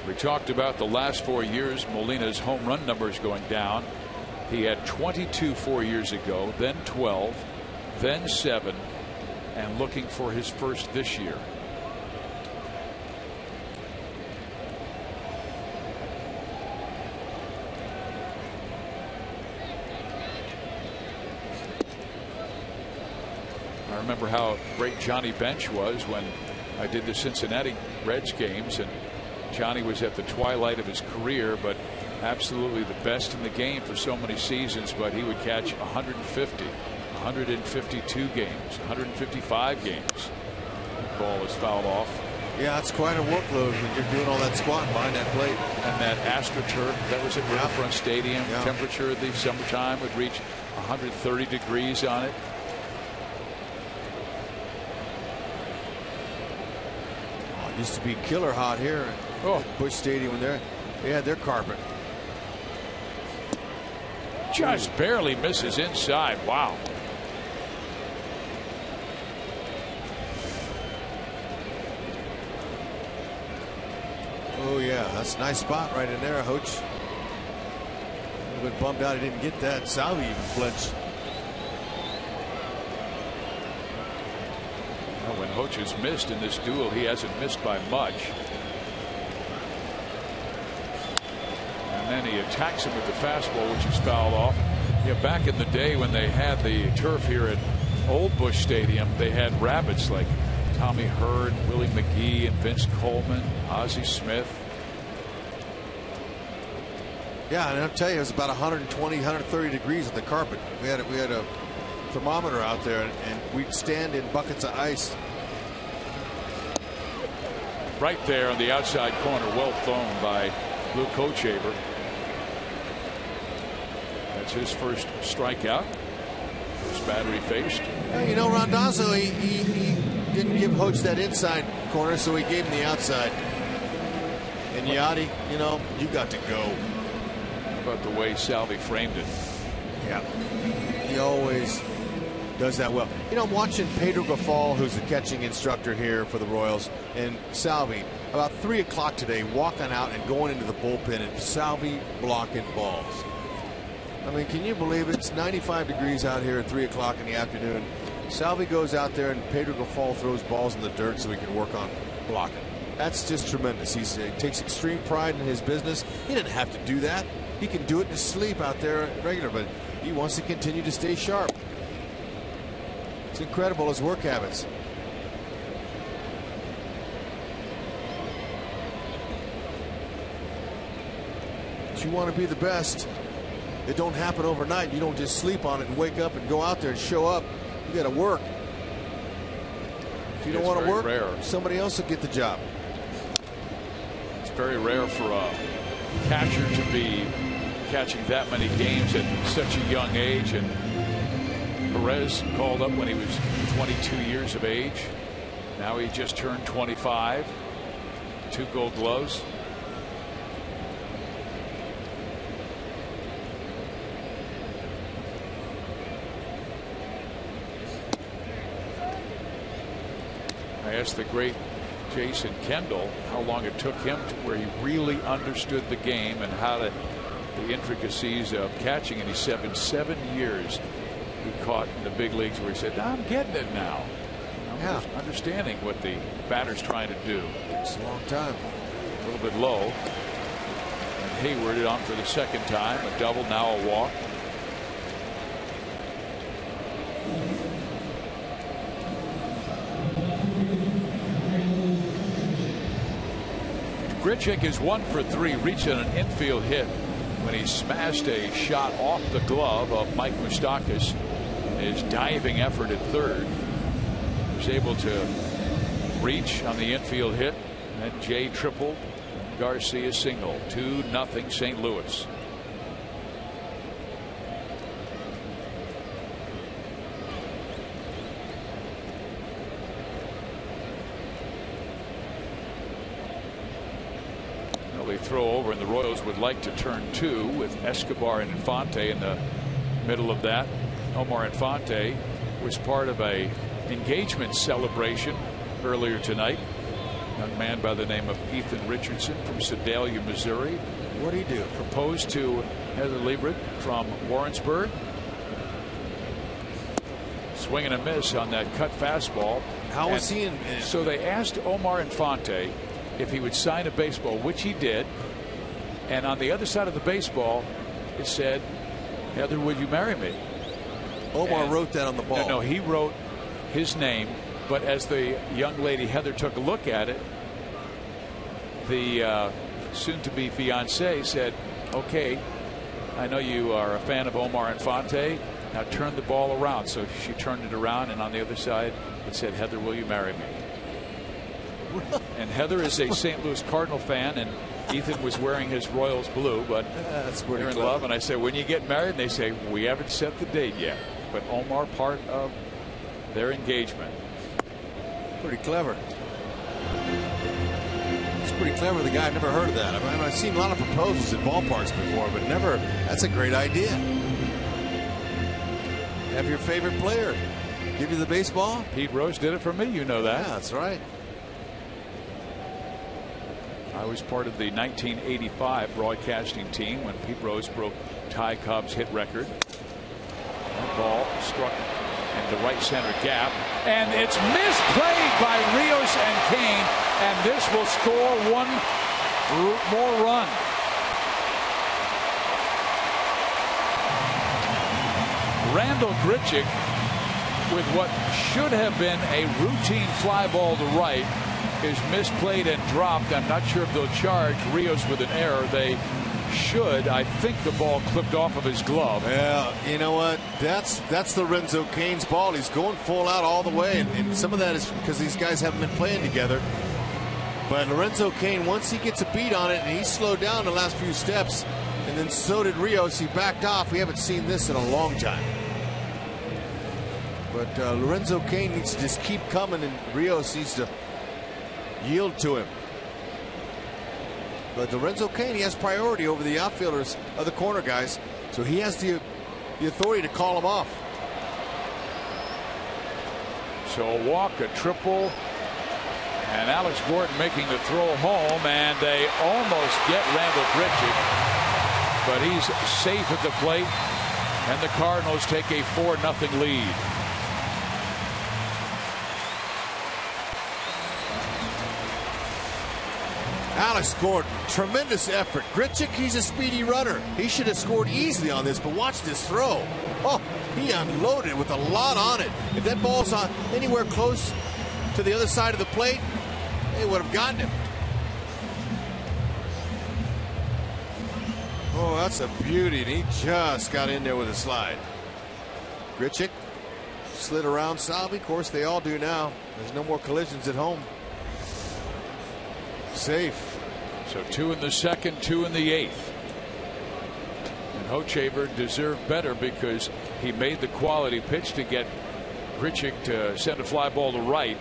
We talked about the last 4 years, Molina's home run numbers going down. He had 22 4 years ago, then 12, then 7, and looking for his first this year. I remember how great Johnny Bench was when I did the Cincinnati Reds games, and Johnny was at the twilight of his career, but absolutely the best in the game for so many seasons. But he would catch 150, 152 games, 155 games. The ball is fouled off. Yeah, it's quite a workload when you're doing all that squatting behind that plate. And that AstroTurf that was at Riverfront Stadium. Yeah. Temperature of the summertime would reach 130 degrees on it. Oh, it used to be killer hot here at Busch Stadium when they had their carpet. Just barely misses inside. Wow. Oh yeah, that's a nice spot right in there, Hoch. A little bit bummed out he didn't get that. Salvi even flinched. Well, when Hoch has missed in this duel, he hasn't missed by much. And then he attacks him with the fastball, which is fouled off. You know, back in the day when they had the turf here at Old Busch Stadium, they had rabbits like Tommy Hurd, Willie McGee, and Vince Coleman, Ozzie Smith. Yeah, and I'll tell you, it was about 120, 130 degrees on the carpet. We had a thermometer out there, and we'd stand in buckets of ice. Right there on the outside corner, well thrown by Luke Hochaber. That's his first strikeout. First batter he faced. You know, Randazzo, he didn't give Hoch that inside corner, so he gave him the outside. And Yadi, you know, you got to go. How about the way Salvi framed it? Yeah. He always does that well. You know, I'm watching Pedro Gafal, who's the catching instructor here for the Royals, and Salvi, about 3 o'clock today, walking out and going into the bullpen, and Salvi blocking balls. I mean, can you believe it? It's 95 degrees out here at 3 o'clock in the afternoon. Salvi goes out there and Pedro Gafal throws balls in the dirt so he can work on blocking. That's just tremendous. He takes extreme pride in his business. He didn't have to do that. He can do it in his sleep out there regular, but he wants to continue to stay sharp. It's incredible, his work habits. But you want to be the best. It don't happen overnight. You don't just sleep on it and wake up and go out there and show up. You got to work. If you don't want to work, somebody else will get the job. It's very rare for a catcher to be catching that many games at such a young age. And Perez called up when he was 22 years of age. Now he just turned 25. 2 Gold Gloves. I asked the great Jason Kendall how long it took him to where he really understood the game and how the intricacies of catching, and he said in 7 years he caught in the big leagues where he said, I'm getting it now. I'm understanding what the batter's trying to do. It's a long time. A little bit low. And Hayward it on for the second time. A double, now a walk. Grichuk is 1 for 3, reaching an infield hit when he smashed a shot off the glove of Mike Moustakas. His diving effort at third. Was able to reach on the infield hit, and Jay tripled, Garcia single. 2-0 St. Louis. Well, they throw over, and the Royals would like to turn 2 with Escobar and Infante in the middle of that. Omar Infante was part of a engagement celebration earlier tonight. A young man by the name of Ethan Richardson from Sedalia, Missouri. What did he do? Proposed to Heather Liebert from Warrensburg. Swing and a miss on that cut fastball. How was he in? So they asked Omar Infante if he would sign a baseball, which he did. And on the other side of the baseball, it said, Heather, will you marry me? Omar wrote that on the ball. No, he wrote his name, but as the young lady Heather took a look at it, the soon-to-be fiancé said, okay, I know you are a fan of Omar Infante, now turn the ball around. So she turned it around, and on the other side it said, Heather, will you marry me? And Heather is a St. Louis Cardinal fan, and Ethan was wearing his Royals blue, but they're in love. And I said, when you get married? And they say, we haven't set the date yet, but Omar part of their engagement. Pretty clever. It's pretty clever. The guy, I've never heard of that. I mean, I've seen a lot of proposals at ballparks before, but never. That's a great idea. Have your favorite player give you the baseball. Pete Rose did it for me. You know that. Yeah, that's right. I was part of the 1985 broadcasting team when Pete Rose broke Ty Cobb's hit record. That ball struck in the right center gap, and it's misplayed by Rios and Kane, and this will score one more run. Randall Grichuk with what should have been a routine fly ball to right is misplayed and dropped. I'm not sure if they'll charge Rios with an error. They should. I think the ball clipped off of his glove. Yeah, you know what? That's Lorenzo Cain's ball. He's going full out all the way, and some of that is because these guys haven't been playing together. But Lorenzo Cain, once he gets a beat on it, and he slowed down the last few steps, and then so did Rios. He backed off. We haven't seen this in a long time. But Lorenzo Cain needs to just keep coming, and Rios needs to yield to him. But Lorenzo Cain, he has priority over the outfielders, other corner guys, so he has the authority to call them off. So a walk, a triple, and Alex Gordon making the throw home, and they almost get Randall Grichuk, but he's safe at the plate, and the Cardinals take a 4-0 lead. Alex Gordon, tremendous effort. Grichuk, he's a speedy runner. He should have scored easily on this, but watch this throw. Oh, he unloaded with a lot on it. If that ball's on anywhere close to the other side of the plate, they would have gotten him. Oh, that's a beauty. And he just got in there with a slide. Grichuk slid around Salvi. Of course, they all do now. There's no more collisions at home. Safe. So 2 in the second, 2 in the 8th. And Hochevar deserved better because he made the quality pitch to get Grichuk to send a fly ball to right.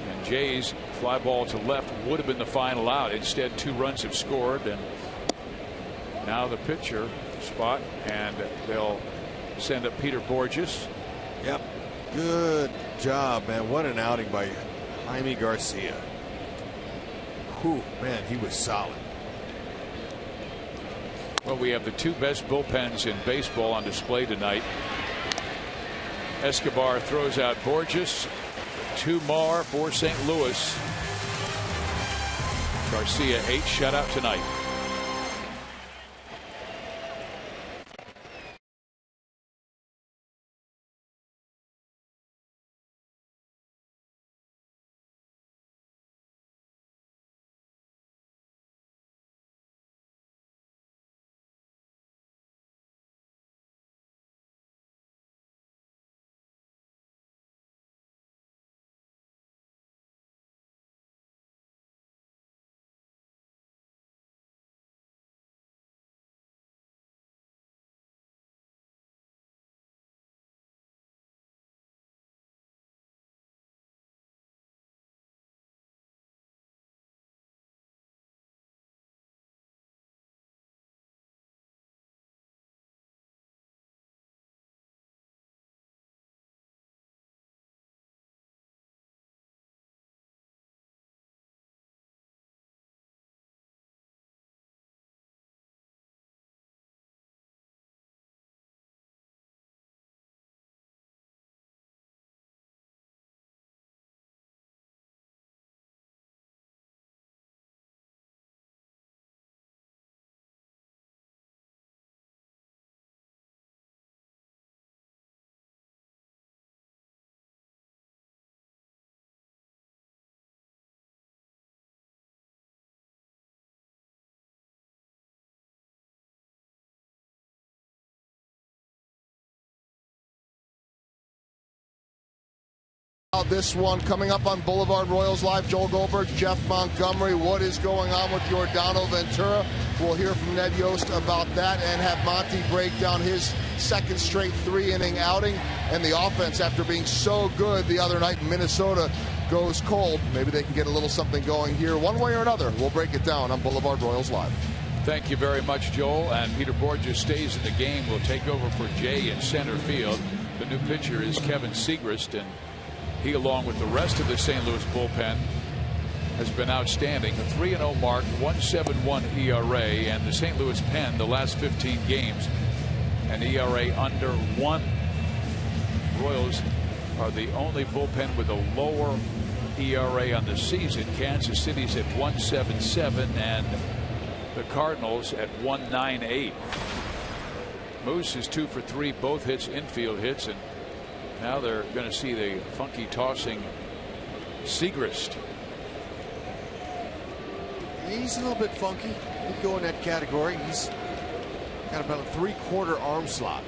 And Jay's fly ball to left would have been the final out. Instead, 2 runs have scored, and now the pitcher spot, and they'll send up Peter Borges. Yep. Good job, man. What an outing by Jaime Garcia. Whew, man, he was solid. Well, we have the 2 best bullpens in baseball on display tonight. Escobar throws out Borges. 2 more for St. Louis. Garcia 8 shutout tonight. This one coming up on Boulevard Royals Live. Joel Goldberg, Jeff Montgomery. What is going on with Yordano Ventura? We'll hear from Ned Yost about that and have Monty break down his second straight 3-inning outing. And the offense, after being so good the other night in Minnesota, goes cold. Maybe they can get a little something going here one way or another. We'll break it down on Boulevard Royals Live. Thank you very much, Joel. And Peter Borges stays in the game. Will take over for Jay in center field. The new pitcher is Kevin Siegrist, and he, along with the rest of the St. Louis bullpen, has been outstanding. A 3-0 mark, 1.71 ERA, and the St. Louis pen, the last 15 games, an ERA under 1. Royals are the only bullpen with a lower ERA on the season. Kansas City's at 1.77, and the Cardinals at 1.98. Moose is 2 for 3, both hits, infield hits, and now they're going to see the funky tossing Siegrist. He's a little bit funky. He'd go in that category. He's got about a 3/4 arm slot,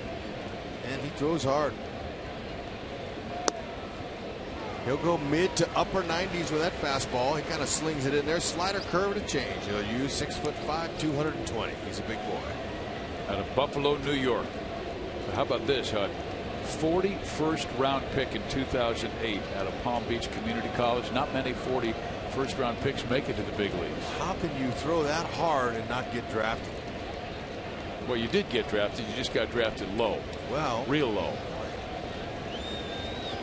and he throws hard. He'll go mid to upper 90s with that fastball. He kind of slings it in there. Slider, curve, and a change. He'll use 6'5", 220. He's a big boy. Out of Buffalo, New York. But how about this, Hud? 41st round pick in 2008 out of Palm Beach Community College. Not many 41st round picks make it to the big leagues. How can you throw that hard and not get drafted? Well, you did get drafted. You just got drafted low. Well, real low.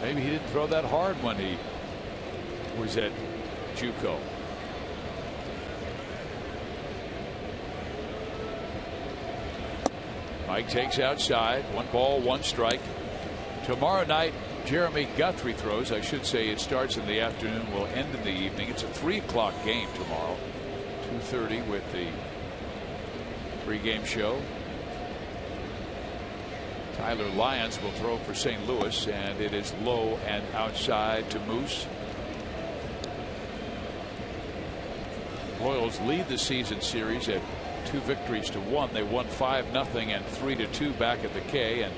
Maybe he didn't throw that hard when he was at JUCO. Mike takes outside. 1 ball, 1 strike. Tomorrow night, Jeremy Guthrie throws. I should say it starts in the afternoon, will end in the evening. It's a 3 o'clock game tomorrow. 2:30 with the pregame show. Tyler Lyons will throw for St. Louis, and it is low and outside to Moose. Royals lead the season series at 2 victories to 1. They won 5-0 and 3-2 back at the K, and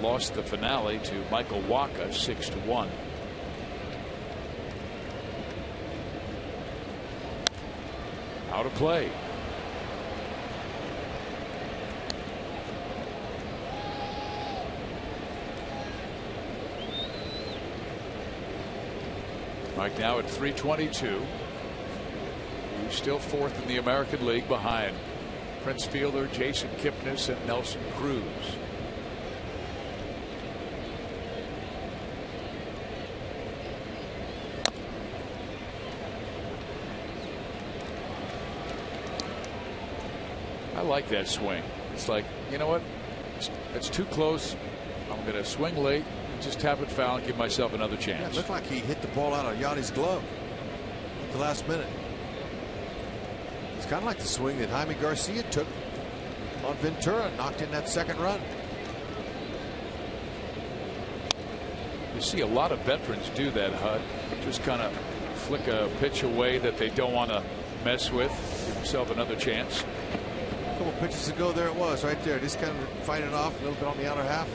lost the finale to Michael Wacha 6-1. Out of play. Right now at 322. He's still 4th in the American League behind Prince Fielder, Jason Kipnis, and Nelson Cruz. I like that swing. It's like, you know what? It's too close. I'm going to swing late, just tap it foul, and give myself another chance. Yeah, it looked like he hit the ball out of Yachty's glove at the last minute. It's kind of like the swing that Jaime Garcia took on Ventura, knocked in that second run. You see a lot of veterans do that, Hud. Just kind of flick a pitch away that they don't want to mess with, give himself another chance. A couple pitches ago, there it was, right there. Just kind of fighting it off a little bit on the outer half.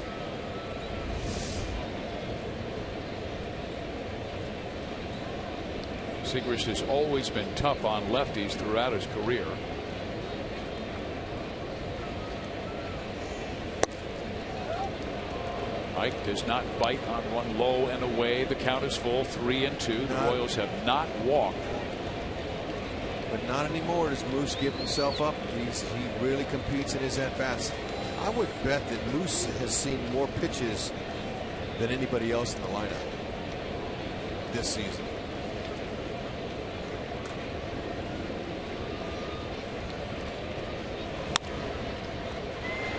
Segrist has always been tough on lefties throughout his career. Mike does not bite on one low and away. The count is full, 3-2. The Royals have not walked. But not anymore does Moose give himself up. He really competes in his at-bats. I would bet that Moose has seen more pitches than anybody else in the lineup this season.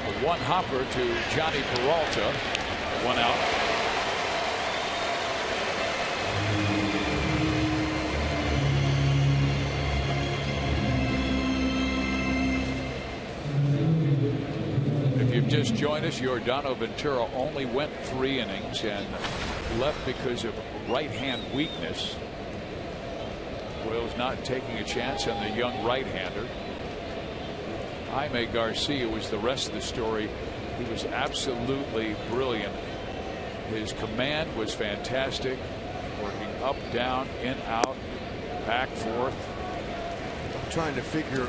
A one hopper to Johnny Peralta. 1 out. If you've just joined us, Yordano Ventura only went 3 innings and left because of right-hand weakness. Royals not taking a chance on the young right-hander. Jaime Garcia was the rest of the story. He was absolutely brilliant. His command was fantastic, working up, down, in, out, back, forth. I'm trying to figure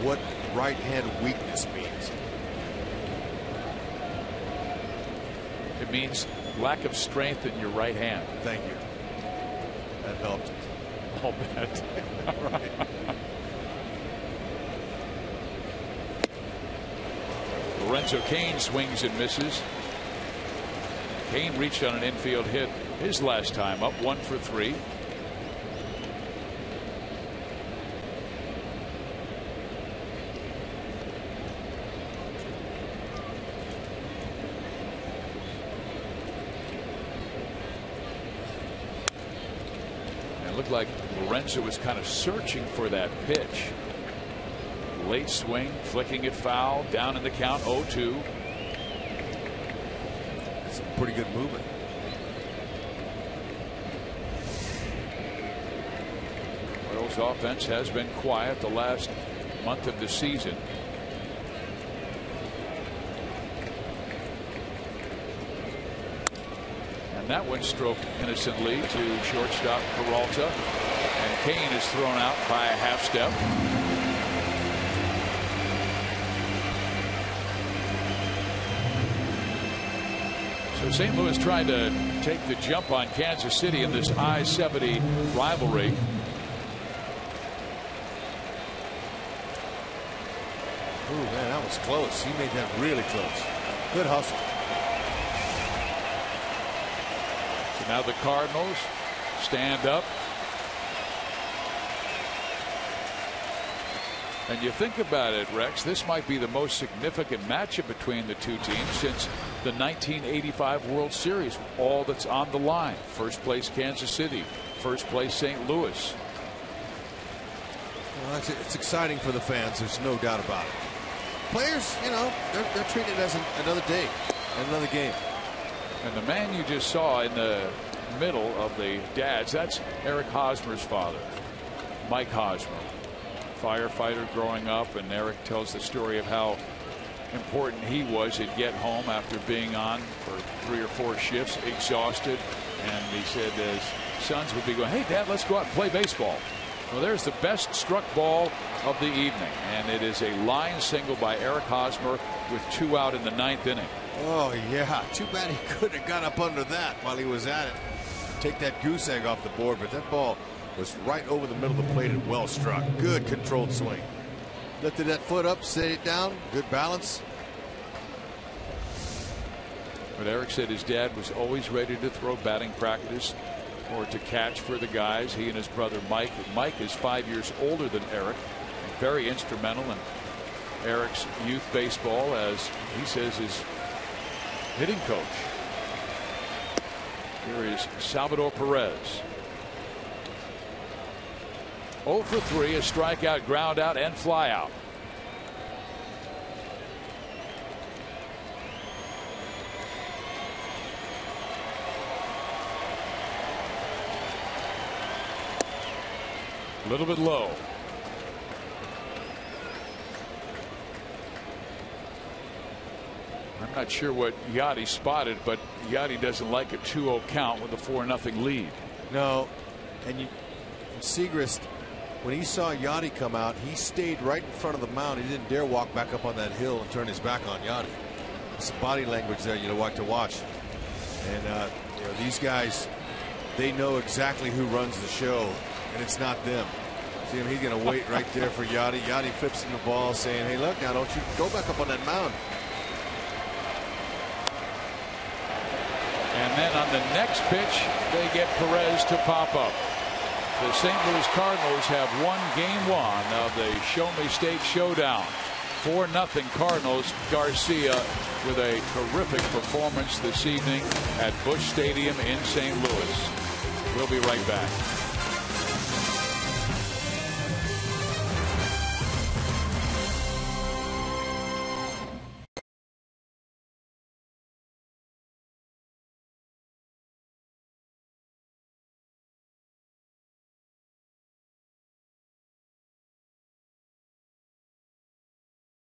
what right-hand weakness means. It means lack of strength in your right hand. Thank you. That helped. I'll bet. All right. Lorenzo Cain swings and misses. Cain reached on an infield hit his last time up, 1 for 3. It looked like Lorenzo was kind of searching for that pitch. Late swing, flicking it foul, down in the count, 0-2. That's pretty good movement. Royals offense has been quiet the last month of the season. And that one stroked innocently to shortstop Peralta. And Cain is thrown out by a half step. So St. Louis tried to take the jump on Kansas City in this I-70 rivalry. Ooh, man, that was close. He made that really close. Good hustle. So now the Cardinals stand up. And you think about it, Rex, this might be the most significant matchup between the two teams since the 1985 World Series. All that's on the line. First place Kansas City, first place St. Louis. Well, it's exciting for the fans. There's no doubt about it. Players, you know, they're treating it as another day, another game. And the man you just saw in the middle of the dads, that's Eric Hosmer's father, Mike Hosmer. firefighter growing up, and Eric tells the story of how important he was. He'd get home after being on for 3 or 4 shifts, exhausted, and he said his sons would be going, "Hey, Dad, let's go out and play baseball." Well, there's the best struck ball of the evening, and it is a line single by Eric Hosmer with 2 out in the 9th inning. Oh, yeah. Too bad he couldn't have got up under that while he was at it. Take that goose egg off the board, but that ball was right over the middle of the plate and well struck. Good controlled swing. Lifted that foot up, set it down. Good balance. But Eric said his dad was always ready to throw batting practice or to catch for the guys. He and his brother Mike. Mike is 5 years older than Eric. Very instrumental in Eric's youth baseball, as he says his hitting coach. Here is Salvador Perez. 0 for 3, a strikeout, ground out, and fly out. A little bit low. I'm not sure what Yachty spotted, but Yachty doesn't like a 2-0 count with a 4-0 lead. No, and Segrist, when he saw Yachty come out, he stayed right in front of the mound. He didn't dare walk back up on that hill and turn his back on Yachty. It's the body language there you like to watch. And you know, these guys, they know exactly who runs the show, and it's not them. See him, he's going to wait right there for Yachty. Yachty flips him the ball saying, "Hey, look, now don't you go back up on that mound." And then on the next pitch, they get Perez to pop up. The St. Louis Cardinals have won Game 1 of the Show Me State Showdown. 4-0 Cardinals. Garcia with a terrific performance this evening at Busch Stadium in St. Louis. We'll be right back.